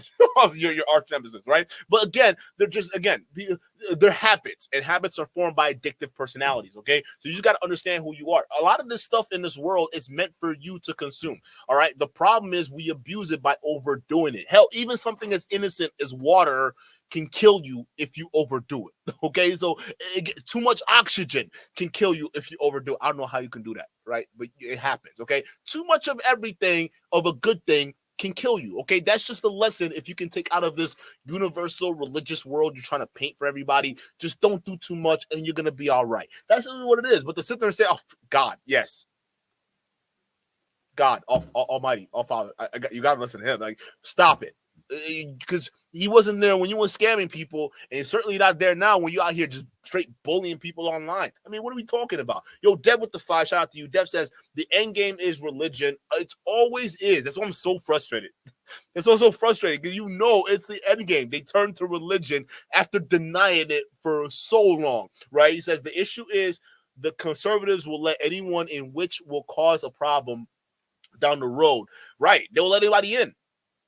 your arch nemesis, right? But again, they're habits, and habits are formed by addictive personalities. Okay, so you just got to understand who you are. A lot of this stuff in this world is meant for you to consume. All right, the problem is we abuse it by overdoing it. Hell, even something as innocent as water can kill you if you overdo it. Okay, so too much oxygen can kill you if you overdo it. I don't know how you can do that, right? But it happens. Okay, too much of everything of a good thing can kill you. Okay, that's just a lesson if you can take out of this universal religious world you're trying to paint for everybody. Just don't do too much and you're gonna be all right. That's just what it is. But to sit there and say, oh, God, yes, God, Almighty, All Father, you gotta listen to him. Like, stop it. Because he wasn't there when you were scamming people, and certainly not there now when you're out here just straight bullying people online. I mean, what are we talking about? Yo, Dev with the 5, shout out to you. Dev says the end game is religion. It always is. That's why I'm so frustrated. It's also frustrating because you know it's the end game. They turn to religion after denying it for so long, right? He says the issue is the conservatives will let anyone in which will cause a problem down the road. Right. They will let anybody in.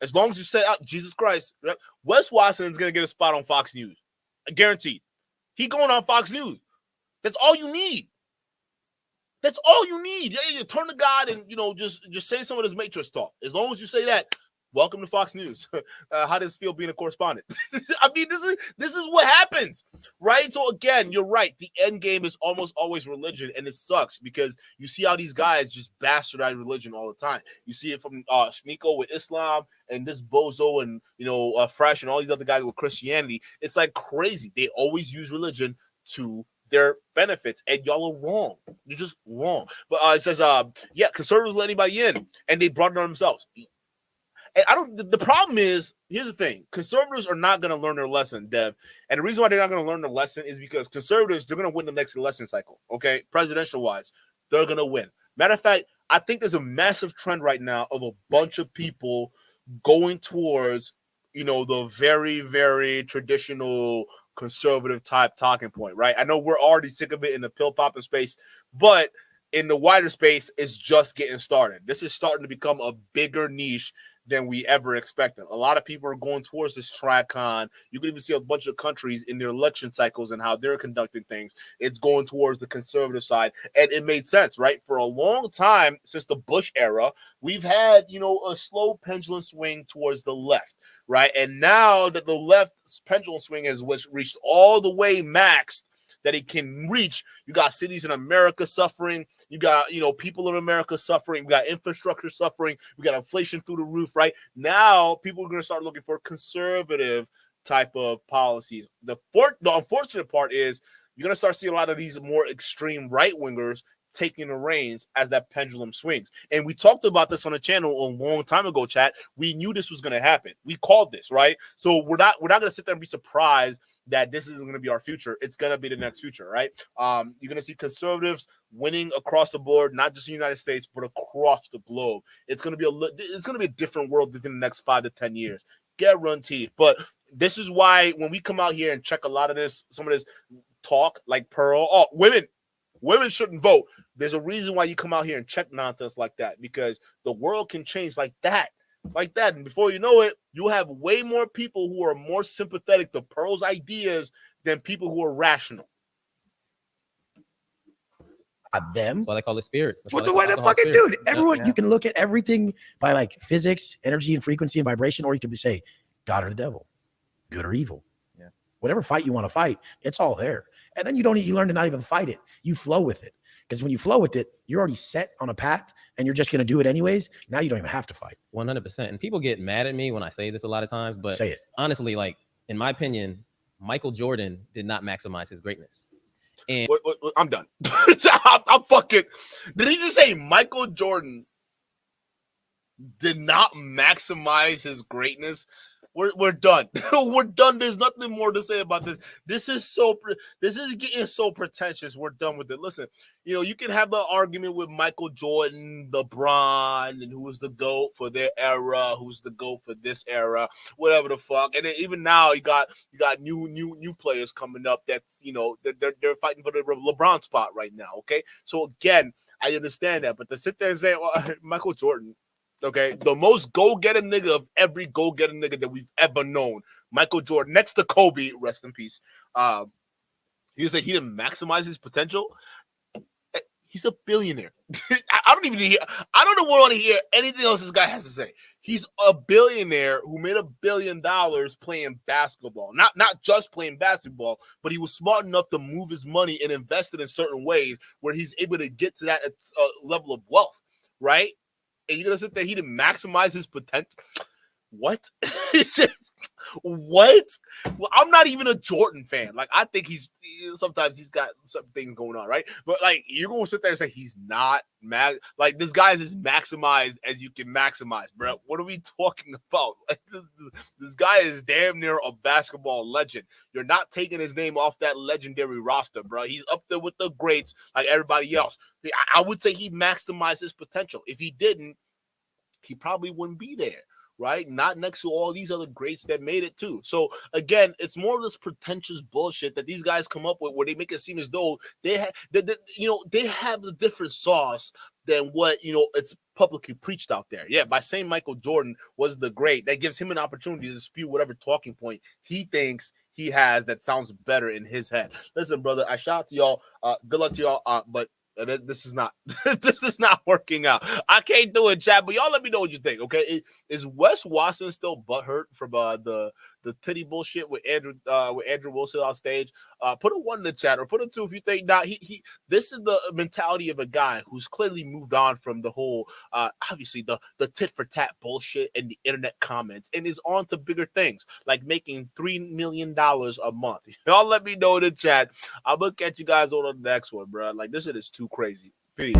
As long as you say out Jesus Christ, right? Wes Watson is going to get a spot on Fox News. Guaranteed. He going on Fox News. That's all you need. That's all you need. Yeah, you turn to God and, you know, just say some of this Matrix talk. As long as you say that, welcome to Fox News. How does it feel being a correspondent? I mean, this is what happens, right? So again, you're right. The end game is almost always religion, and it sucks because you see how these guys just bastardize religion all the time. You see it from Sneeko with Islam and this bozo and, you know, Fresh and all these other guys with Christianity. It's like crazy. They always use religion to their benefits, and y'all are wrong. You're just wrong. But it says, yeah, conservatives let anybody in, and they brought it on themselves. And the problem is, here's the thing. Conservatives are not going to learn their lesson, Dev. And the reason why they're not going to learn their lesson is because conservatives, they're going to win the next election cycle, okay? Presidential-wise, they're going to win. Matter of fact, I think there's a massive trend right now of a bunch of people going towards, you know, the very, very traditional conservative type talking point, right? I know we're already sick of it in the pill-popping space, but in the wider space, it's just getting started. This is starting to become a bigger niche than we ever expected. A lot of people are going towards this TriCon. You can even see a bunch of countries in their election cycles and how they're conducting things. It's going towards the conservative side. And it made sense, right? For a long time, since the Bush era, we've had, you know, a slow pendulum swing towards the left, right? And now that the left's pendulum swing has reached all the way maxed that it can reach, you got cities in America suffering. You got, you know, people in America suffering. We got infrastructure suffering. We got inflation through the roof, right? Now people are going to start looking for conservative type of policies. The unfortunate part is you're going to start seeing a lot of these more extreme right-wingers taking the reins as that pendulum swings. And we talked about this on the channel a long time ago, chat. We knew this was going to happen. We called this, right? So we're not going to sit there and be surprised that this isn't going to be our future. It's going to be the next future, right? You're going to see conservatives winning across the board, not just in the United States, but across the globe. It's going to be a different world within the next 5 to 10 years. Guaranteed. But this is why when we come out here and check a lot of this, some of this talk like Pearl, women shouldn't vote. There's a reason why you come out here and check nonsense like that, because the world can change like that. And before you know it, you'll have way more people who are more sympathetic to Pearl's ideas than people who are rational? Them. That's why they call it spirits. What the way that fucking dude? Everyone, Yeah. you can look at everything by like physics, energy, and frequency and vibration, or you could say God or the devil, good or evil. Yeah. Whatever fight you want to fight, it's all there. And then you learn to not even fight it. You flow with it. Because when you flow with it, you're already set on a path and you're just going to do it anyways. Now you don't even have to fight. 100%. And people get mad at me when I say this a lot of times, but Say it. honestly, like in my opinion, Michael Jordan did not maximize his greatness. And What, I'm done. I'm fucking. Did he just say Michael Jordan did not maximize his greatness? We're done. We're done. There's nothing more to say about this. This is getting so pretentious. We're done with it. Listen, you can have the argument with Michael Jordan, LeBron, and who was the GOAT for their era, who's the GOAT for this era, whatever the fuck. And then even now you got new players coming up that's they're fighting for the LeBron spot right now. Okay, so again, I understand that, but to sit there and say Michael Jordan. Okay, the most go-getter nigga of every go-getter nigga that we've ever known, Michael Jordan, next to Kobe, rest in peace. You say he didn't maximize his potential. He's a billionaire. I don't want to hear anything else this guy has to say. He's a billionaire who made $1 billion playing basketball. Not just playing basketball, but he was smart enough to move his money and invest it in certain ways where he's able to get to that level of wealth, right? And you're gonna sit there, he didn't maximize his potential. What? What? Well, I'm not even a Jordan fan. Like, I think sometimes he's got some things going on, right? But like, you're gonna sit there and say he's not like this guy is as maximized as you can maximize, bro. What are we talking about? Like, this guy is damn near a basketball legend. You're not taking his name off that legendary roster, bro. He's up there with the greats, like everybody else. I would say he maximized his potential. If he didn't, he probably wouldn't be there. Right? Not next to all these other greats that made it too. So again, it's more of this pretentious bullshit that these guys come up with where they make it seem as though they have a different sauce than what, it's publicly preached out there. Yeah, by saying Michael Jordan was the great, that gives him an opportunity to spew whatever talking point he thinks he has that sounds better in his head. Listen, brother, I shout out to y'all. Good luck to y'all. But this is not working out. I can't do it, chat, but y'all let me know what you think. Okay, is WES WATSON still butthurt from the titty bullshit with Andrew Wilson on stage? Put a 1 in the chat or put a 2 if you think not. This is the mentality of a guy who's clearly moved on from the whole obviously the tit for tat bullshit and the internet comments and is on to bigger things like making $3 million a month. Y'all let me know in the chat. I'll look at you guys on the next one, bro. Like, this shit is too crazy. Peace.